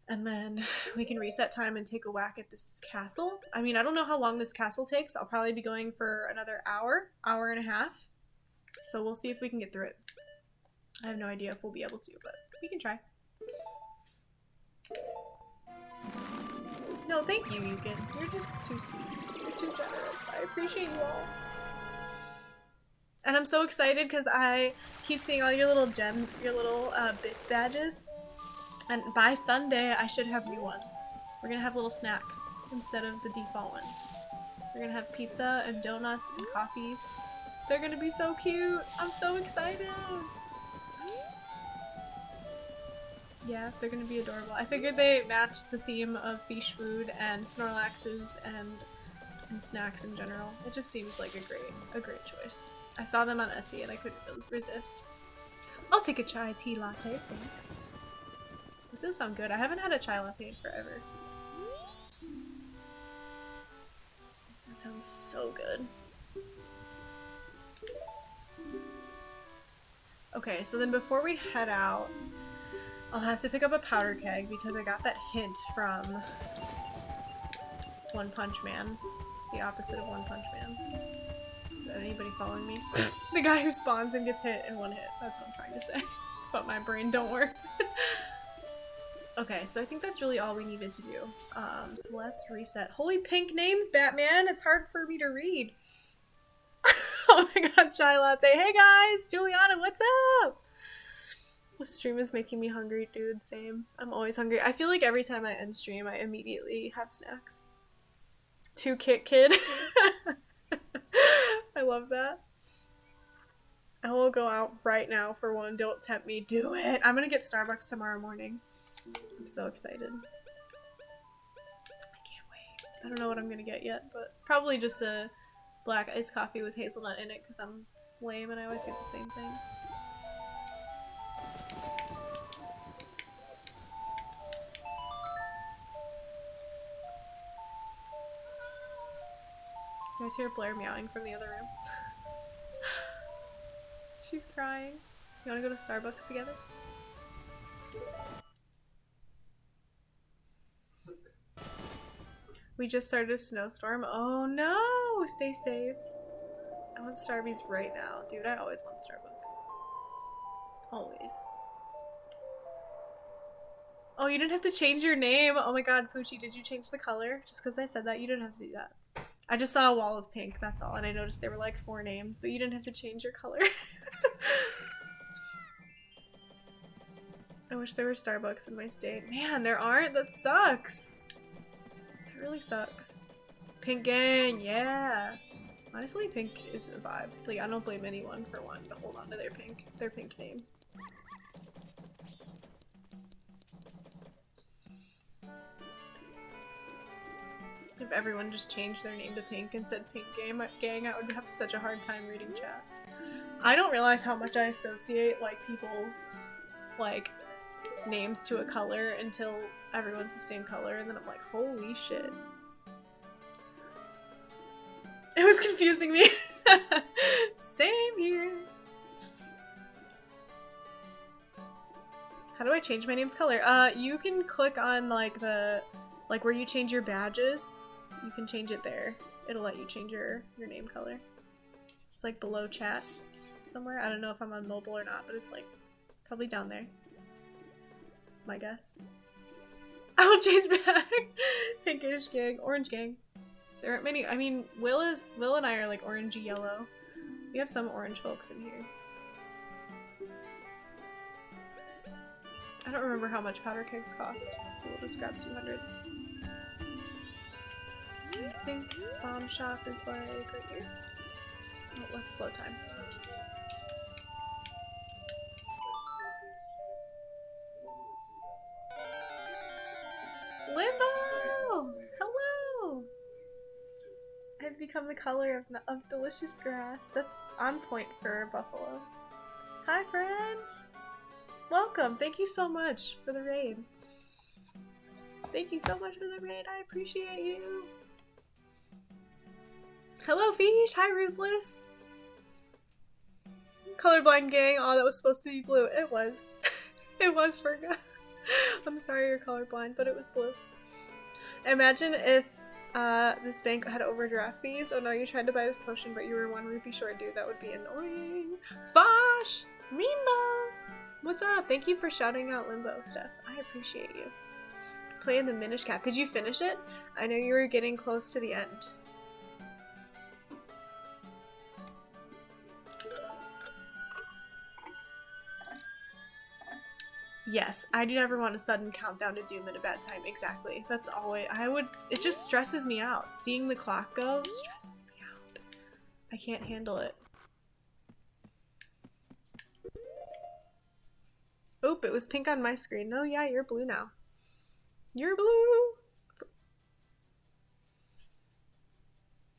And then we can reset time and take a whack at this castle. I mean, I don't know how long this castle takes. I'll probably be going for another hour and a half. So we'll see if we can get through it. I have no idea if we'll be able to, but we can try. No, thank you, Yukin. You're just too sweet. You're too generous. I appreciate you all. And I'm so excited because I keep seeing all your little bits badges. And by Sunday, I should have new ones. We're gonna have little snacks instead of the default ones. We're gonna have pizza and donuts and coffees. They're gonna be so cute. I'm so excited. Yeah, they're gonna be adorable. I figured they matched the theme of fish food and Snorlaxes and snacks in general. It just seems like a great choice. I saw them on Etsy and I couldn't really resist. I'll take a chai tea latte, thanks. It does sound good. I haven't had a chai latte in forever. That sounds so good. Okay, so then before we head out, I'll have to pick up a powder keg because I got that hint from One Punch Man. The opposite of One Punch Man. Is that anybody following me? The guy who spawns and gets hit in one hit. That's what I'm trying to say. But my brain don't work. Okay, so I think that's really all we needed to do. So let's reset. Holy pink names, Batman! It's hard for me to read. Oh my god, chai latte. Hey guys! Juliana, what's up? This stream is making me hungry, dude. Same. I'm always hungry. I feel like every time I end stream, I immediately have snacks. 2 Kid. I love that. I will go out right now for one. Don't tempt me. Do it! I'm gonna get Starbucks tomorrow morning. I'm so excited. I can't wait. I don't know what I'm gonna get yet, but probably just a black iced coffee with hazelnut in it because I'm lame and I always get the same thing. You guys hear Blair meowing from the other room? She's crying. You wanna go to Starbucks together? We just started a snowstorm. Oh no! Stay safe. I want Starbies right now. Dude, I always want Starbucks. Always. Oh, you didn't have to change your name! Oh my god, Poochie, did you change the color? Just because I said that, you didn't have to do that. I just saw a wall of pink, that's all, and I noticed there were like 4 names, but you didn't have to change your color. I wish there were Starbucks in my state. Man, there aren't? That sucks! It really sucks. Pink gang, yeah. Honestly, pink is a vibe. Like, I don't blame anyone for wanting to hold on to their pink name. If everyone just changed their name to Pink and said Pink Gang, I would have such a hard time reading chat. I don't realize how much I associate, like, people's, like, names to a color until everyone's the same color, and then I'm like, holy shit. It was confusing me. Same here. How do I change my name's color? You can click on, like, like, where you change your badges. You can change it there. It'll let you change your name color. It's, like, below chat somewhere. I don't know if I'm on mobile or not, but it's, like, probably down there. That's my guess. I'll change back. Pinkish gang. Orange gang. There aren't many. I mean, Will and I are, like, orangey yellow. We have some orange folks in here. I don't remember how much powder kegs cost, so we'll just grab 200. I think bomb shop is like right here. Oh, let's slow time. I've become the color of delicious grass. That's on point for a buffalo. Hi friends! Welcome! Thank you so much for the raid. Thank you so much for the raid. I appreciate you. Hello Fish! Hi Ruthless! Colorblind gang. Oh, that was supposed to be blue. It was. It was for I'm sorry you're colorblind, but it was blue. Imagine if this bank had overdraft fees. Oh no, you tried to buy this potion, but you were 1 rupee short, dude. That would be annoying. Fosh! Limbo! What's up? Thank you for shouting out Limbo stuff. I appreciate you. Playing the Minish Cap. Did you finish it? I know you were getting close to the end. Yes, I do never want a sudden countdown to doom at a bad time. Exactly. That's always. It just stresses me out. Seeing the clock go stresses me out. I can't handle it. Oop, it was pink on my screen. No, yeah, you're blue now. You're blue!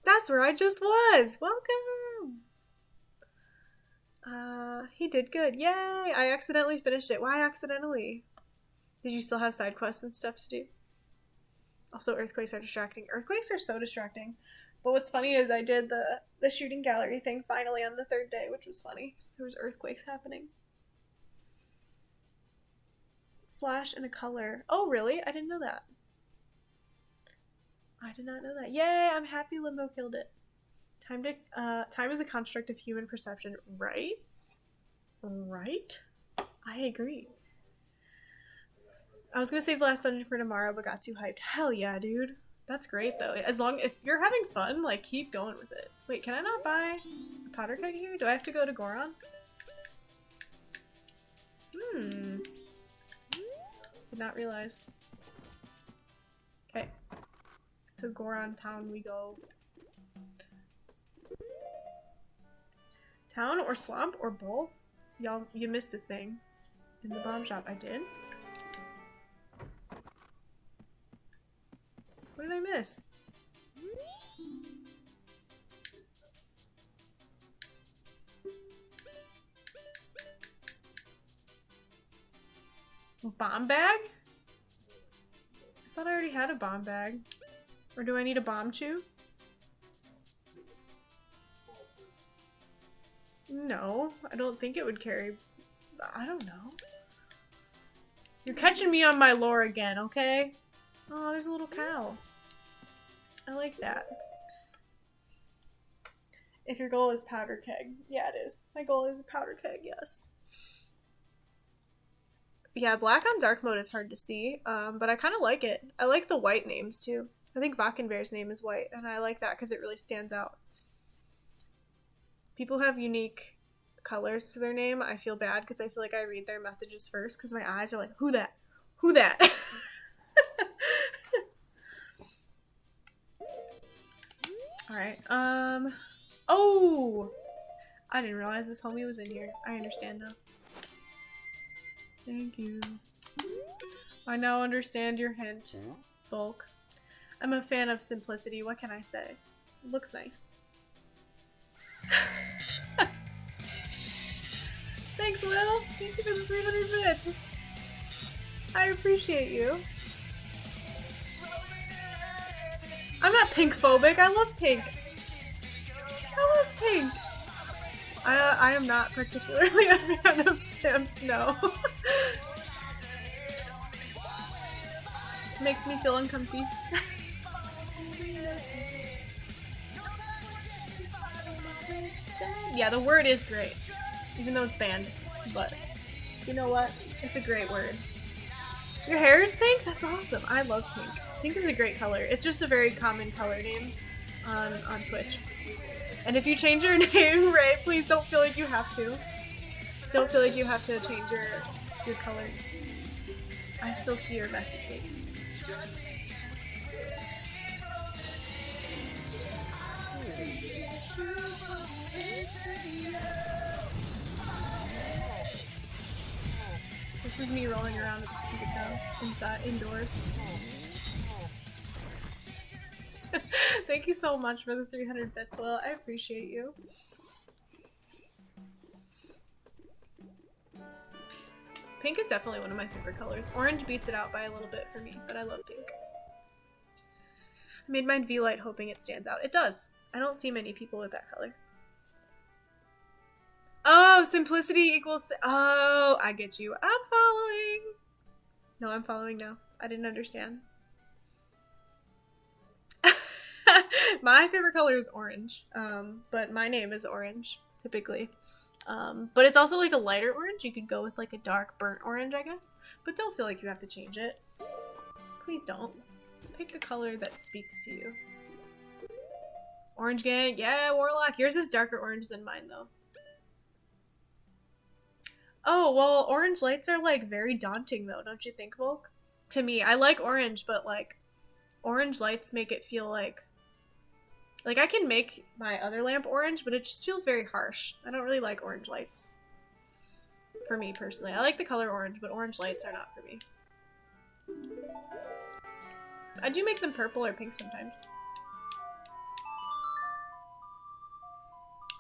That's where I just was! Welcome! He did good. Yay! I accidentally finished it. Why accidentally? Did you still have side quests and stuff to do? Also, earthquakes are distracting. Earthquakes are so distracting. But what's funny is I did the shooting gallery thing finally on the 3rd day, which was funny. There was earthquakes happening. Slash and a color. Oh, really? I didn't know that. I did not know that. Yay! I'm happy Limbo killed it. Time is a construct of human perception, right? Right? I agree. I was gonna save the last dungeon for tomorrow, but got too hyped. Hell yeah, dude. That's great though. If you're having fun, like keep going with it. Wait, can I not buy a powder keg here? Do I have to go to Goron? Did not realize. Okay. To Goron Town we go. Town or swamp or both? Y'all, you missed a thing. In the bomb shop, I did. What did I miss? Bomb bag? I thought I already had a bomb bag. Or do I need a bomb chew? No, I don't think it would carry. I don't know. You're catching me on my lore again, okay? Oh, there's a little cow. I like that. If your goal is powder keg. Yeah, it is. My goal is a powder keg, yes. Yeah, black on dark mode is hard to see, but I kind of like it. I like the white names, too. I think Vakenbear's name is white, and I like that because it really stands out. People have unique colors to their name. I feel bad because I feel like I read their messages first because my eyes are like, who that? Who that? Alright, oh! I didn't realize this homie was in here. I understand now. Thank you. I now understand your hint, Volk. I'm a fan of simplicity, what can I say? It looks nice. Thanks, Will! Thank you for the 300 bits! I appreciate you. I'm not pink phobic, I love pink! I love pink! I am not particularly a fan of Sims, no. Makes me feel uncomfy. Yeah, the word is great. Even though it's banned. But, you know what? It's a great word. Your hair is pink? That's awesome. I love pink. Pink is a great color. It's just a very common color name on Twitch. And if you change your name, Ray, please don't feel like you have to. Don't feel like you have to change your color. I still see your messages. This is me rolling around at the speed of sound indoors. Thank you so much for the 300 bits, Will. I appreciate you. Pink is definitely one of my favorite colors. Orange beats it out by a little bit for me, but I love pink. I made mine V-Light hoping it stands out. It does. I don't see many people with that color. Oh, simplicity equals... Oh, I get you. I'm following. No, I'm following now. I didn't understand. My favorite color is orange, but my name is orange, typically. But it's also like a lighter orange. You could go with like a dark burnt orange, I guess. But don't feel like you have to change it. Please don't. Pick the color that speaks to you. Orange gang, yeah, Warlock. Yours is darker orange than mine, though. Oh, well, orange lights are like very daunting, though, don't you think, Volk? To me, I like orange, but like orange lights make it feel like I can make my other lamp orange, but it just feels very harsh. I don't really like orange lights. For me, personally. I like the color orange, but orange lights are not for me. I do make them purple or pink sometimes.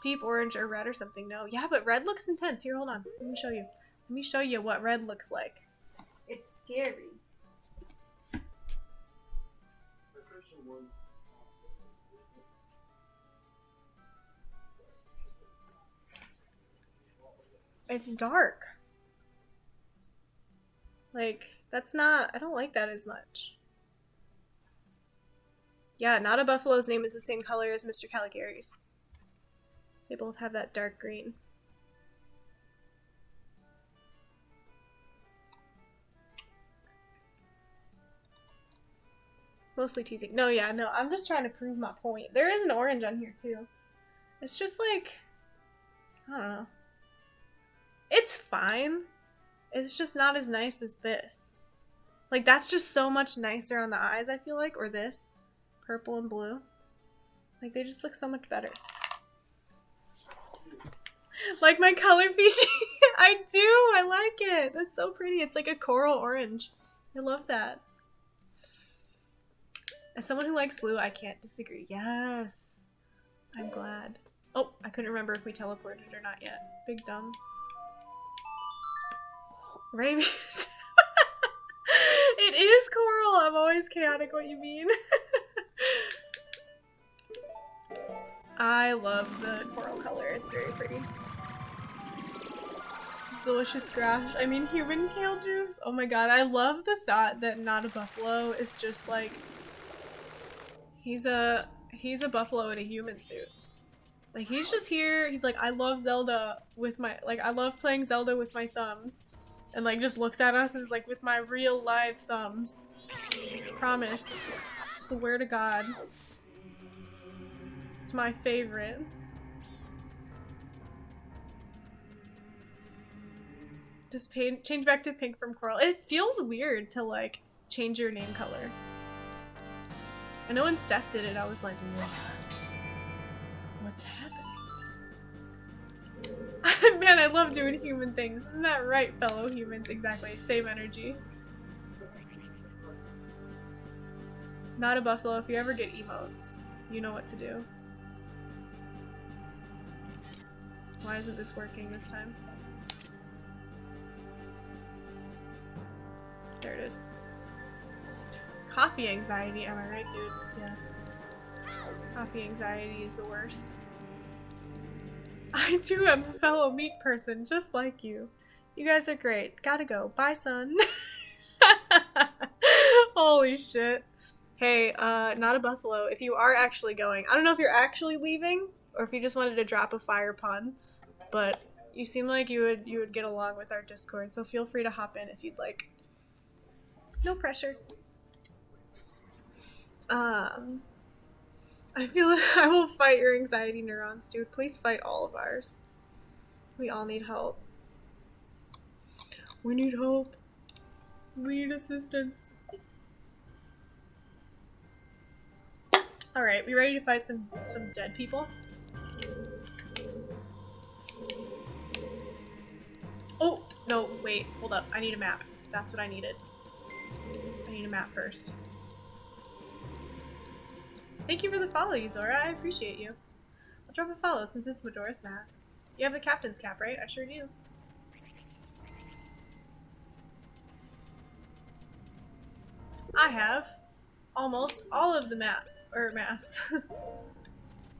Deep orange or red or something. No. Yeah, but red looks intense. Here, hold on. Let me show you. Let me show you what red looks like. It's scary. It's dark. Like, that's not... I don't like that as much. Yeah, Not a Buffalo's name is the same color as Mr. Caligari's. They both have that dark green. Mostly teasing. No, yeah, no, I'm just trying to prove my point. There is an orange on here, too. It's just like... I don't know. It's fine. It's just not as nice as this. Like, that's just so much nicer on the eyes, I feel like. Or this. Purple and blue. Like, they just look so much better. Like my color Fishy. I do. I like it. That's so pretty. It's like a coral orange. I love that. As someone who likes blue, I can't disagree. Yes. I'm glad. Oh, I couldn't remember if we teleported or not yet. Big dumb. Rabies. It is coral. I'm always chaotic. What you mean? I love the coral color. It's very pretty. Delicious grass. I mean, human kale juice. Oh my god, I love the thought that Not a Buffalo is just like he's a buffalo in a human suit. Like, he's just here. He's like, I love Zelda with my I love playing Zelda with my thumbs. And like just looks at us and is like, with my real live thumbs. Promise. Swear to God. It's my favorite. Just change back to pink from coral. It feels weird to like change your name color. I know when Steph did it, I was like, what? What's happening? Man, I love doing human things. Isn't that right, fellow humans? Exactly. Same energy. Not a Buffalo. If you ever get emotes, you know what to do. Why isn't this working this time? There it is. Coffee anxiety, am I right, dude? Yes. Coffee anxiety is the worst. I too am a fellow meat person, just like you. You guys are great. Gotta go. Bye, son. Holy shit. Hey, Not a Buffalo, if you are actually going, I don't know if you're actually leaving, or if you just wanted to drop a fire pun, but you seem like you would get along with our Discord, so feel free to hop in if you'd like. No pressure. I feel like I will fight your anxiety neurons, dude. Please fight all of ours. We all need help. We need help. We need assistance. Alright, we ready to fight some dead people? Oh! No, wait. Hold up. I need a map. That's what I needed. I need a map first. Thank you for the follow, Yuzora. I appreciate you. I'll drop a follow since it's Majora's Mask. You have the captain's cap, right? I sure do. I have almost all of the masks.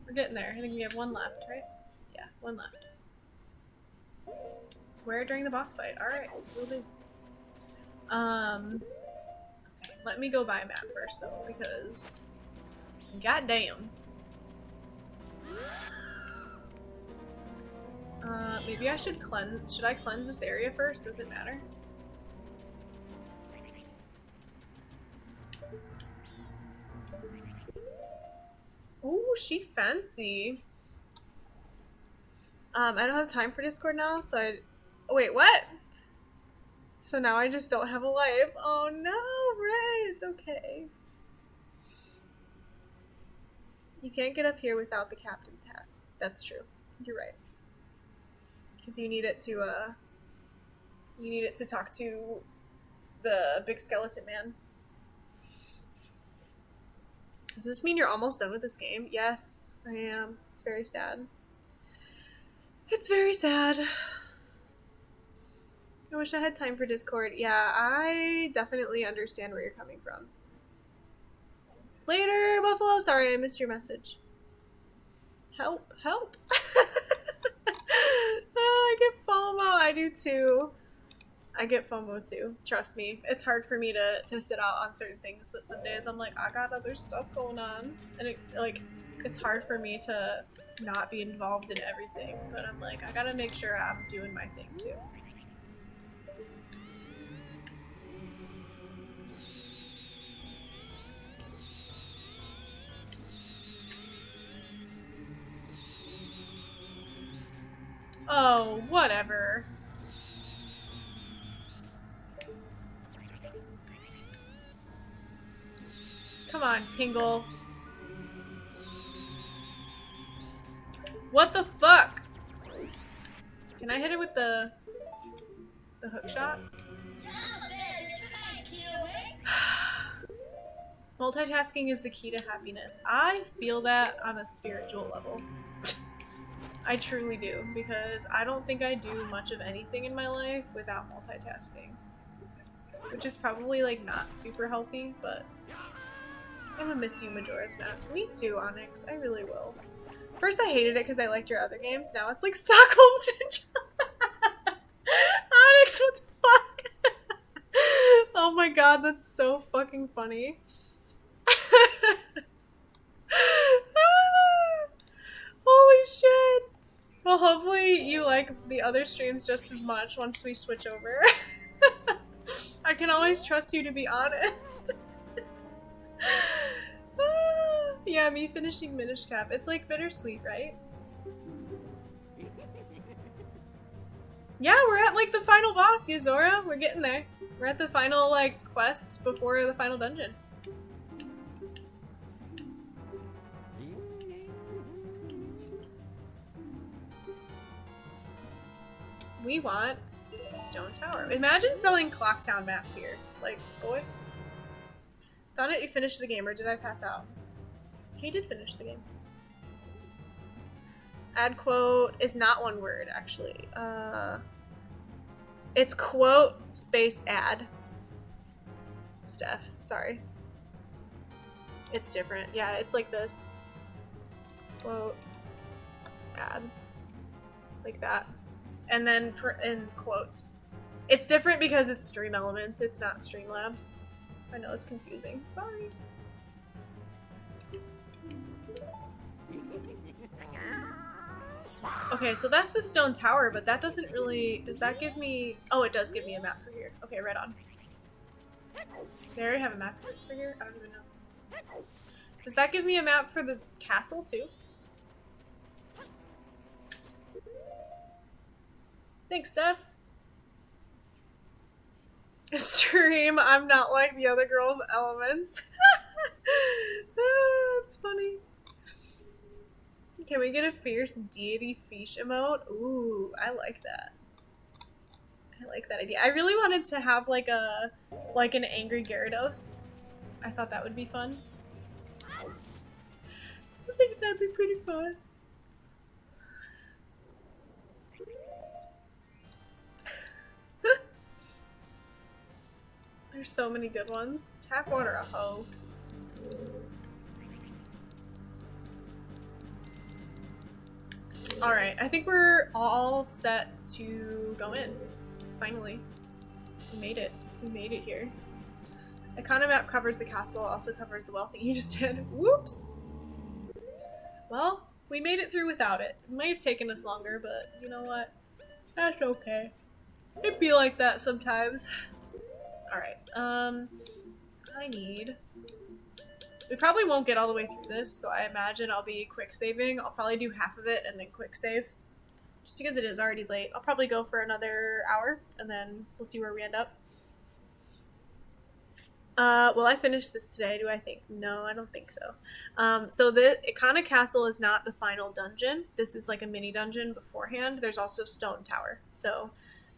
We're getting there. I think we have one left, right? Yeah, one left. Where during the boss fight? Alright, we'll do. Okay, let me go buy a map first though, because goddamn. Maybe I should cleanse. Should I cleanse this area first? Does it matter? Ooh, she fancy. I don't have time for Discord now, so I... Wait, what? So now I just don't have a life. Oh no, Ray, it's okay. You can't get up here without the captain's hat. That's true. You're right. Because you need it to talk to the big skeleton man. Does this mean you're almost done with this game? Yes, I am. It's very sad. It's very sad. I wish I had time for Discord. Yeah, I definitely understand where you're coming from. Later, Buffalo. Sorry, I missed your message. Help, help. Oh, I get FOMO. I do too. I get FOMO too. Trust me. It's hard for me to sit out on certain things, but some days I'm like, I got other stuff going on. And it's hard for me to not be involved in everything. But I'm like, I gotta make sure I'm doing my thing too. Oh, whatever. Come on, Tingle. What the fuck? Can I hit it with the hook shot? Multitasking is the key to happiness. I feel that on a spiritual level. I truly do, because I don't think I do much of anything in my life without multitasking. Which is probably like not super healthy, but I'm gonna miss you, Majora's Mask. Me too, Onyx. I really will. First I hated it because I liked your other games. Now it's like Stockholm Syndrome. Onyx, what the fuck? Oh my god, that's so fucking funny. Holy shit. Well, hopefully you like the other streams just as much once we switch over. I can always trust you to be honest. Yeah, me finishing Minish Cap. It's like bittersweet, right? Yeah, we're at like the final boss, Yuzora. We're getting there. We're at the final like quest before the final dungeon. We want Stone Tower. Imagine selling Clocktown maps here. Like, boy. Thought it you finished the game, or did I pass out? He did finish the game. Add quote is not one word, actually. It's quote space add. Steph, sorry. It's different. Yeah, it's like this. Quote add. Like that. And then in quotes. It's different because it's Stream Elements, it's not Streamlabs. I know it's confusing. Sorry. Okay, so that's the stone tower, but that doesn't really... Does that give me... Oh, it does give me a map for here. Okay, right on. They already have a map for here? I don't even know. Does that give me a map for the castle, too? Thanks, Steph. Stream, I'm not like the other girls' elements. That's funny. Can we get a fierce deity fish emote? Ooh, I like that. I like that idea. I really wanted to have like an angry Gyarados. I thought that would be fun. I think that'd be pretty fun. There's so many good ones. Tap water a hoe. Alright, I think we're all set to go in. Finally. We made it. We made it here. Icona map covers the castle, also covers the well thing you just did. Whoops! Well, we made it through without it. It might have taken us longer, but you know what? That's okay. It'd be like that sometimes. Alright, I need... We probably won't get all the way through this, so I imagine I'll be quick saving. I'll probably do half of it and then quick save. Just because it is already late. I'll probably go for another hour, and then we'll see where we end up. Will I finish this today, do I think? No, I don't think so. So the Icona Castle is not the final dungeon. This is like a mini dungeon beforehand. There's also Stone Tower, so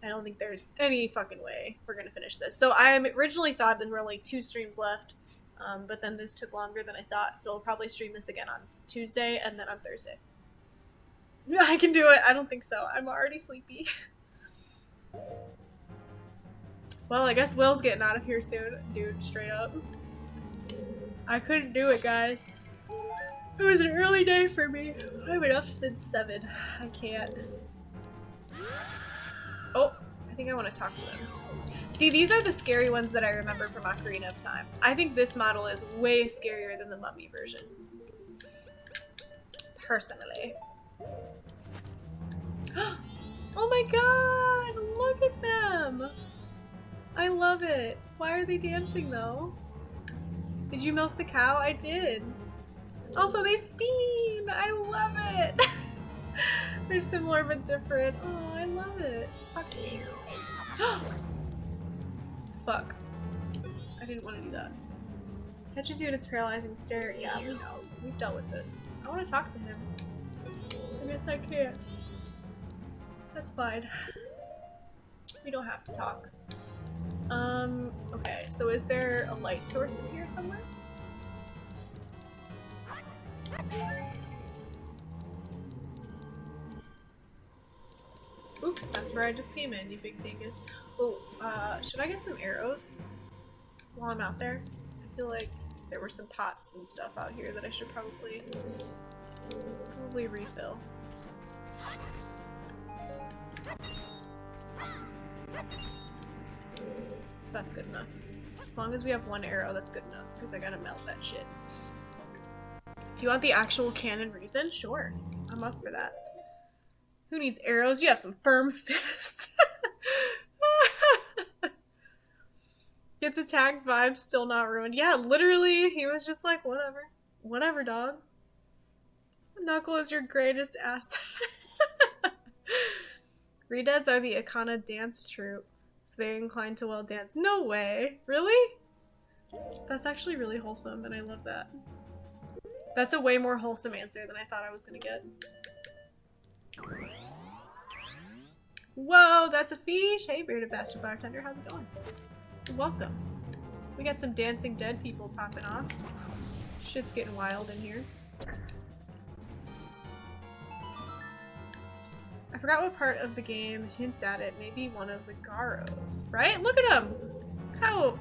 I don't think there's any fucking way we're gonna finish this. So I originally thought there were only 2 streams left, but then this took longer than I thought, so I'll probably stream this again on Tuesday and then on Thursday. Yeah, I can do it. I don't think so. I'm already sleepy. Well, I guess Will's getting out of here soon. Dude, straight up. I couldn't do it, guys. It was an early day for me. I've been up since 7. I can't. Oh, I think I want to talk to them. See, these are the scary ones that I remember from Ocarina of Time. I think this model is way scarier than the mummy version. Personally. Oh my god! Look at them! I love it. Why are they dancing though? Did you milk the cow? I did. Also, they spin! I love it! They're similar but different. Oh, I love it. Fuck me. Fuck. I didn't want to do that. Catches you in its paralyzing stare. Yeah, we know. We've dealt with this. I want to talk to him. I guess I can't. That's fine. We don't have to talk. Okay, so is there a light source in here somewhere? Oops, that's where I just came in, you big dingus. Oh, should I get some arrows while I'm out there? I feel like there were some pots and stuff out here that I should probably refill. That's good enough. As long as we have 1 arrow, that's good enough, because I gotta melt that shit. Do you want the actual canon reason? Sure. I'm up for that. Who needs arrows? You have some firm fists. Gets attacked, vibes still not ruined. Yeah, literally, he was just like, whatever. Whatever, dog. Knuckle is your greatest asset. Redeads are the Icona dance troupe, so they're inclined to well dance. No way! Really? That's actually really wholesome, and I love that. That's a way more wholesome answer than I thought I was gonna get. Whoa, that's a fish! Hey, bearded bastard bartender, how's it going? Welcome. We got some dancing dead people popping off. Shit's getting wild in here. I forgot what part of the game hints at it. Maybe one of the Garos. Right? Look at him! How...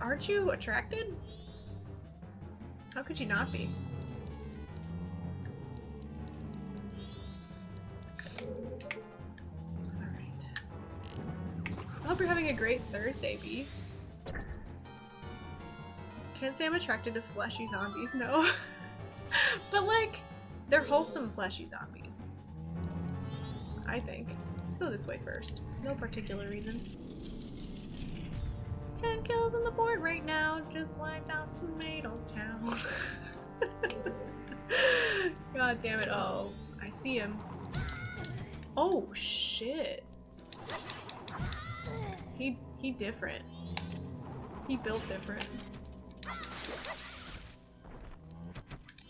Aren't you attracted? How could you not be? Alright. I hope you're having a great Thursday, B. Can't say I'm attracted to fleshy zombies, no. But like, they're wholesome fleshy zombies. I think. Let's go this way first. No particular reason. 10 kills on the board right now. Just wiped out Tomato Town. God damn it. Oh, I see him. Oh, shit. He different. He built different.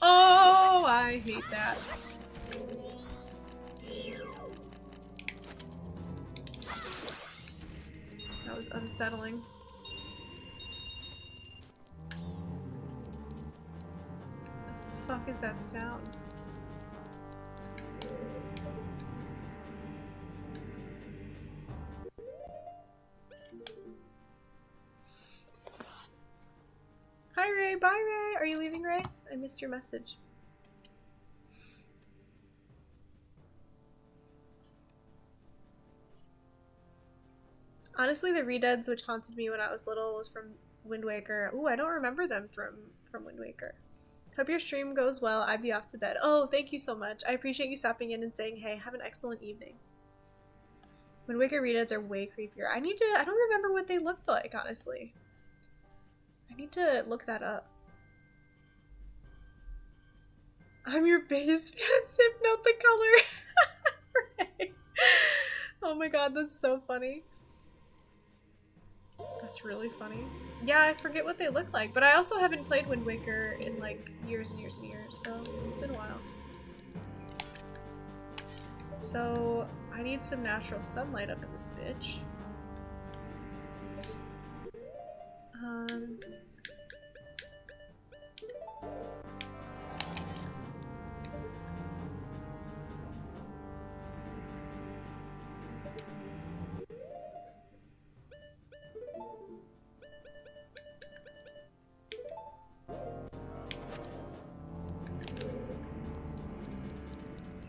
Oh, I hate that. That was unsettling. The fuck is that sound? Hi Ray, bye Ray! Are you leaving, Ray? I missed your message. Honestly, the redeads which haunted me when I was little was from Wind Waker. Ooh, I don't remember them from Wind Waker. Hope your stream goes well. I'd be off to bed. Oh, thank you so much. I appreciate you stopping in and saying, hey, have an excellent evening. Wind Waker redeads are way creepier. I don't remember what they looked like, honestly. I need to look that up. I'm your biggest fan. Sip note the color. Right. Oh my god, that's so funny. That's really funny. Yeah, I forget what they look like, but I also haven't played Wind Waker in like years and years and years, so it's been a while. So I need some natural sunlight up in this bitch.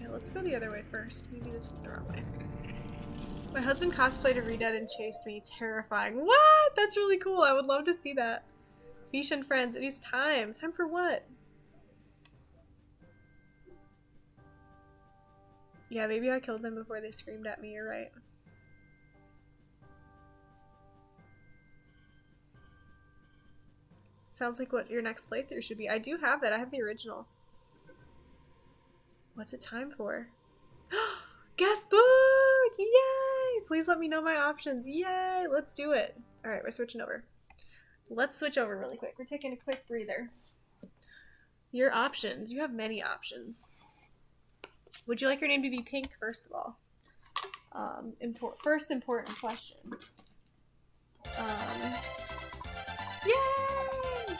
Let's go the other way first. Maybe this is the wrong way. My husband cosplayed a Redead and chased me. Terrifying. What? That's really cool. I would love to see that. Fish and friends. It is time. Time for what? Yeah, maybe I killed them before they screamed at me. You're right. Sounds like what your next playthrough should be. I do have that. I have the original. What's it time for? Guest book! Yay! Please let me know my options. Yay! Let's do it. Alright, we're switching over. Let's switch over really quick. We're taking a quick breather. Your options. You have many options. Would you like your name to be pink, first of all? First important question. Yay!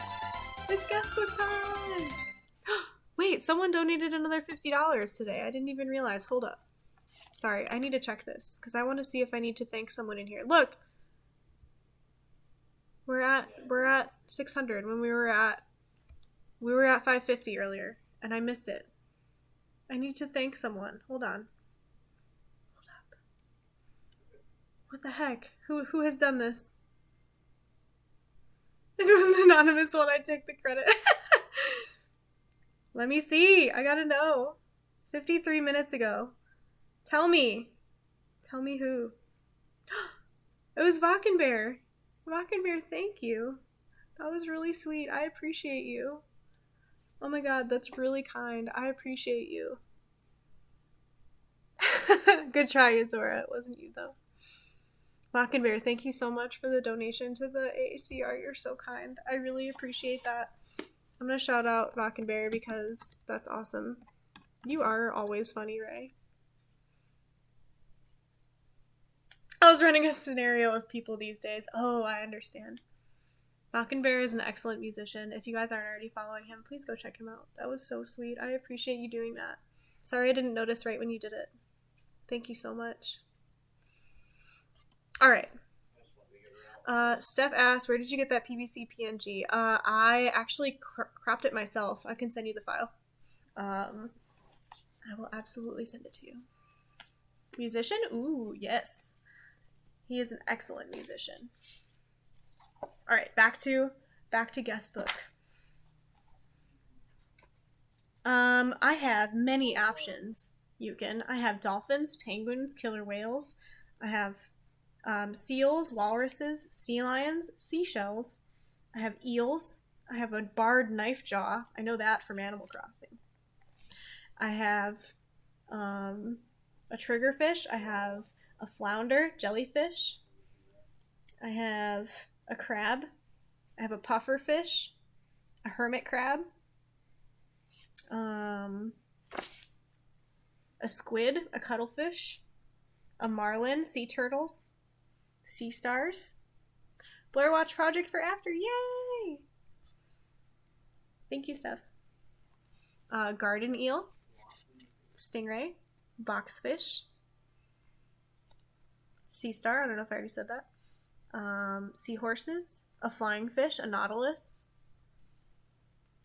It's guest book time! Wait, someone donated another $50 today. I didn't even realize. Hold up. Sorry, I need to check this because I want to see if I need to thank someone in here. Look, we're at 600 when we were at 550 earlier, and I missed it. I need to thank someone. Hold on. Hold up. What the heck? Who has done this? If it was an anonymous one, I'd take the credit. Let me see. I gotta know. 53 minutes ago. Tell me. Tell me who. It was Vakenbear. Vakenbear, thank you. That was really sweet. I appreciate you. Oh my god, that's really kind. I appreciate you. Good try, Azora. It wasn't you, though. Vakenbear, thank you so much for the donation to the AACR. You're so kind. I really appreciate that. I'm gonna shout out Vakenbear because that's awesome. You are always funny, Ray. I was running a scenario of people these days. Oh, I understand. Vakenbear is an excellent musician. If you guys aren't already following him, please go check him out. That was so sweet. I appreciate you doing that. Sorry I didn't notice right when you did it. Thank you so much. Alright. Steph asked, where did you get that PVC PNG? I actually cropped it myself. I can send you the file. I will absolutely send it to you. Musician? Ooh, yes. He is an excellent musician. Alright, back to guest book. I have many options, Yukon. I have dolphins, penguins, killer whales. I have seals, walruses, sea lions, seashells. I have eels. I have a barred knife jaw. I know that from Animal Crossing. I have a triggerfish. I have a flounder, jellyfish. I have a crab. I have a pufferfish, a hermit crab, a squid, a cuttlefish, a marlin, sea turtles, sea stars, Blair Watch Project for After, yay! Thank you, Steph. Garden eel, stingray, boxfish, sea star, I don't know if I already said that, seahorses, a flying fish, a nautilus,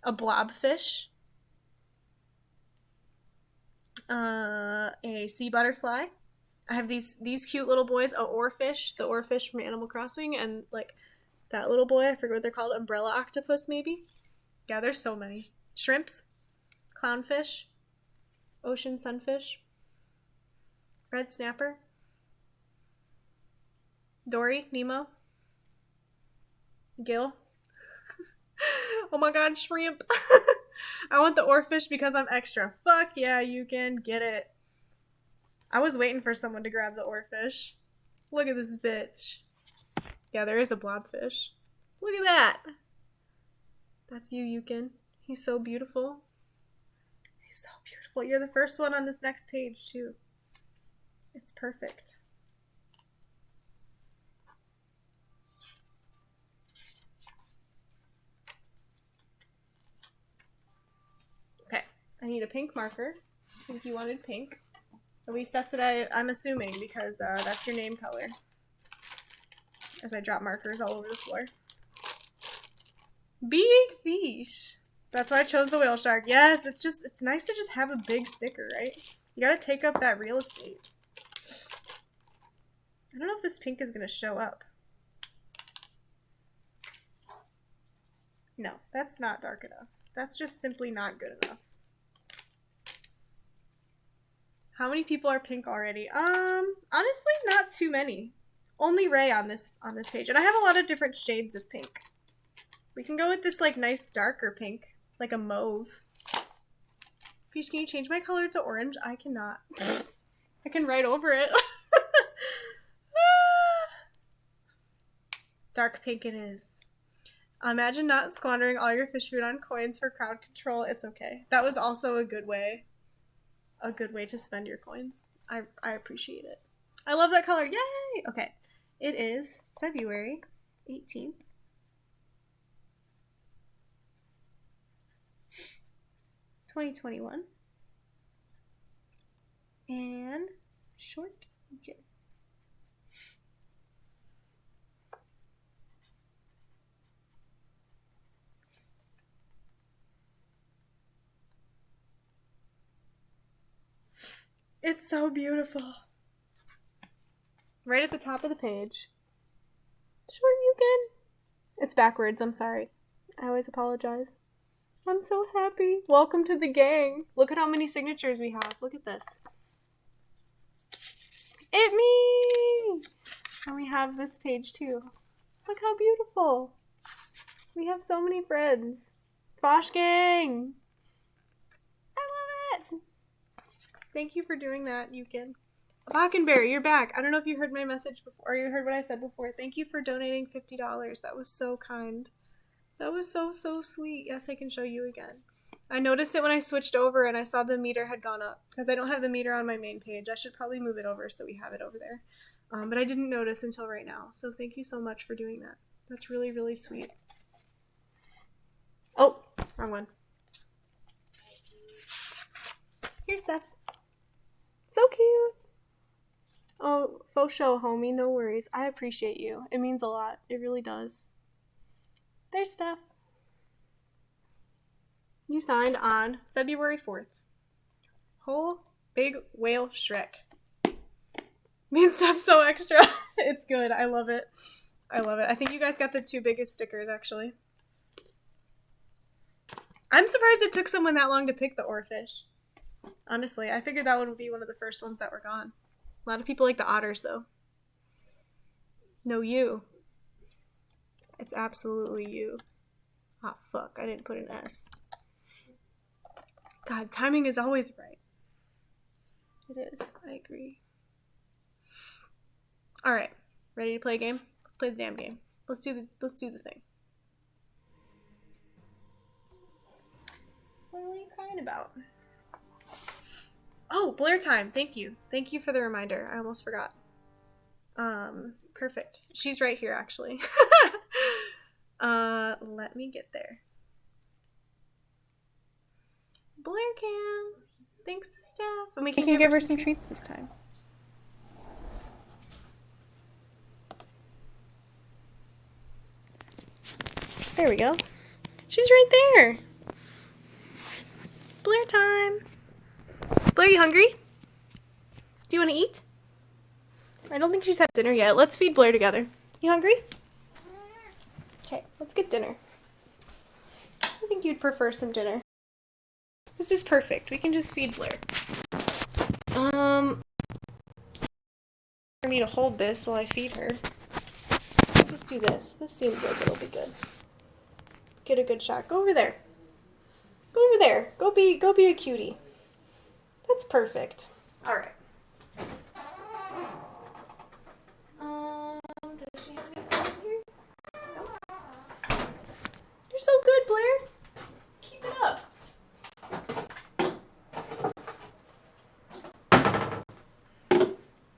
a blobfish, a sea butterfly. I have these cute little boys, a oarfish, the oarfish from Animal Crossing, and like that little boy, I forget what they're called, umbrella octopus maybe? Yeah, there's so many. Shrimps, clownfish, ocean sunfish, red snapper, Dory, Nemo, Gill. Oh my god, shrimp. I want the oarfish because I'm extra. Fuck yeah, you can get it. I was waiting for someone to grab the oarfish. Look at this bitch. Yeah, there is a blobfish. Look at that. That's you, Yukin. He's so beautiful. He's so beautiful. You're the first one on this next page, too. It's perfect. Okay, I need a pink marker. I think you wanted pink. At least that's what I'm assuming, because that's your name color. As I drop markers all over the floor. Big fish. That's why I chose the whale shark. Yes, it's nice to just have a big sticker, right? You gotta take up that real estate. I don't know if this pink is gonna show up. No, that's not dark enough. That's just simply not good enough. How many people are pink already? Honestly, not too many. Only Ray on this page. And I have a lot of different shades of pink. We can go with this like nice darker pink, like a mauve. Peach, can you change my color to orange? I cannot. I can write over it. Dark pink it is. Imagine not squandering all your fish food on coins for crowd control. It's okay. That was also a good way to spend your coins. I appreciate it. I love that color. Yay! Okay. It is February 18th. (2021) and short. Okay. It's so beautiful. Right at the top of the page. Short Yukin. It's backwards, I'm sorry. I always apologize. I'm so happy. Welcome to the gang. Look at how many signatures we have. Look at this. It me! And we have this page too. Look how beautiful. We have so many friends. Fosh gang! I love it! Thank you for doing that, Yukin. Hockenberry, you're back. I don't know if you heard my message before, or you heard what I said before. Thank you for donating $50. That was so kind. That was so sweet. Yes, I can show you again. I noticed it when I switched over and I saw the meter had gone up, because I don't have the meter on my main page. I should probably move it over so we have it over there. But I didn't notice until right now. So thank you so much for doing that. That's really, really sweet. Oh, wrong one. Here's Steph's. So cute. Oh, faux show, homie. No worries. I appreciate you. It means a lot. It really does. There's Steph. You signed on February 4th. Whole big whale Shrek. Me and Steph's so extra. It's good. I love it. I love it. I think you guys got the two biggest stickers, actually. I'm surprised it took someone that long to pick the oarfish. Honestly, I figured that would be one of the first ones that were gone. A lot of people like the otters, though. No, you. It's absolutely you. Ah, fuck. I didn't put an S. God, timing is always right. It is. I agree. Alright. Ready to play a game? Let's play the damn game. Let's do the thing. What are you crying about? Oh, Blair time. Thank you. Thank you for the reminder. I almost forgot. Perfect. She's right here, actually. Let me get there. Blair can. Thanks to Steph. And we can give her some treats this time. There we go. She's right there. Blair time. Blair, you hungry? Do you want to eat? I don't think she's had dinner yet. Let's feed Blair together. You hungry? Okay, let's get dinner. I think you'd prefer some dinner. This is perfect. We can just feed Blair. For me to hold this while I feed her. Let's do this. This seems like it'll be good. Get a good shot. Go over there. Go over there. Go be a cutie. That's perfect. All right. Does she have any food here? No. You're so good, Blair. Keep it up.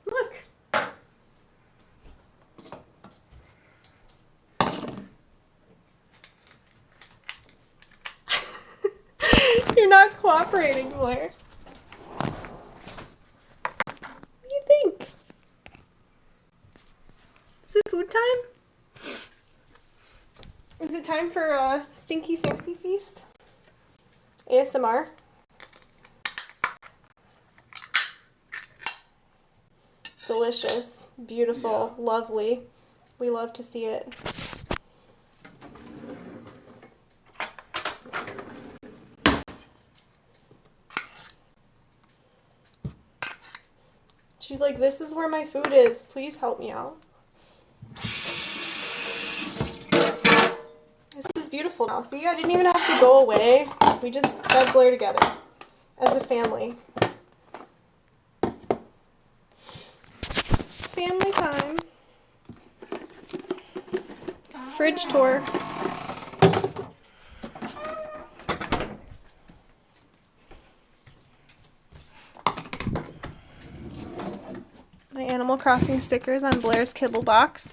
Look. You're not cooperating, Blair. What do you think? Is it food time? Is it time for a stinky fancy feast? ASMR? Delicious, beautiful, lovely. We love to see it. She's like, this is where my food is. Please help me out. This is beautiful now. See, I didn't even have to go away. We just fed Blair together as a family. Family time. Fridge tour. My Animal Crossing stickers on Blair's kibble box.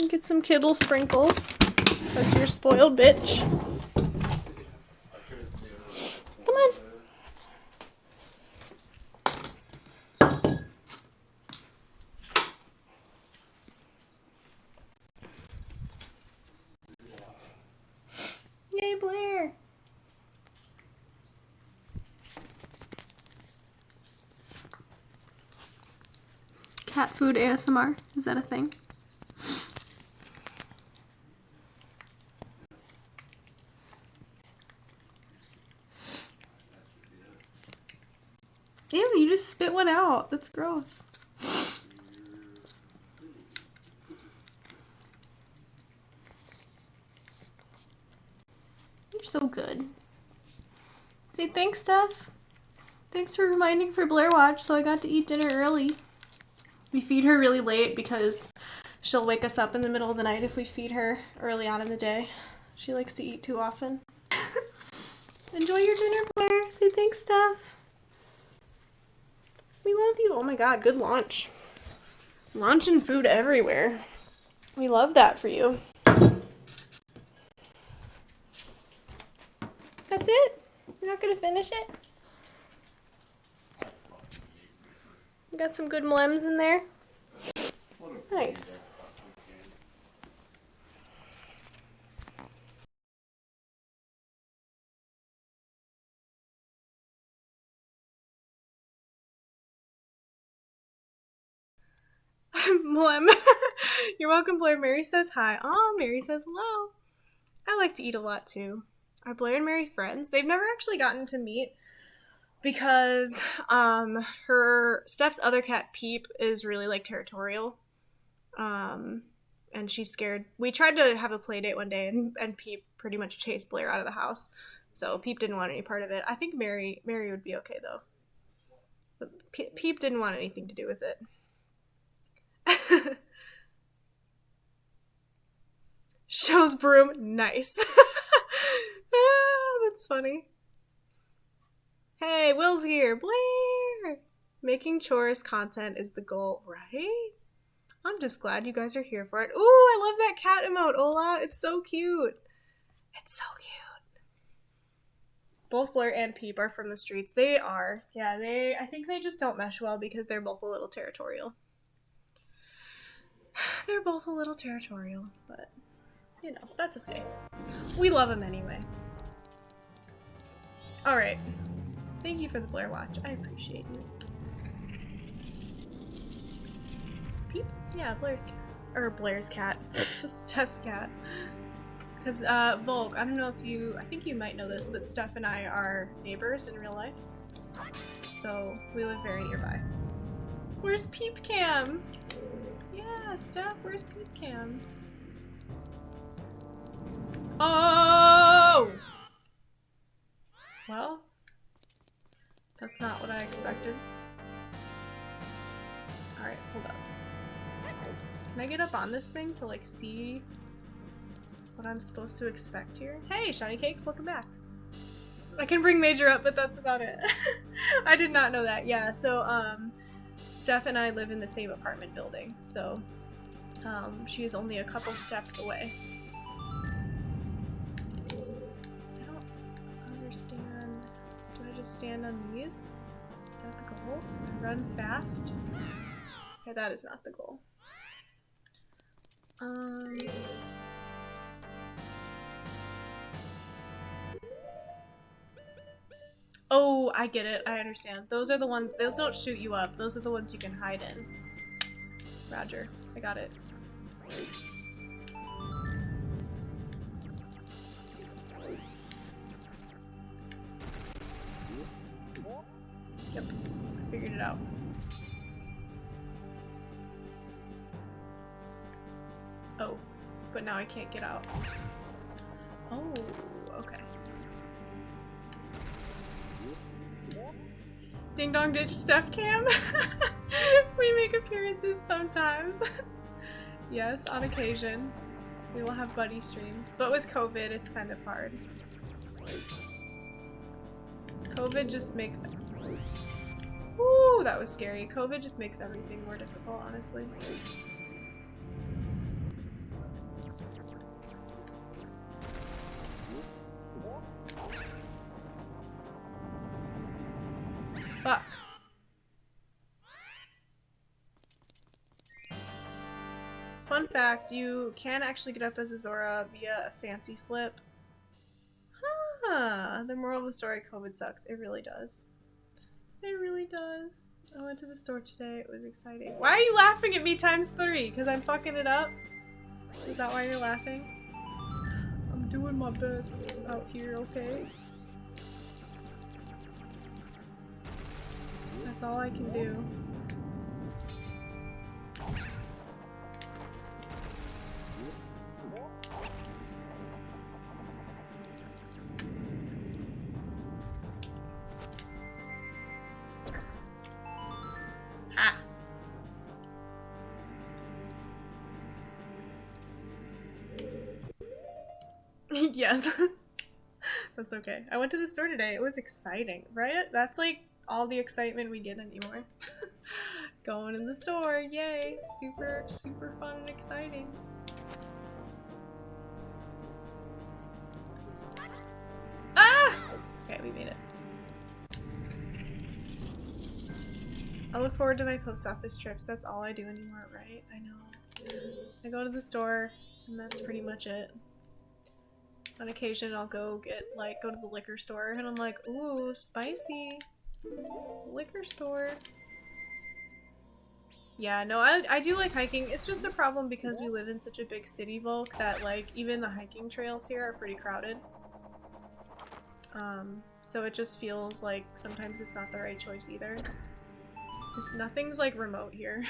And get some kibble sprinkles. That's your spoiled bitch. Come on. Yay, Blair. Cat food ASMR. Is that a thing? Ew, you just spit one out. That's gross. You're so good. Say thanks, Steph. Thanks for reminding for Blair Watch, so I got to eat dinner early. We feed her really late because she'll wake us up in the middle of the night if we feed her early on in the day. She likes to eat too often. Enjoy your dinner, Blair. Say thanks, Steph. We love you. Oh my god, good launch. Launching food everywhere. We love that for you. That's it? You're not gonna finish it? You got some good mlems in there? Nice. Mlem. You're welcome, Blair. Mary says hi. Aw, Mary says hello. I like to eat a lot too. Are Blair and Mary friends? They've never actually gotten to meet because her Steph's other cat Peep is really like territorial. And she's scared. We tried to have a play date one day and Peep pretty much chased Blair out of the house. So Peep didn't want any part of it. I think Mary would be okay though. But Peep didn't want anything to do with it. Shows broom. Nice. That's funny. Hey, Will's here. Blair! Making chores content is the goal, right? I'm just glad you guys are here for it. Ooh, I love that cat emote, Ola. It's so cute. It's so cute. Both Blair and Peep are from the streets. They are. Yeah, I think they just don't mesh well because they're both a little territorial. They're both a little territorial, but, you know, that's okay. We love them anyway. Alright. Thank you for the Blair Watch. I appreciate you. Peep? Yeah, Blair's cat. Or Blair's cat. Steph's cat. Because, Volk, I don't know if you... I think you might know this, but Steph and I are neighbors in real life. So, we live very nearby. Where's Peep Cam? Yeah, Steph, where's Peep Cam? Oh! Well, that's not what I expected. Alright, hold up. Can I get up on this thing to, like, see what I'm supposed to expect here? Hey, Shiny Cakes, welcome back. I can bring Major up, but that's about it. I did not know that. Yeah, so, Steph and I live in the same apartment building, so, she is only a couple steps away. I don't understand. Do I just stand on these? Is that the goal? Do I run fast? Okay, that is not the goal. Oh, I get it. I understand. Those are the ones- those don't shoot you up. Those are the ones you can hide in. Roger. I got it. Yep. I figured it out. Oh. But now I can't get out. Oh, okay. Ding Dong Ditch Steph Cam. We make appearances sometimes. Yes, on occasion. We will have buddy streams. But with COVID, it's kind of hard. COVID just makes... Ooh, that was scary. COVID just makes everything more difficult, honestly. Fuck. Fun fact, you can actually get up as a Zora via a fancy flip. Huh. The moral of the story, COVID sucks. It really does. It really does. I went to the store today. It was exciting. Why are you laughing at me times 3? Because I'm fucking it up? Is that why you're laughing? I'm doing my best out here, okay? That's all I can do. Ha! Yes. That's okay. I went to the store today. It was exciting, right? That's like all the excitement we get anymore. Going in the store, yay! Super, super fun and exciting. Ah! Okay, we made it. I look forward to my post office trips. That's all I do anymore, right? I know. I go to the store, and that's pretty much it. On occasion, I'll go to the liquor store, and I'm like, ooh, spicy. Liquor store. Yeah, no, I do like hiking. It's just a problem because we live in such a big city, Volk, that, like, even the hiking trails here are pretty crowded. So it just feels like sometimes it's not the right choice either. Because nothing's, like, remote here.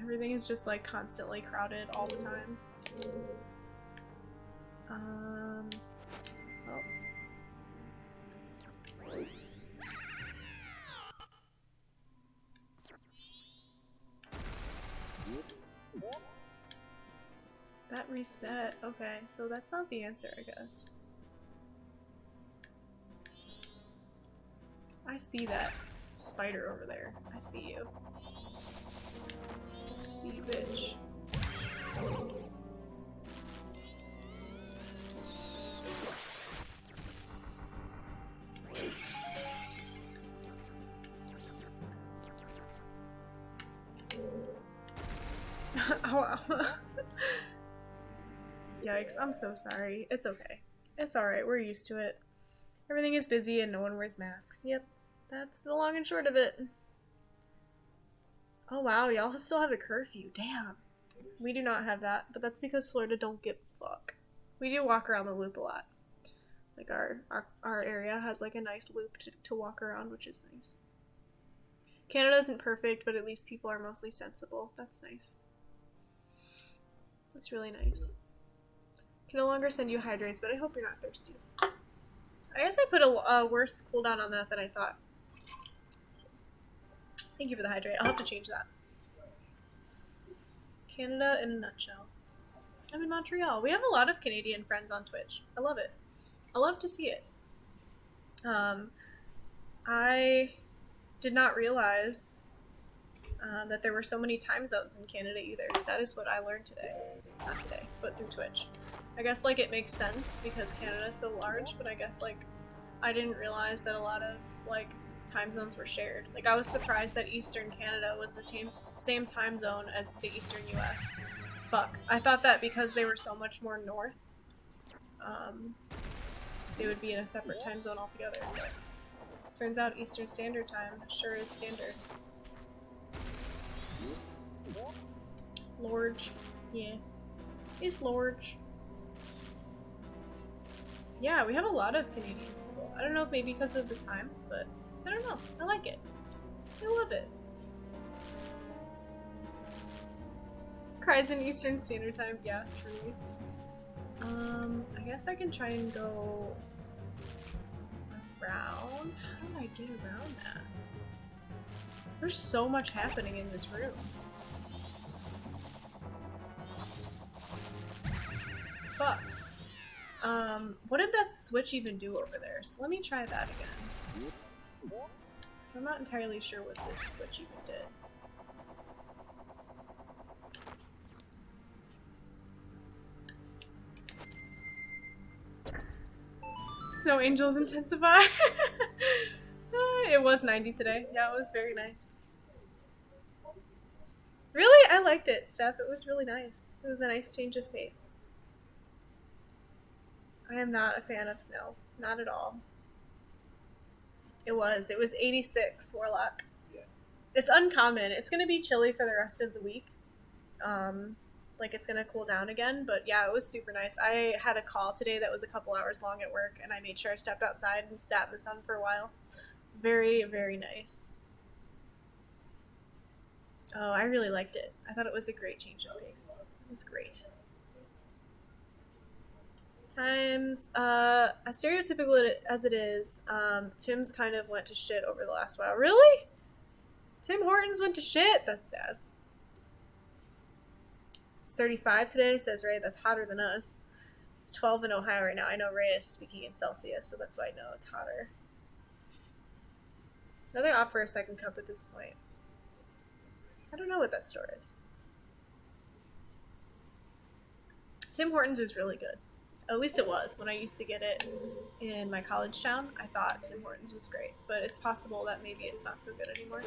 Everything is just, like, constantly crowded all the time. Oh. That reset. Okay, so that's not the answer, I guess. I see that spider over there. I see you. I see you, bitch. Ow, ow. Yikes, I'm so sorry. It's okay. It's alright, we're used to it. Everything is busy and no one wears masks. Yep, that's the long and short of it. Oh wow, y'all still have a curfew. Damn. We do not have that, but that's because Florida don't give a fuck. We do walk around the loop a lot. Like our area has like a nice loop to walk around, which is nice. Canada isn't perfect, but at least people are mostly sensible. That's nice. That's really nice. Can no longer send you hydrates, but I hope you're not thirsty. I guess I put a worse cooldown on that than I thought. Thank you for the hydrate. I'll have to change that. Canada in a nutshell. I'm in Montreal. We have a lot of Canadian friends on Twitch. I love it. I love to see it. I did not realize that there were so many time zones in Canada either. That is what I learned today. Not today, but through Twitch. I guess like it makes sense because Canada is so large, but I guess like I didn't realize that a lot of like time zones were shared. Like I was surprised that Eastern Canada was the same time zone as the Eastern US. Fuck. I thought that because they were so much more north, they would be in a separate time zone altogether. But turns out Eastern Standard Time sure is standard. Lorge. Yeah. He's Lorge. Yeah, we have a lot of Canadian people. I don't know if maybe because of the time, but I don't know. I like it. I love it. Cries in Eastern Standard Time. Yeah, truly. I guess I can try and go around. How do I get around that? There's so much happening in this room. Fuck. What did that switch even do over there? So let me try that again. Because I'm not entirely sure what this switch even did. Snow angels intensify. It was 90 today. Yeah, it was very nice. Really? I liked it, Steph. It was really nice. It was a nice change of pace. I am not a fan of snow. Not at all. It was 86, Warlock. Yeah. It's uncommon. It's gonna be chilly for the rest of the week. Like it's gonna cool down again, but yeah, it was super nice. I had a call today that was a couple hours long at work, and I made sure I stepped outside and sat in the sun for a while. Very, very nice. Oh, I really liked it. I thought it was a great change of pace. It was great. Times, as stereotypical as it is, Tim's kind of went to shit over the last while. Really? Tim Hortons went to shit? That's sad. It's 35 today, says Ray. That's hotter than us. It's 12 in Ohio right now. I know Ray is speaking in Celsius, so that's why I know it's hotter. Another op for a second cup at this point. I don't know what that store is. Tim Hortons is really good. At least it was. When I used to get it in my college town, I thought Tim Hortons was great. But it's possible that maybe it's not so good anymore.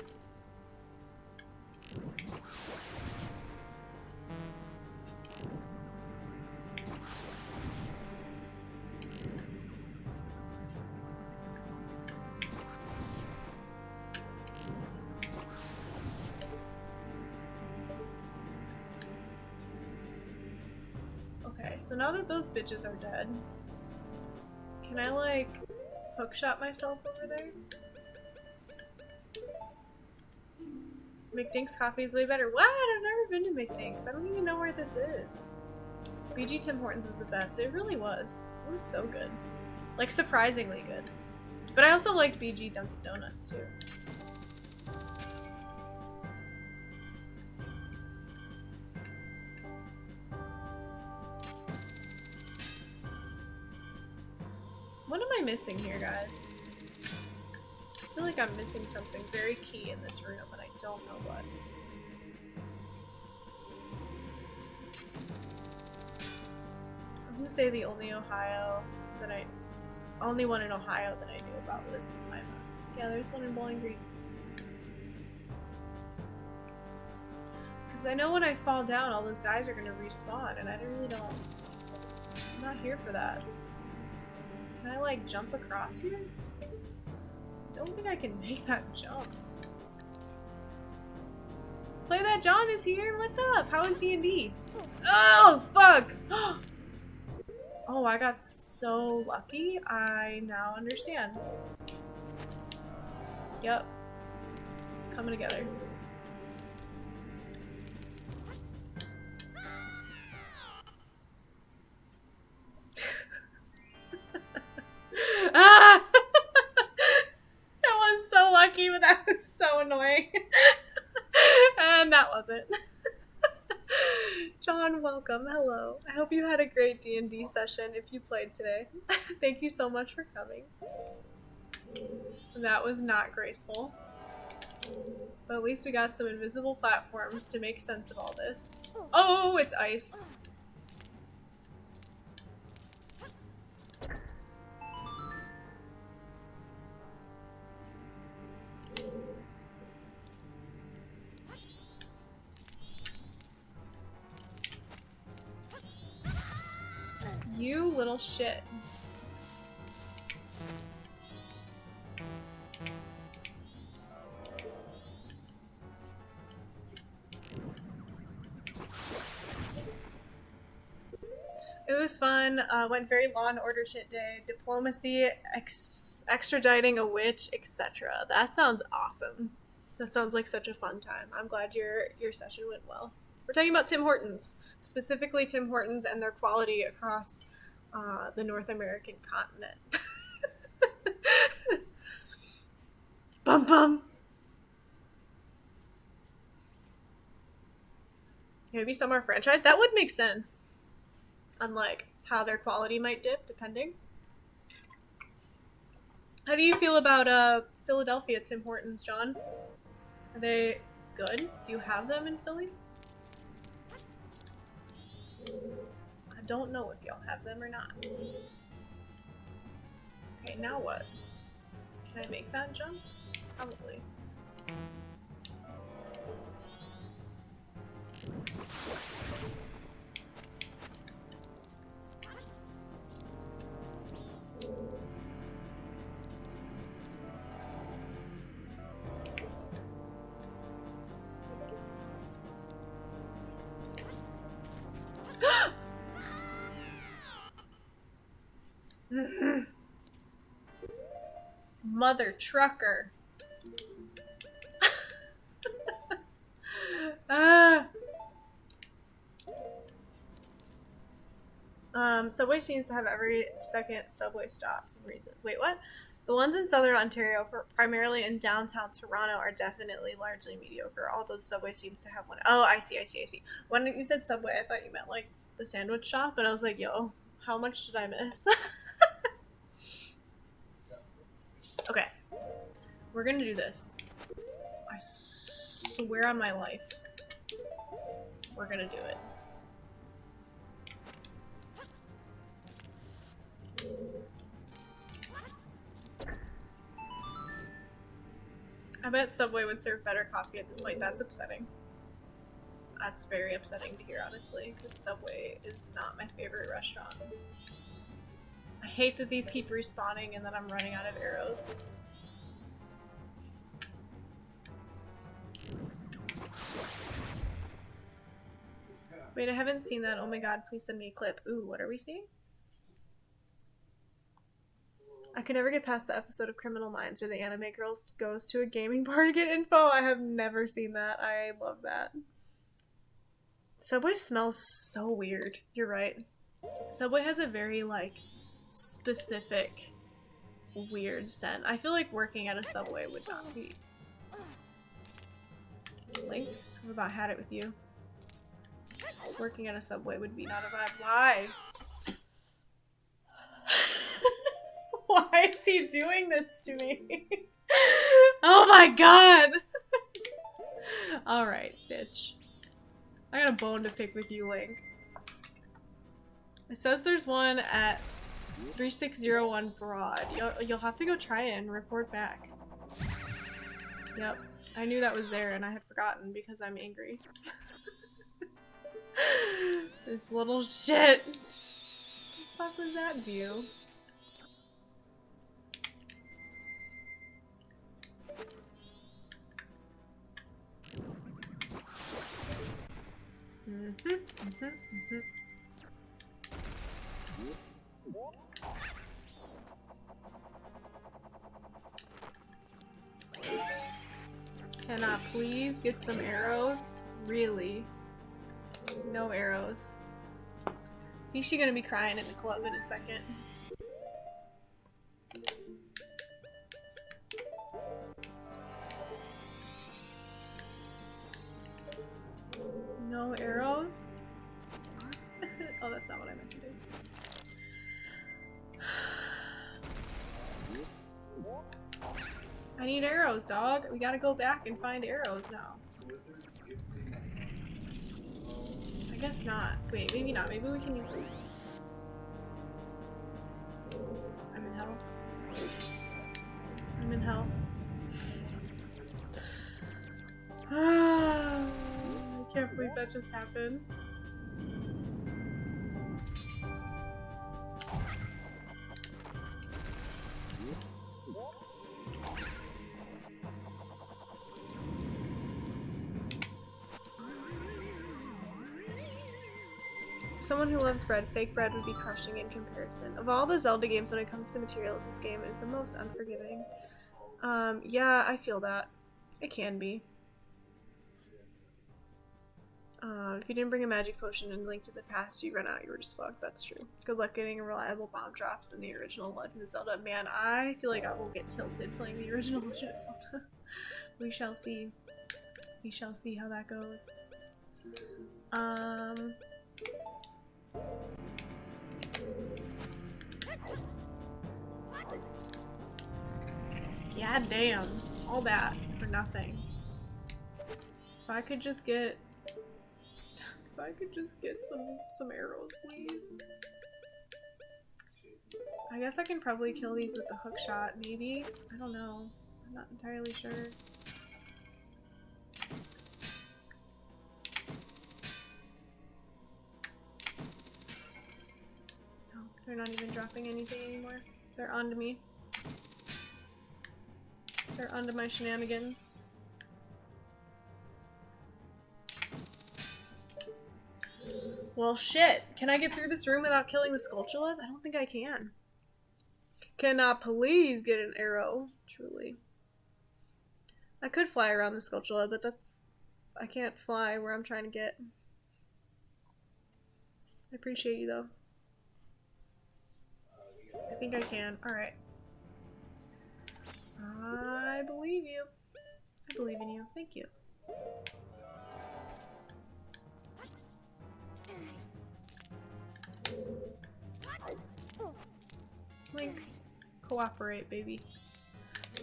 So now that those bitches are dead, can I like hookshot myself over there? McDink's coffee is way better. What? I've never been to McDink's. I don't even know where this is. BG Tim Hortons was the best. It really was. It was so good. Like surprisingly good. But I also liked BG Dunkin' Donuts too. What am I missing here, guys? I feel like I'm missing something very key in this room, and I don't know what. I was gonna say the only one in Ohio that I knew about was in Lima. Yeah, there's one in Bowling Green. Because I know when I fall down, all those guys are gonna respawn, and I really don't... I'm not here for that. Can I, like, jump across here? I don't think I can make that jump. Play That John is here? What's up? How is D&D? Oh, fuck! Oh, I got so lucky. I now understand. Yep. It's coming together. Ah! That was so lucky, but that was so annoying. And that wasn't. John, welcome. Hello. I hope you had a great D&D session if you played today. Thank you so much for coming. That was not graceful. But at least we got some invisible platforms to make sense of all this. Oh, it's ice. You little shit. It was fun. Went very Law and Order shit day. Diplomacy, extraditing a witch, etc. That sounds awesome. That sounds like such a fun time. I'm glad your session went well. We're talking about Tim Hortons, specifically Tim Hortons and their quality across the North American continent. Bum bum. Maybe some are franchise. That would make sense. Unlike how their quality might dip, depending. How do you feel about Philadelphia Tim Hortons, John? Are they good? Do you have them in Philly? I don't know if y'all have them or not. Okay, now what? Can I make that jump? Probably. Mother trucker. Subway seems to have every second subway stop reason. Wait, what? The ones in southern Ontario, primarily in downtown Toronto, are definitely largely mediocre, although the subway seems to have one. Oh, I see. When you said subway, I thought you meant like the sandwich shop, and I was like, yo, how much did I miss? Okay. We're gonna do this. I swear on my life. We're gonna do it. I bet Subway would serve better coffee at this point. That's upsetting. That's very upsetting to hear, honestly, because Subway is not my favorite restaurant. I hate that these keep respawning and that I'm running out of arrows. Wait, I haven't seen that. Oh my god, please send me a clip. Ooh, what are we seeing? I could never get past the episode of Criminal Minds where the anime girl goes to a gaming bar to get info. I have never seen that. I love that. Subway smells so weird. You're right. Subway has a very, like, specific, weird scent. I feel like working at a Subway would not be... Link, I've about had it with you. Working at a Subway would be not a vibe. Why? Why is he doing this to me? Oh my god! Alright, bitch. I got a bone to pick with you, Link. It says there's one at 3601 Broad. You'll have to go try it and report back. Yep. I knew that was there and I had forgotten because I'm angry. This little shit. What the fuck was that view? Can I please get some arrows? Really? No arrows. Is she gonna be crying in the club in a second? No arrows? Oh, that's not what I meant to do. I need arrows, dog. We gotta go back and find arrows now. I guess not. Wait, maybe not. Maybe we can use them. I'm in hell. I'm in hell. I can't believe that just happened. Someone who loves bread, fake bread would be crushing in comparison. Of all the Zelda games when it comes to materials, this game is the most unforgiving. Yeah, I feel that. It can be. If you didn't bring a magic potion and Link to the Past, you run out, you were just fucked. That's true. Good luck getting reliable bomb drops in the original Legend of Zelda. Man, I feel like I will get tilted playing the original Legend of Zelda. We shall see. We shall see how that goes. Yeah, damn. All that for nothing. If I could just get some arrows, please. I guess I can probably kill these with the hook shot, maybe? I don't know. I'm not entirely sure. Oh, they're not even dropping anything anymore. They're onto me. They're onto my shenanigans. Well, shit. Can I get through this room without killing the Skulltulas? I don't think I can. Can I please get an arrow? Truly. I could fly around the Skulltula, but that's... I can't fly where I'm trying to get. I appreciate you, though. I think I can. Alright. I believe you. I believe in you. Thank you. Link, cooperate, baby.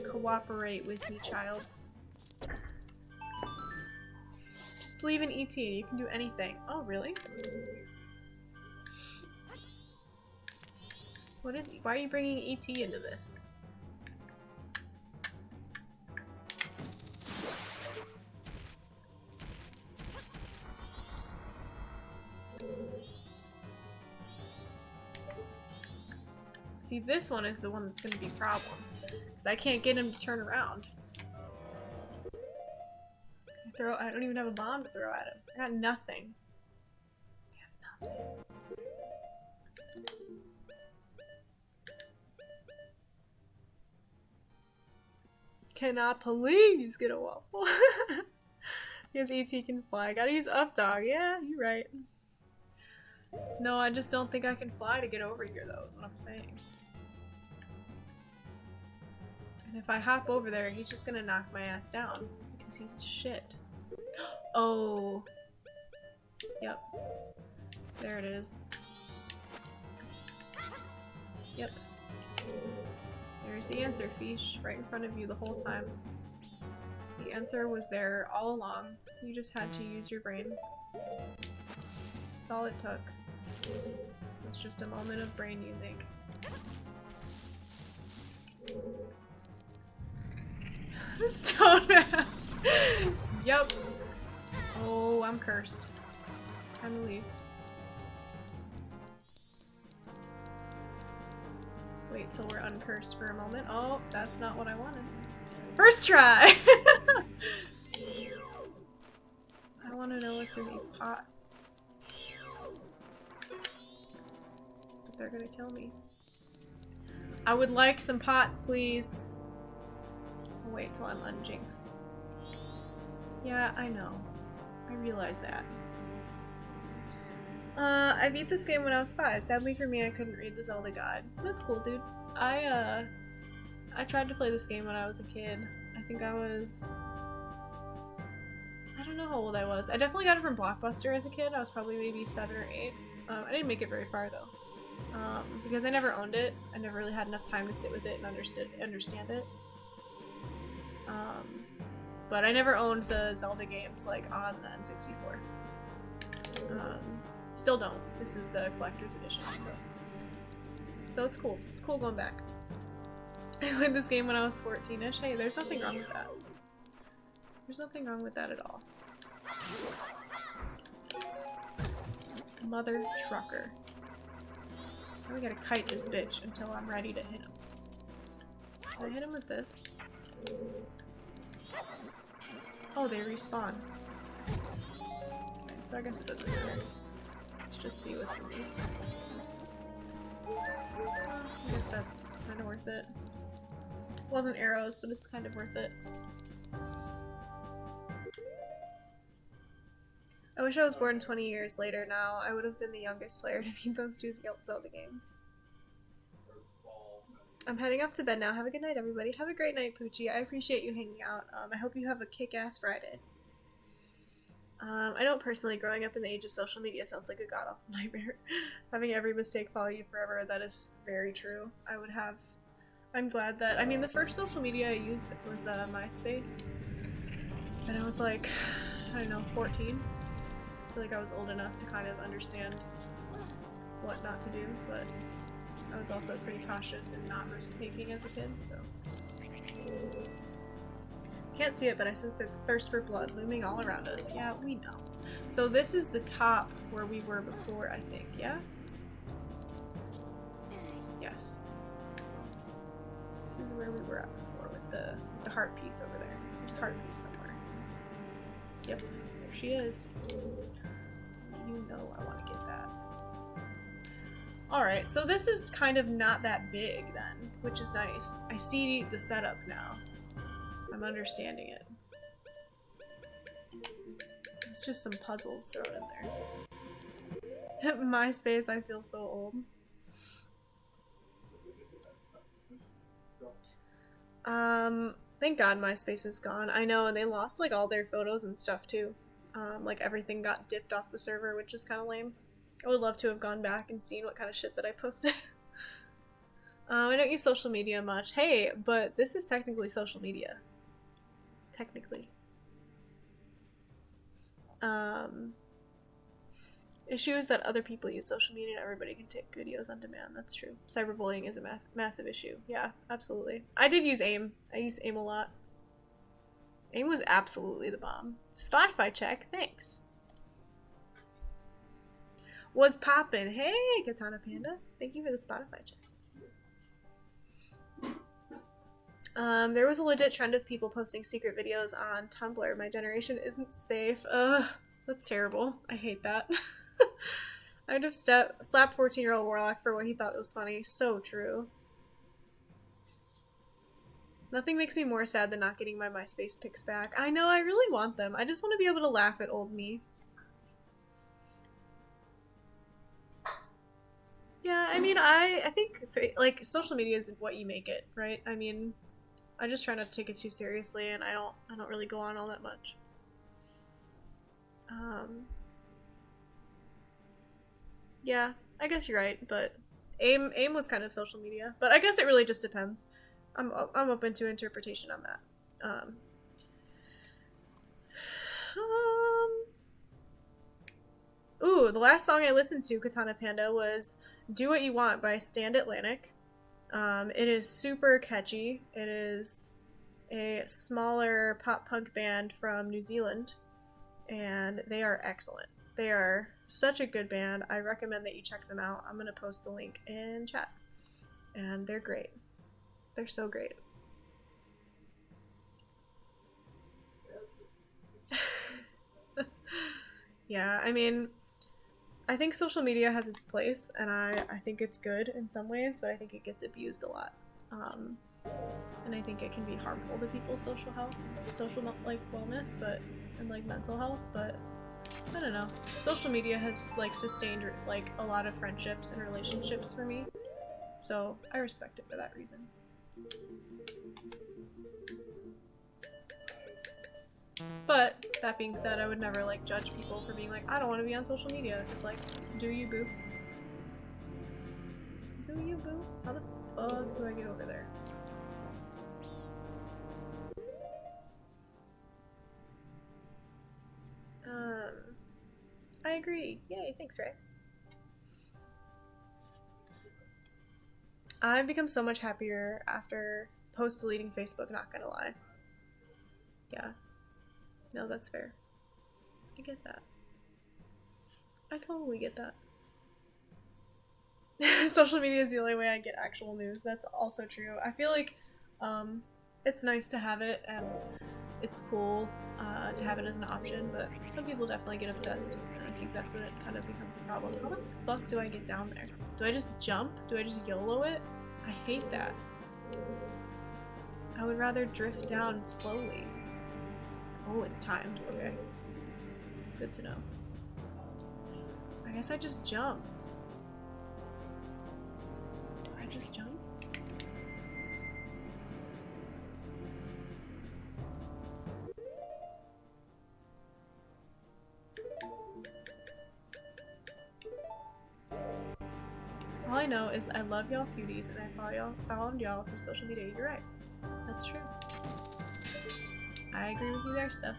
Cooperate with me, child. Just believe in ET and you can do anything. Oh, really? What is... Why are you bringing ET into this? See, this one is the one that's gonna be a problem. Because I can't get him to turn around. I don't even have a bomb to throw at him. I got nothing. I have nothing. Can I please get a waffle? Because ET can fly. I gotta use up dog. Yeah, you're right. No, I just don't think I can fly to get over here, though, is what I'm saying. And if I hop over there, he's just gonna knock my ass down. Because he's shit. Oh. Yep. There it is. Yep. There's the answer, Fish. Right in front of you the whole time. The answer was there all along. You just had to use your brain. That's all it took. It's just a moment of brain using. Stone ass. Yep. Oh, I'm cursed. Time to leave. Wait till we're uncursed for a moment. Oh, that's not what I wanted. First try! I want to know what's in these pots. But they're gonna kill me. I would like some pots, please. I'll wait till I'm unjinxed. Yeah, I know. I realize that. I beat this game when I was 5. Sadly for me, I couldn't read the Zelda guide. That's cool, dude. I tried to play this game when I was a kid. I think I was... I don't know how old I was. I definitely got it from Blockbuster as a kid. I was probably maybe 7 or 8. I didn't make it very far, though. Because I never owned it. I never really had enough time to sit with it and understand it. But I never owned the Zelda games, like, on the N64. Still don't. This is the collector's edition, so it's cool. It's cool going back. I played this game when I was 14-ish. Hey, there's nothing wrong with that. There's nothing wrong with that at all. Mother trucker. Now we gotta kite this bitch until I'm ready to hit him. Can I hit him with this? Oh, they respawn. Okay, so I guess it doesn't matter. Let's just see what's in these. I guess that's kind of worth it. Wasn't arrows, but it's kind of worth it. I wish I was born 20 years later now. I would have been the youngest player to beat those two Zelda games. I'm heading off to bed now. Have a good night, everybody. Have a great night, Poochie. I appreciate you hanging out. I hope you have a kick-ass Friday. I don't personally. Growing up in the age of social media sounds like a god-awful nightmare. Having every mistake follow you forever, that is very true. I'm glad that, I mean, the first social media I used was MySpace. And I was like, I don't know, 14. I feel like I was old enough to kind of understand what not to do, but I was also pretty cautious and not risk-taking as a kid, so. Can't see it, but I sense there's a thirst for blood looming all around us. Yeah, we know. So this is the top where we were before, I think, yeah? Yes. This is where we were at before with the heart piece over there. There's a heart piece somewhere. Yep, there she is. You know I want to get that. Alright, so this is kind of not that big then, which is nice. I see the setup now. I'm understanding it. It's just some puzzles thrown in there. MySpace, I feel so old. Thank God MySpace is gone. I know, and they lost like all their photos and stuff too. Like everything got dipped off the server, which is kind of lame. I would love to have gone back and seen what kind of shit that I posted. I don't use social media much. Hey, but this is technically social media. Technically. Issue is that other people use social media and everybody can take videos on demand. That's true. Cyberbullying is a massive issue. Yeah, absolutely. I did use AIM. I used AIM a lot. AIM was absolutely the bomb. Spotify check. Thanks. Was poppin'. Hey, Katana Panda. Thank you for the Spotify check. There was a legit trend of people posting secret videos on Tumblr. My generation isn't safe. Ugh, that's terrible. I hate that. I would have slapped 14-year-old Warlock for what he thought was funny. So true. Nothing makes me more sad than not getting my MySpace pics back. I know, I really want them. I just want to be able to laugh at old me. Yeah, I mean, I think, like, social media is what you make it, right? I mean, I just try not to take it too seriously, and I don't really go on all that much. Yeah, I guess you're right, but AIM was kind of social media, but I guess it really just depends. I'm open to interpretation on that. Ooh, the last song I listened to, Katana Panda, was Do What You Want by Stand Atlantic. It is super catchy. It is a smaller pop-punk band from New Zealand, and they are excellent. They are such a good band. I recommend that you check them out. I'm going to post the link in chat. And they're great. They're so great. Yeah, I mean, I think social media has its place, and I think it's good in some ways, but I think it gets abused a lot. And I think it can be harmful to people's social health, social like wellness, but and like mental health. But I don't know. Social media has like sustained like a lot of friendships and relationships for me, so I respect it for that reason. But that being said, I would never like judge people for being like, I don't want to be on social media. Because like, do you, boo? Do you, boo? How the fuck do I get over there? I agree. Yay, thanks, Ray. I've become so much happier after post-deleting Facebook, not gonna lie. Yeah. No, that's fair. I get that. I totally get that. Social media is the only way I get actual news. That's also true. I feel like it's nice to have it, and it's cool to have it as an option, but some people definitely get obsessed, and I think that's when it kind of becomes a problem. How the fuck do I get down there? Do I just jump? Do I just YOLO it? I hate that. I would rather drift down slowly. Oh, it's timed. Okay. Good to know. I guess I just jump. Do I just jump? All I know is I love y'all cuties and I found y'all through social media. You're right. That's true. I agree with you there, Steph.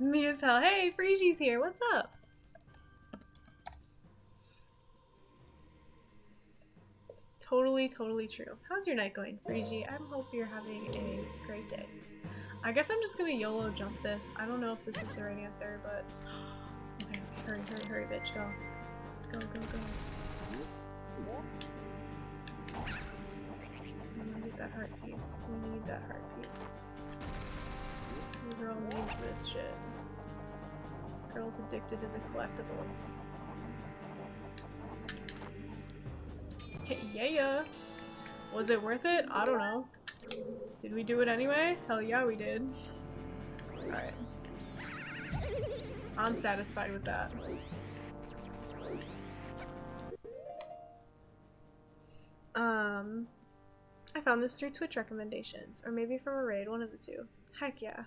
Me as hell. Hey, Freegie's here. What's up? Totally, totally true. How's your night going, Freegie? I hope you're having a great day. I guess I'm just gonna YOLO jump this. I don't know if this is the right answer, but... Okay, hurry, hurry, hurry, bitch. Go. Go, go, go. I'm gonna get that heart piece. We need that heart piece. The girl needs this shit. Girl's addicted to the collectibles. Hey, yeah. Was it worth it? I don't know. Did we do it anyway? Hell yeah, we did. Alright. I'm satisfied with that. I found this through Twitch recommendations, or maybe from a raid, one of the two. Heck yeah.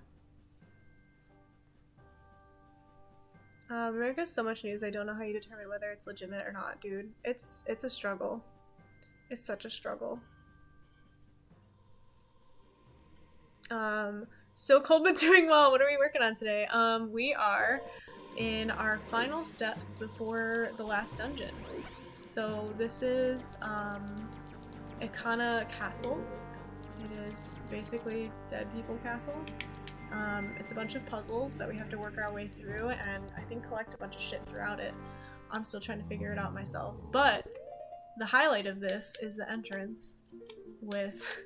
America has so much news, I don't know how you determine whether it's legitimate or not, dude. It's a struggle. It's such a struggle. Still cold but doing well. What are we working on today? We are in our final steps before the last dungeon. So this is, Ikana Castle. It is basically Dead People Castle. It's a bunch of puzzles that we have to work our way through, and I think collect a bunch of shit throughout it. I'm still trying to figure it out myself. But the highlight of this is the entrance with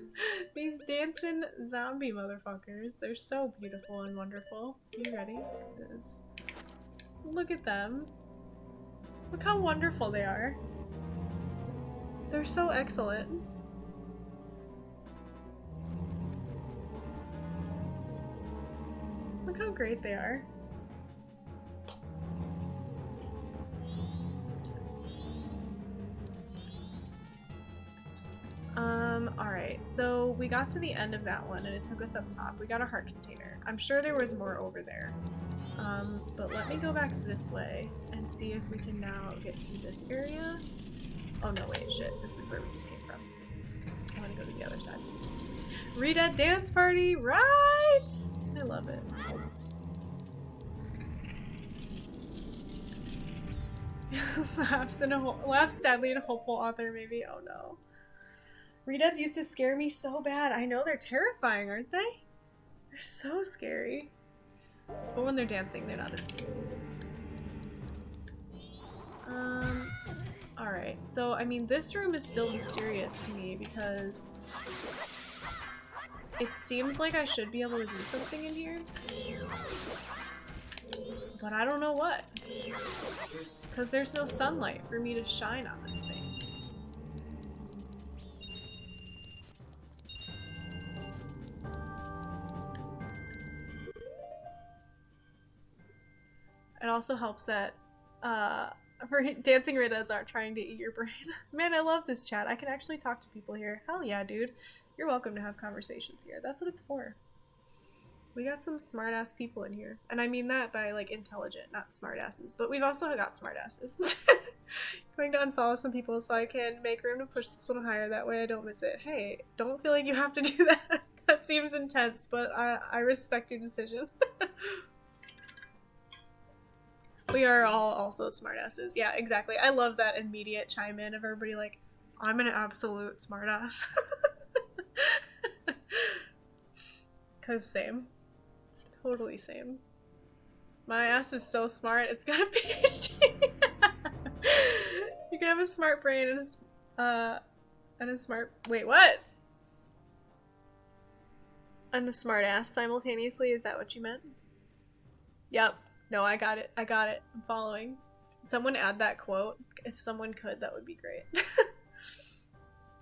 these dancing zombie motherfuckers. They're so beautiful and wonderful. You ready? Look at them. Look how wonderful they are. They're so excellent. Look how great they are. Alright, so we got to the end of that one and it took us up top. We got a heart container. I'm sure there was more over there. But let me go back this way and see if we can now get through this area. Oh no, wait, shit. This is where we just came from. I want to go to the other side. Rita dance party, right? I love it. Laughs sadly in a hopeful author, maybe. Oh no. Redads used to scare me so bad. I know, they're terrifying, aren't they? They're so scary. But when they're dancing, they're not as scary. Alright. Alright, so I mean this room is still mysterious to me because it seems like I should be able to do something in here. But I don't know what. Because there's no sunlight for me to shine on this thing. It also helps that for dancing redheads aren't trying to eat your brain. Man, I love this chat. I can actually talk to people here. Hell yeah, dude. You're welcome to have conversations here. That's what it's for. We got some smart-ass people in here. And I mean that by, like, intelligent, not smart-asses. But we've also got smart-asses. Going to unfollow some people so I can make room to push this one higher. That way I don't miss it. Hey, don't feel like you have to do that. That seems intense, but I respect your decision. We are all also smartasses. Yeah, exactly. I love that immediate chime in of everybody like, I'm an absolute smartass. Cause same. Totally same. My ass is so smart, it's got a PhD. You can have a smart brain and a smart wait, what? And a smart ass simultaneously, is that what you meant? Yep. No, I got it. I got it. I'm following. Someone add that quote. If someone could, that would be great.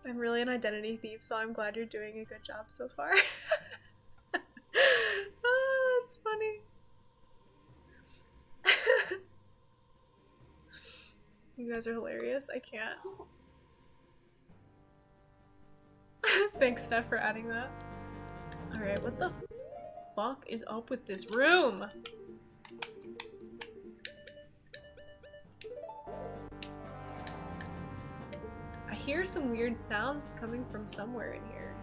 I'm really an identity thief, so I'm glad you're doing a good job so far. Oh, it's funny. You guys are hilarious. I can't. Thanks, Steph, for adding that. Alright, what the fuck is up with this room? I hear some weird sounds coming from somewhere in here.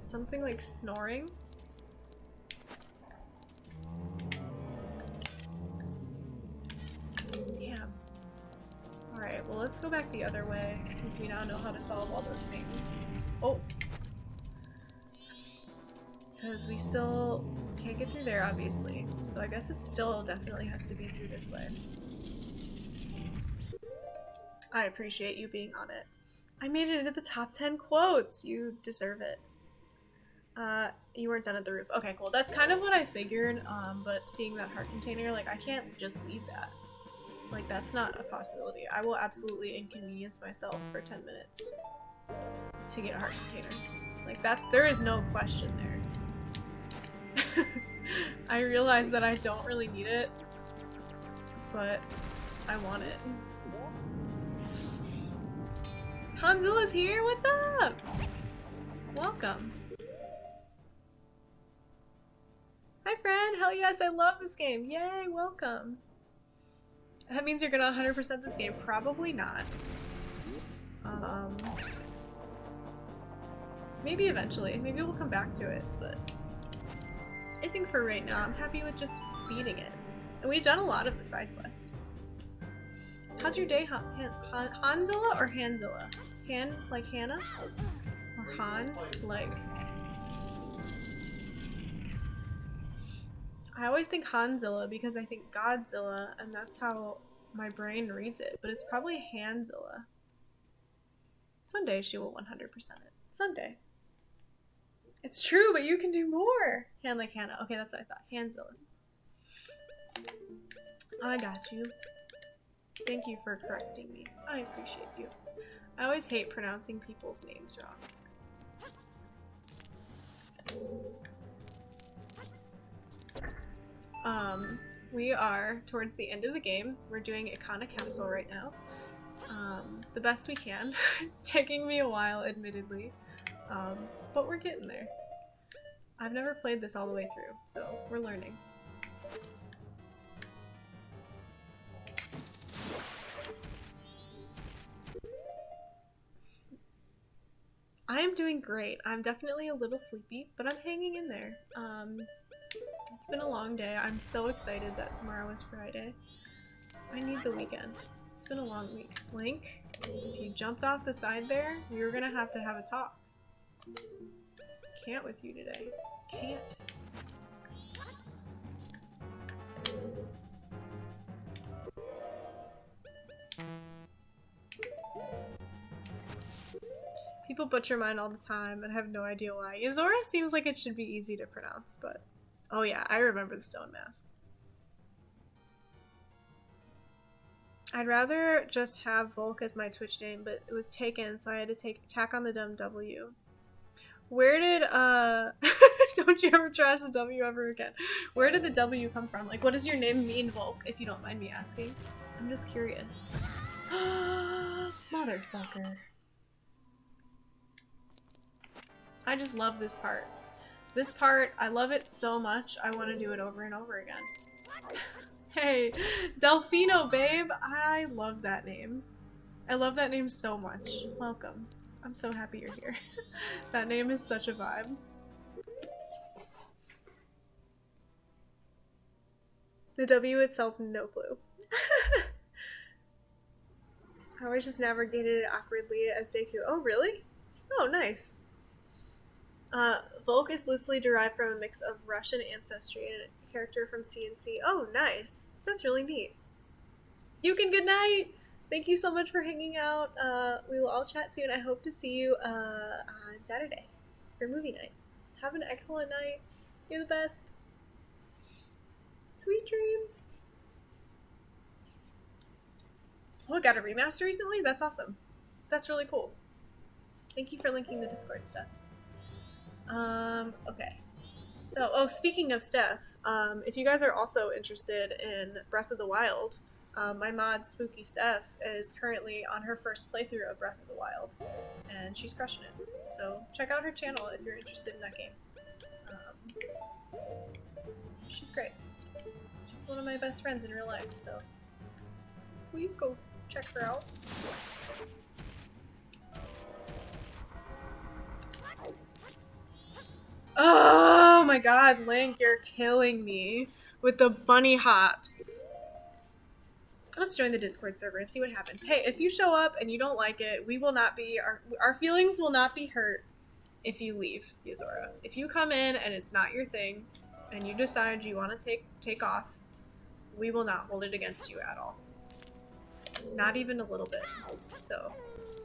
Something like snoring? Damn. Alright, well let's go back the other way, since we now know how to solve all those things. Oh! Because we still can't get through there, obviously. So I guess it still definitely has to be through this way. I appreciate you being on it. I made it into the top 10 quotes! You deserve it. You weren't done at the roof. Okay, cool. That's kind of what I figured, but seeing that heart container, like, I can't just leave that. Like, that's not a possibility. I will absolutely inconvenience myself for 10 minutes to get a heart container. Like, that, there is no question there. I realize that I don't really need it, but I want it. Hanzilla's here? What's up? Welcome. Hi friend, hell yes, I love this game. Yay, welcome. That means you're gonna 100% this game. Probably not. Maybe eventually. Maybe we'll come back to it, but I think for right now, I'm happy with just beating it. And we've done a lot of the side quests. How's your day, Hanzilla or Hanzilla? Han, like Hannah? Or Han, like... I always think Hanzilla because I think Godzilla, and that's how my brain reads it, but it's probably Hanzilla. Someday she will 100% it. Someday. It's true, but you can do more! Han like Hannah. Okay, that's what I thought. Hanzilla. I got you. Thank you for correcting me. I appreciate you. I always hate pronouncing people's names wrong. We are towards the end of the game. We're doing Ikana Castle right now. The best we can. It's taking me a while, admittedly. But we're getting there. I've never played this all the way through, so we're learning. I am doing great. I'm definitely a little sleepy, but I'm hanging in there. It's been a long day. I'm so excited that tomorrow is Friday. I need the weekend. It's been a long week. Link, if you jumped off the side there, we were gonna have to have a talk. Can't with you today. Can't. People butcher mine all the time and have no idea why. Yazora seems like it should be easy to pronounce, but... Oh yeah, I remember the stone mask. I'd rather just have Volk as my Twitch name, but it was taken, so I had to tack on the dumb W. Where did, don't you ever trash the W ever again. Where did the W come from? Like, what does your name mean, Volk, if you don't mind me asking? I'm just curious. Motherfucker. I just love this part. This part, I love it so much, I want to do it over and over again. Hey, Delfino, babe! I love that name. I love that name so much. Welcome. I'm so happy you're here. That name is such a vibe. The W itself, no clue. How I just navigated it awkwardly as Deku. Oh, really? Oh, nice. Volk is loosely derived from a mix of Russian ancestry and a character from CNC. Oh, nice. That's really neat. Yukin, good night! Thank you so much for hanging out. We will all chat soon. I hope to see you on Saturday for movie night. Have an excellent night. You're the best. Sweet dreams. Oh, it got a remaster recently? That's awesome. That's really cool. Thank you for linking the Discord stuff. Okay. So, oh, speaking of stuff, if you guys are also interested in Breath of the Wild, my mod, Spooky Steph, is currently on her first playthrough of Breath of the Wild, and she's crushing it. So, check out her channel if you're interested in that game. She's great. She's one of my best friends in real life, so please go check her out. Oh my god, Link, you're killing me with the bunny hops. Let's join the Discord server and see what happens. Hey, if you show up and you don't like it, we will not be, our feelings will not be hurt if you leave, Yazora. If you come in and it's not your thing, and you decide you want to take off, we will not hold it against you at all. Not even a little bit. So,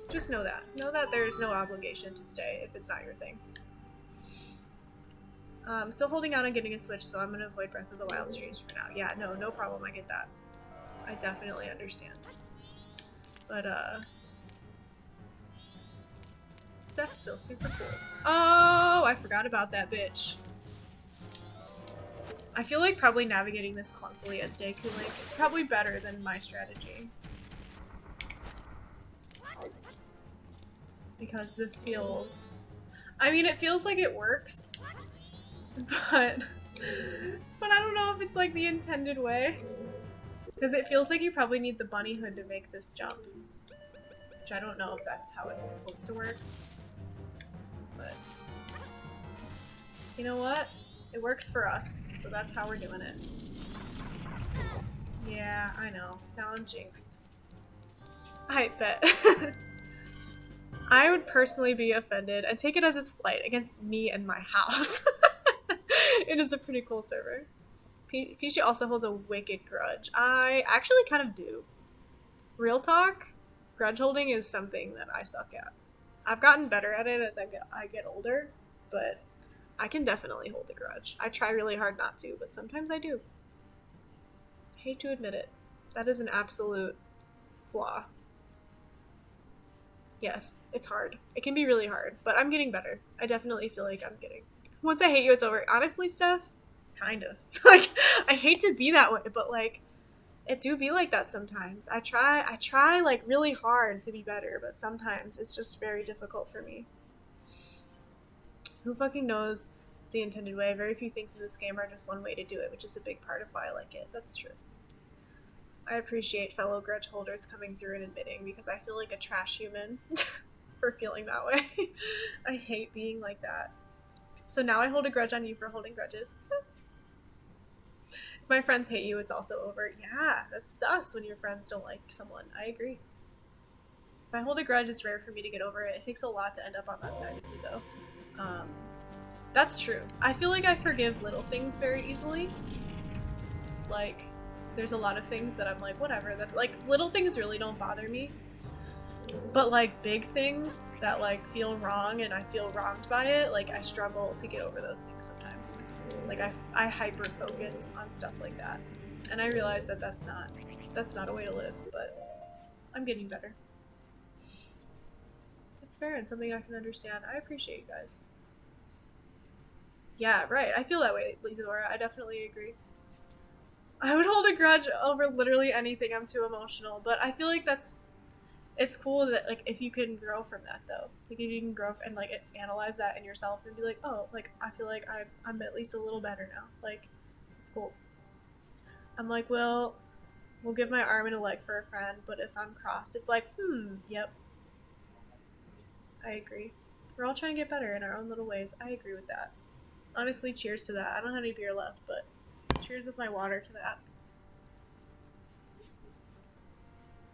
just know that. Know that there's no obligation to stay if it's not your thing. Still holding out on getting a Switch, so I'm gonna avoid Breath of the Wild streams for now. Yeah, no problem, I get that. I definitely understand. But, stuff's still super cool. Oh, I forgot about that bitch. I feel like probably navigating this clunkily as Deku Link is probably better than my strategy. Because this feels... I mean, it feels like it works. But I don't know if it's like the intended way. Because it feels like you probably need the bunny hood to make this jump. Which I don't know if that's how it's supposed to work. But you know what? It works for us, so that's how we're doing it. Yeah, I know. Now I'm jinxed. I bet. I would personally be offended and take it as a slight against me and my house. It is a pretty cool server. Fishy also holds a wicked grudge. I actually kind of do. Real talk, grudge holding is something that I suck at. I've gotten better at it as I get older, but I can definitely hold a grudge. I try really hard not to, but sometimes I do. Hate to admit it. That is an absolute flaw. Yes, it's hard. It can be really hard, but I'm getting better. I definitely feel like I'm getting... Once I hate you, it's over. Honestly, Steph, kind of. Like, I hate to be that way, but like, it do be like that sometimes. I try like really hard to be better, but sometimes it's just very difficult for me. Who fucking knows it's the intended way? Very few things in this game are just one way to do it, which is a big part of why I like it. That's true. I appreciate fellow grudge holders coming through and admitting, because I feel like a trash human for feeling that way. I hate being like that. So now I hold a grudge on you for holding grudges. If my friends hate you, it's also over. Yeah, that's sus when your friends don't like someone. I agree. If I hold a grudge, it's rare for me to get over it. It takes a lot to end up on that side of me, though. That's true. I feel like I forgive little things very easily. Like, there's a lot of things that I'm like, whatever. That like little things really don't bother me. But like big things that like feel wrong and I feel wronged by it, like I struggle to get over those things sometimes. Like I hyper focus on stuff like that, and I realize that that's not a way to live. But I'm getting better. It's fair and something I can understand. I appreciate you guys. Yeah, right. I feel that way, Lisa-Dora. I definitely agree. I would hold a grudge over literally anything. I'm too emotional, but I feel like it's cool that like if you can grow from that though, like if you can grow and like analyze that in yourself and be like, oh, like I feel like I'm at least a little better now. Like it's cool. I'm like, well, we'll give my arm and a leg for a friend, but if I'm crossed, it's like, yep. I agree. We're all trying to get better in our own little ways. I agree with that. Honestly, cheers to that. I don't have any beer left, but cheers with my water to that.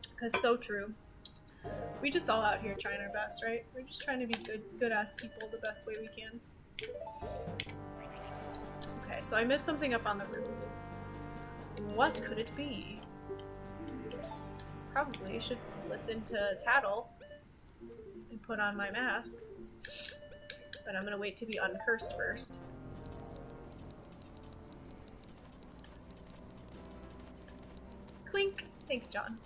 Because so true. We just all out here trying our best, right? We're just trying to be good ass people the best way we can. Okay, so I missed something up on the roof. What could it be? Probably should listen to Tattle and put on my mask. But I'm gonna wait to be uncursed first. Clink! Thanks, John.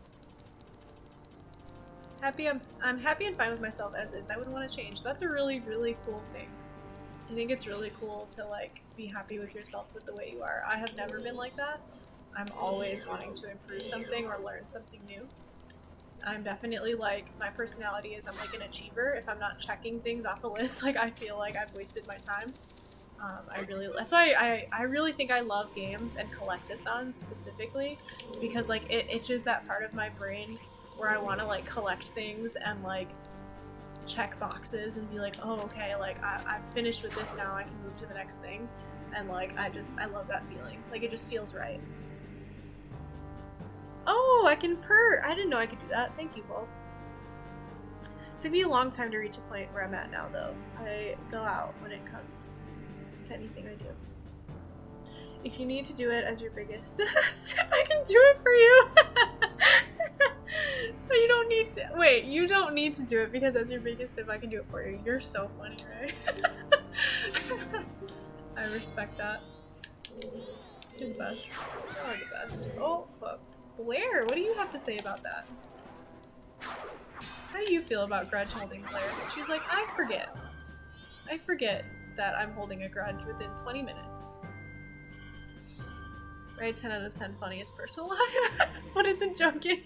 I'm happy and fine with myself as is. I wouldn't want to change. That's a really, really cool thing. I think it's really cool to like be happy with yourself with the way you are. I have never been like that. I'm always wanting to improve something or learn something new. I'm definitely like, my personality is I'm like an achiever. If I'm not checking things off a list, like I feel like I've wasted my time. That's why I really think I love games and collectathons specifically, because like it itches that part of my brain where I want to like collect things and like check boxes and be like, oh, okay, like I've finished with this now, I can move to the next thing. And like, I love that feeling. Like it just feels right. Oh, I can purr! I didn't know I could do that. Thank you, Vol. It took me a long time to reach a point where I'm at now, though. I go out when it comes to anything I do. If you need to do it as your biggest, if I can do it for you. But you don't need to. Wait, you don't need to do it because as your biggest, if I can do it for you. You're so funny, right? I respect that. You're the best. You are the best. Oh, fuck. Blair, what do you have to say about that? How do you feel about grudge holding, Blair? She's like, I forget. I forget that I'm holding a grudge within 20 minutes. Right, 10 out of 10 funniest person alive. But isn't joking.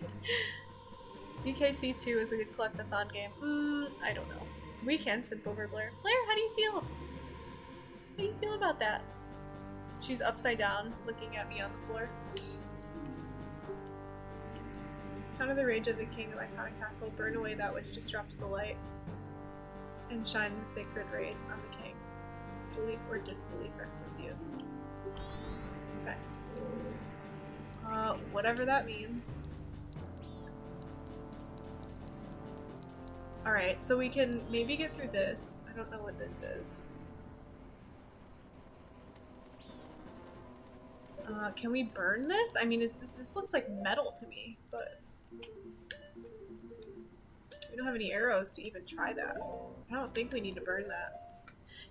DKC2 is a good collectathon game. I don't know. We can simp over Blair. Blair, how do you feel? How do you feel about that? She's upside down, looking at me on the floor. Counter the rage of the king of iconic castle, burn away that which disrupts the light, and shine the sacred rays on the king. Belief or disbelief rests with you. Okay. Whatever that means. Alright, so we can maybe get through this. I don't know what this is. Can we burn this? I mean, this looks like metal to me, but we don't have any arrows to even try that. I don't think we need to burn that.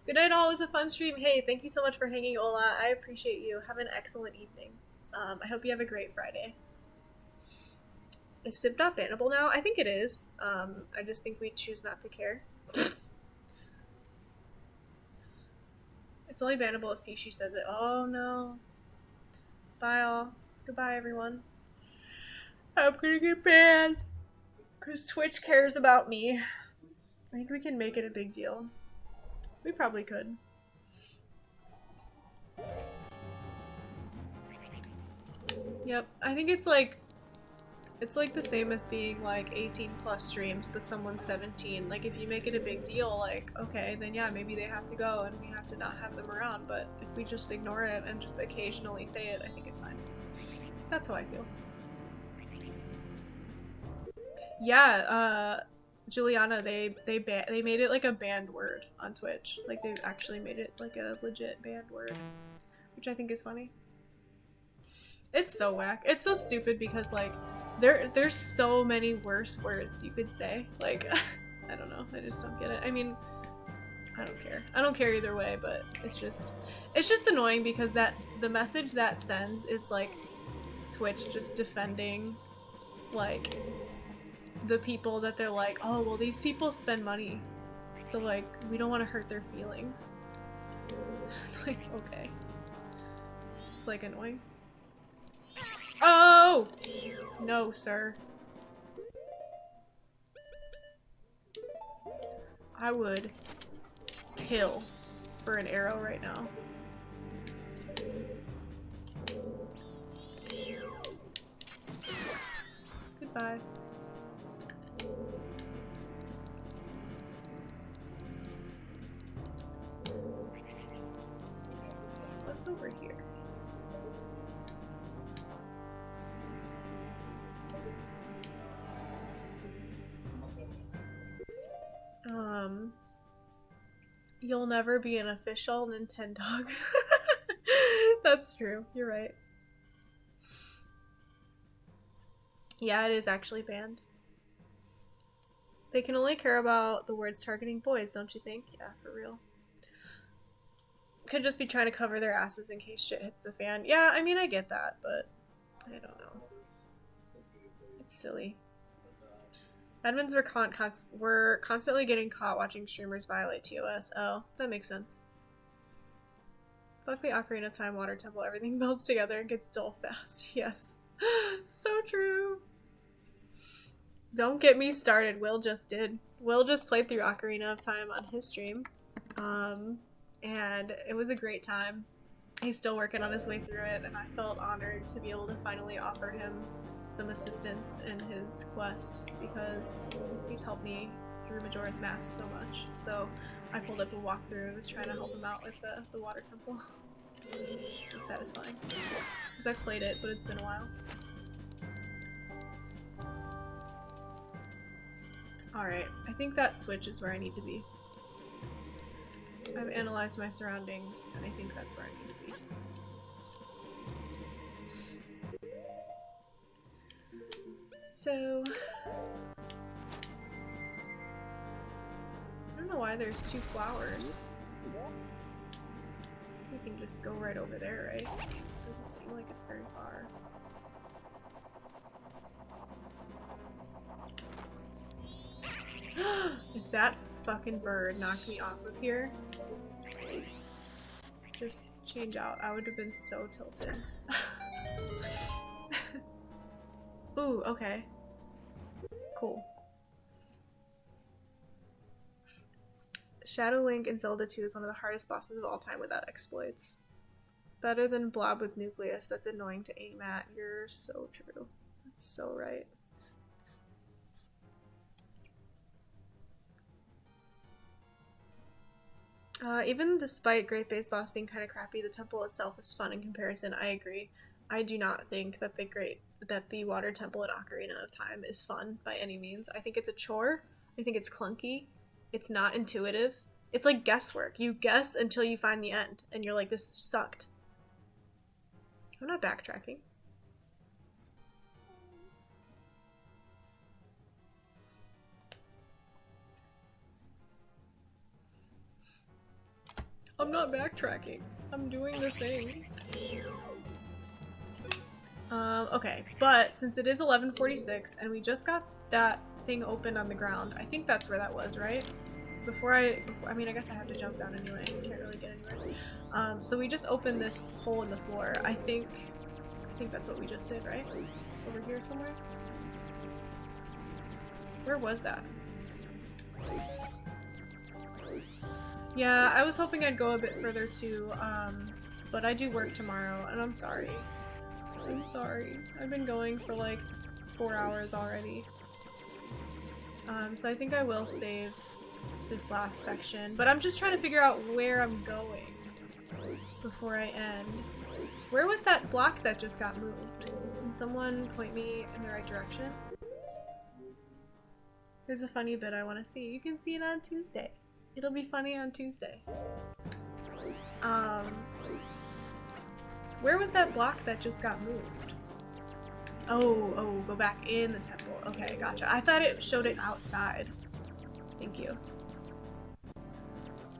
Good night all, it was a fun stream. Hey, thank you so much for hanging, Ola. I appreciate you. Have an excellent evening. I hope you have a great Friday. Is Sib not bannable now? I think it is. I just think we choose not to care. It's only bannable if Fishi says it. Oh no. Bye all. Goodbye everyone. I'm gonna get banned. Because Twitch cares about me. I think we can make it a big deal. We probably could. Yep, I think it's like the same as being like 18 plus streams, but someone's 17. Like if you make it a big deal, like, okay, then yeah, maybe they have to go and we have to not have them around, but if we just ignore it and just occasionally say it, I think it's fine. That's how I feel. Yeah, Juliana, they made it like a banned word on Twitch. Like they actually made it like a legit banned word, which I think is funny. It's so whack. It's so stupid because like there's so many worse words you could say. Like I don't know. I just don't get it. I mean, I don't care. I don't care either way, but it's just annoying because the message that sends is like Twitch just defending like the people that they're like, oh well, these people spend money, so like we don't want to hurt their feelings. It's like, okay. It's like annoying. Oh! No, sir. I would kill for an arrow right now. Goodbye. What's over here? You'll never be an official Nintendo. That's true. You're right. Yeah, it is actually banned. They can only care about the words targeting boys, don't you think? Yeah, for real. Could just be trying to cover their asses in case shit hits the fan. Yeah, I mean, I get that, but I don't know. It's silly. Admins were constantly getting caught watching streamers violate TOS. Oh, that makes sense. Fuck the Ocarina of Time water temple. Everything melts together and gets dull fast. Yes. So true. Don't get me started. Will just did. Will just played through Ocarina of Time on his stream. And it was a great time. He's still working on his way through it, and I felt honored to be able to finally offer him some assistance in his quest because he's helped me through Majora's Mask so much. So I pulled up a walkthrough and was trying to help him out with the water temple. It was satisfying. Because I've played it, but it's been a while. Alright, I think that switch is where I need to be. I've analyzed my surroundings, and I think that's where I need to be. So, I don't know why there's two flowers. We can just go right over there, right? Doesn't seem like it's very far. If that fucking bird knocked me off of here, just change out. I would have been so tilted. Ooh, okay. Cool. Shadow Link in Zelda 2 is one of the hardest bosses of all time without exploits. Better than Blob with Nucleus. That's annoying to aim at. You're so true. That's so right. Even despite Great Base Boss being kind of crappy, the temple itself is fun in comparison. I agree. I do not think that the water temple at Ocarina of Time is fun by any means. I think it's a chore. I think it's clunky. It's not intuitive. It's like guesswork. You guess until you find the end, and you're like, this sucked. I'm not backtracking. I'm not backtracking. I'm doing the thing. Okay, but since it is 11:46 and we just got that thing open on the ground, I think that's where that was, right? I mean, I guess I have to jump down anyway. I can't really get anywhere. So we just opened this hole in the floor. I think that's what we just did, right? Over here somewhere? Where was that? Yeah, I was hoping I'd go a bit further too, but I do work tomorrow, and I'm sorry. I'm sorry. I've been going for like 4 hours already. So I think I will save this last section, but I'm just trying to figure out where I'm going before I end. Where was that block that just got moved? Can someone point me in the right direction? There's a funny bit I want to see. You can see it on Tuesday. It'll be funny on Tuesday. Where was that block that just got moved? Oh, go back in the temple. Okay, gotcha. I thought it showed it outside. Thank you.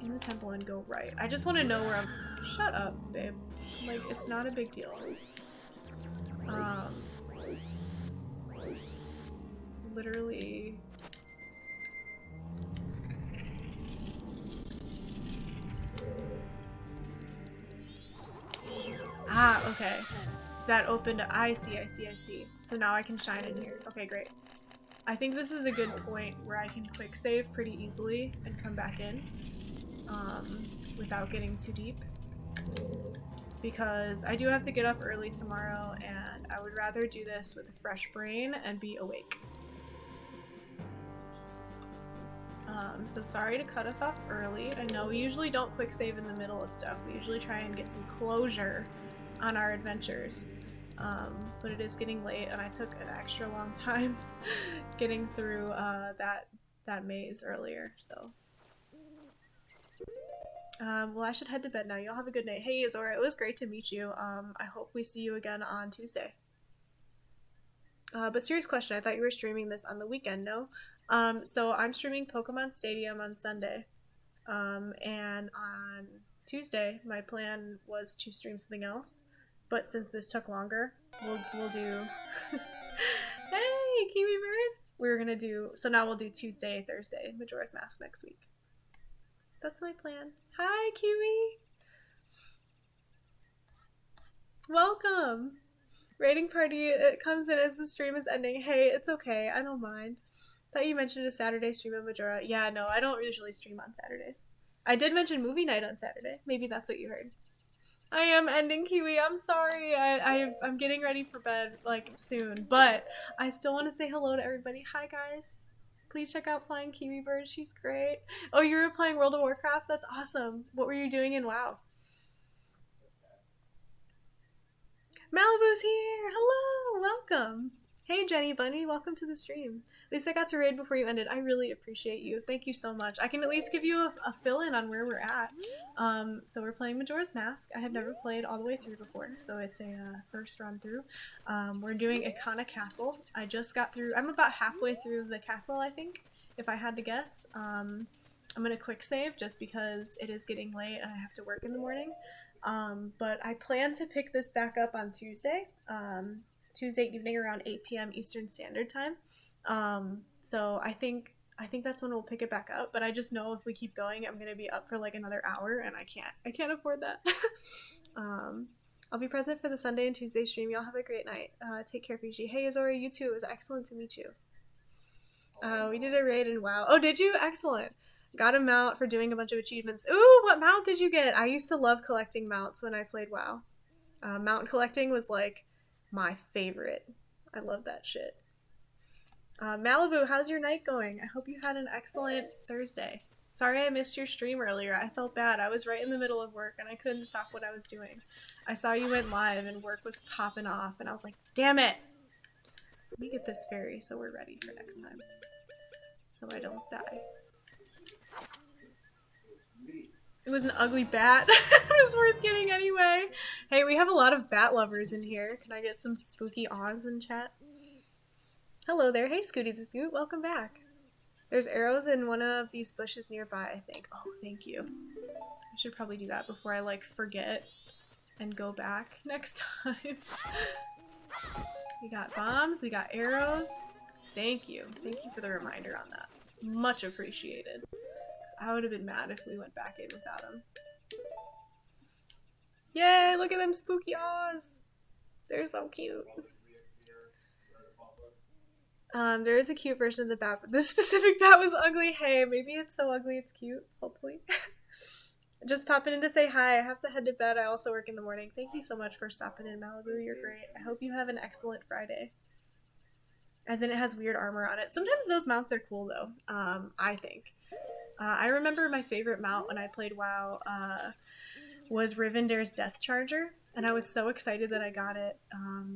In the temple and go right. I just want to know where I'm... Shut up, babe. Like, it's not a big deal. Literally... Ah, okay. That opened... I see. So now I can shine in here. Okay, great. I think this is a good point where I can quick save pretty easily and come back in. Without getting too deep. Because I do have to get up early tomorrow and I would rather do this with a fresh brain and be awake. So sorry to cut us off early. I know we usually don't quick save in the middle of stuff. We usually try and get some closure on our adventures. But it is getting late and I took an extra long time getting through that maze earlier, so. Well, I should head to bed now. Y'all have a good night. Hey, Azora, it was great to meet you. I hope we see you again on Tuesday. But serious question, I thought you were streaming this on the weekend, no? So I'm streaming Pokemon Stadium on Sunday. And on Tuesday, my plan was to stream something else. But since this took longer, we'll do... Hey, Kiwi Bird! We're gonna do... So now we'll do Tuesday, Thursday, Majora's Mask next week. That's my plan. Hi, Kiwi! Welcome! Rating party, it comes in as the stream is ending. Hey, it's okay, I don't mind. Thought you mentioned a Saturday stream of Majora. Yeah, no, I don't usually stream on Saturdays. I did mention movie night on Saturday. Maybe that's what you heard. I am ending, Kiwi. I'm sorry. I'm getting ready for bed, like, soon. But I still want to say hello to everybody. Hi, guys. Please check out Flying Kiwi Bird. She's great. Oh, you were playing World of Warcraft? That's awesome. What were you doing in WoW? Malibu's here. Hello. Welcome. Hey, Jenny Bunny. Welcome to the stream. At least I got to raid before you ended. I really appreciate you. Thank you so much. I can at least give you a fill-in on where we're at. So we're playing Majora's Mask. I have never played all the way through before, so it's a first run through. We're doing Ikana Castle. I just got through. I'm about halfway through the castle, I think, if I had to guess. I'm gonna quick save just because it is getting late and I have to work in the morning. But I plan to pick this back up on Tuesday. Tuesday evening around 8 p.m. Eastern Standard Time. So I think that's when we'll pick it back up, but I just know if we keep going, I'm gonna be up for like another hour and I can't afford that. I'll be present for the Sunday and Tuesday stream. Y'all have a great night. Take care, Fiji. Hey, Azora, you too. It was excellent to meet you. We did a raid and wow. Oh, did you? Excellent. Got a mount for doing a bunch of achievements. Ooh, what mount did you get? I used to love collecting mounts when I played WoW. Mount collecting was like my favorite. I love that shit. Malibu, how's your night going? I hope you had an excellent Thursday. Sorry I missed your stream earlier. I felt bad. I was right in the middle of work and I couldn't stop what I was doing. I saw you went live and work was popping off and I was like, damn it! Let me get this fairy so we're ready for next time. So I don't die. It was an ugly bat. It was worth getting anyway. Hey, we have a lot of bat lovers in here. Can I get some spooky awes in chat? Hello there. Hey, Scooty the Scoot. Welcome back. There's arrows in one of these bushes nearby, I think. Oh, thank you. I should probably do that before I, like, forget and go back next time. We got bombs. We got arrows. Thank you. Thank you for the reminder on that. Much appreciated. Because I would have been mad if we went back in without them. Yay! Look at them spooky awes! They're so cute. There is a cute version of the bat, but this specific bat was ugly. Hey, maybe it's so ugly it's cute, hopefully. Just popping in to say hi. I have to head to bed. I also work in the morning. Thank you so much for stopping in, Malibu. You're great. I hope you have an excellent Friday. As in, it has weird armor on it. Sometimes those mounts are cool, though, I think. I remember my favorite mount when I played WoW was Rivendare's Death Charger, and I was so excited that I got it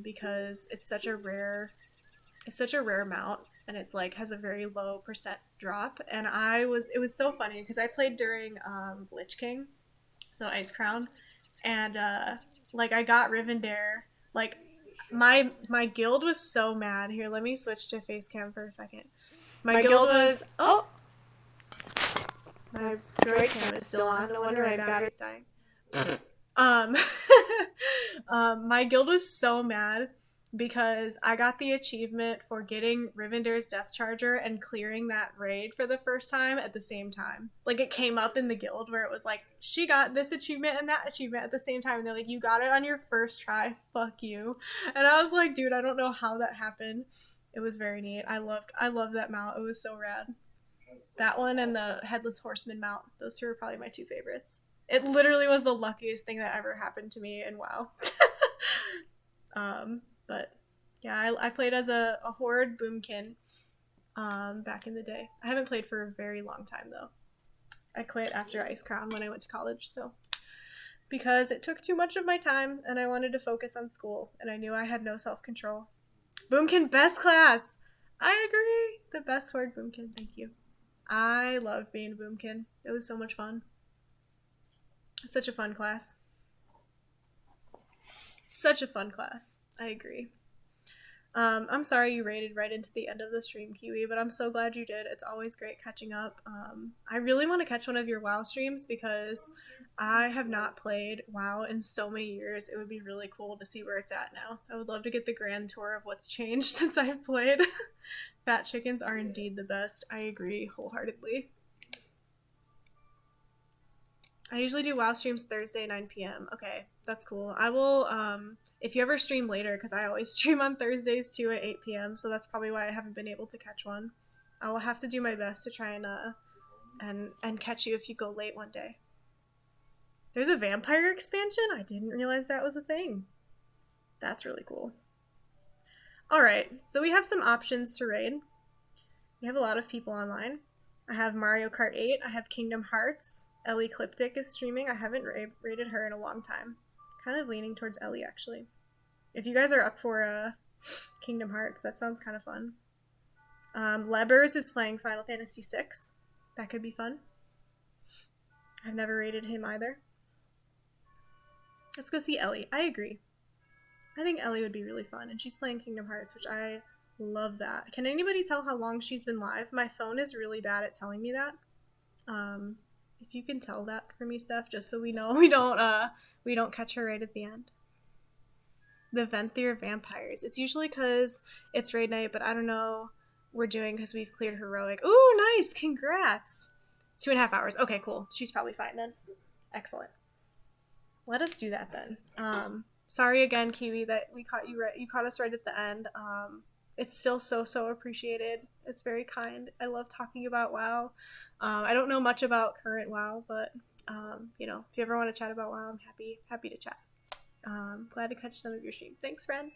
because it's such a rare mount, and it's like has a very low percent drop. And it was so funny because I played during Lich King, so Ice Crown, and like I got Rivendare. Like my guild was so mad. Here, let me switch to face cam for a second. My guild was my droid cam is still on. No wonder my battery's dying. My guild was so mad because I got the achievement for getting Rivendare's Death Charger and clearing that raid for the first time at the same time. Like, it came up in the guild where it was like, she got this achievement and that achievement at the same time. And they're like, you got it on your first try. Fuck you. And I was like, dude, I don't know how that happened. It was very neat. I loved that mount. It was so rad. That one and the Headless Horseman mount. Those two are probably my two favorites. It literally was the luckiest thing that ever happened to me in WoW. But yeah, I played as a Horde Boomkin back in the day. I haven't played for a very long time though. I quit after Ice Crown when I went to college, so because it took too much of my time and I wanted to focus on school and I knew I had no self-control. Boomkin, best class! I agree! The best Horde Boomkin, thank you. I loved being Boomkin. It was so much fun. It's such a fun class. Such a fun class. I agree. I'm sorry you raided right into the end of the stream, Kiwi, but I'm so glad you did. It's always great catching up. I really want to catch one of your WoW streams because I have not played WoW in so many years. It would be really cool to see where it's at now. I would love to get the grand tour of what's changed since I've played. Fat chickens are indeed the best. I agree wholeheartedly. I usually do WoW streams Thursday, 9 p.m. Okay, that's cool. I will, if you ever stream later, because I always stream on Thursdays too at 8 p.m., so that's probably why I haven't been able to catch one. I will have to do my best to try and catch you if you go late one day. There's a vampire expansion? I didn't realize that was a thing. That's really cool. Alright, so we have some options to raid. We have a lot of people online. I have Mario Kart 8, I have Kingdom Hearts, Ellie Cliptic is streaming. I haven't raided her in a long time. Kind of leaning towards Ellie, actually. If you guys are up for Kingdom Hearts, that sounds kind of fun. Lebers is playing Final Fantasy VI. That could be fun. I've never raided him either. Let's go see Ellie. I agree. I think Ellie would be really fun, and she's playing Kingdom Hearts, which I love that. Can anybody tell how long she's been live? My phone is really bad at telling me that. If you can tell that for me, Steph, just so we know we don't catch her right at the end. The Venthyr Vampires. It's usually because it's raid night, but I don't know we're doing because we've cleared heroic. Ooh, nice! Congrats! 2.5 hours. Okay, cool. She's probably fine then. Excellent. Let us do that then. Sorry again, Kiwi, that we caught you right. You caught us right at the end. It's still so appreciated. It's very kind. I love talking about WoW. I don't know much about current WoW, but you know, if you ever want to chat about WoW, I'm happy to chat. Glad to catch some of your stream. Thanks, friend.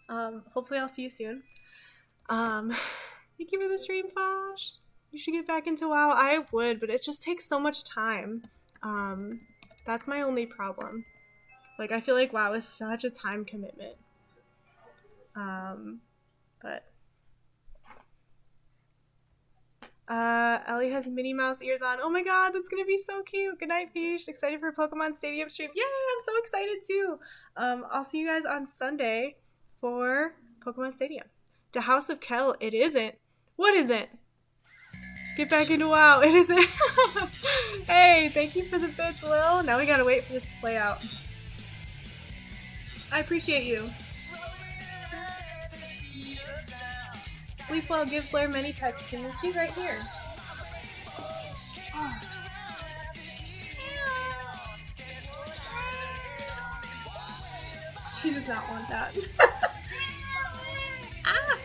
Hopefully I'll see you soon. Thank you for the stream, Fosh. You should get back into WoW. I would, but it just takes so much time. That's my only problem. Like, I feel like WoW is such a time commitment. But Ellie has Minnie Mouse ears on. Oh my god, that's gonna be so cute. Good night, Fish. Excited for Pokemon Stadium stream. Yay, I'm so excited too. I'll see you guys on Sunday for Pokemon Stadium. The House of Kel, it isn't. What isn't? Get back into WoW. It isn't. Hey, thank you for the bits, Lil. Now we gotta wait for this to play out. I appreciate you. Sleep well, give Blair many pets. She's right here. Oh. She does not want that. Ah!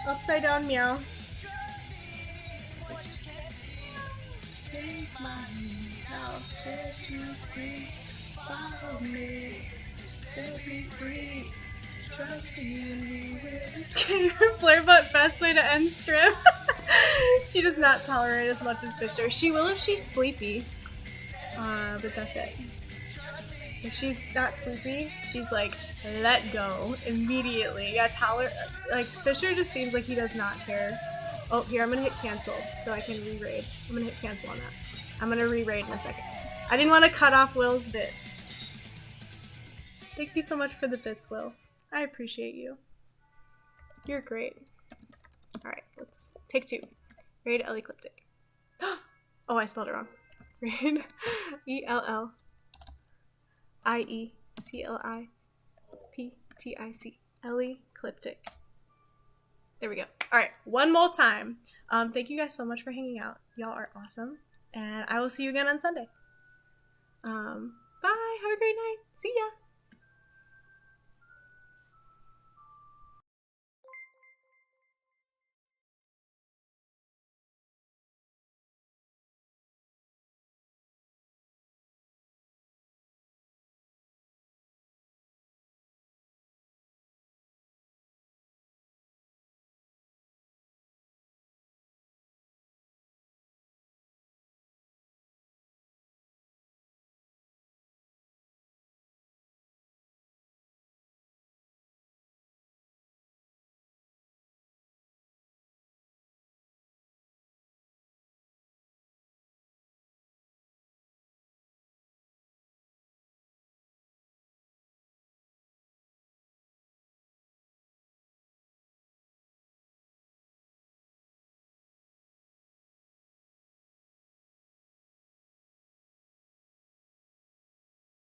Upside down meow. Take my hand, I'll set you free. Follow me, set me free. Trust me and we will escape. Blair butt, best way to end stream. She does not tolerate as much as Fisher. She will if she's sleepy. But that's it. If she's not sleepy, she's like, let go immediately. Yeah, Tyler, like, Fisher just seems like he does not care. Oh, here, I'm gonna hit cancel so I can re-raid. I'm gonna hit cancel on that. I'm gonna re-raid in a second. I didn't want to cut off Will's bits. Thank you so much for the bits, Will. I appreciate you. You're great. Alright, let's take 2. Raid Ecliptic. Oh, I spelled it wrong. Raid Elliecliptic. Ecliptic. There we go. Alright, one more time. Thank you guys so much for hanging out. Y'all are awesome. And I will see you again on Sunday. Bye. Have a great night. See ya.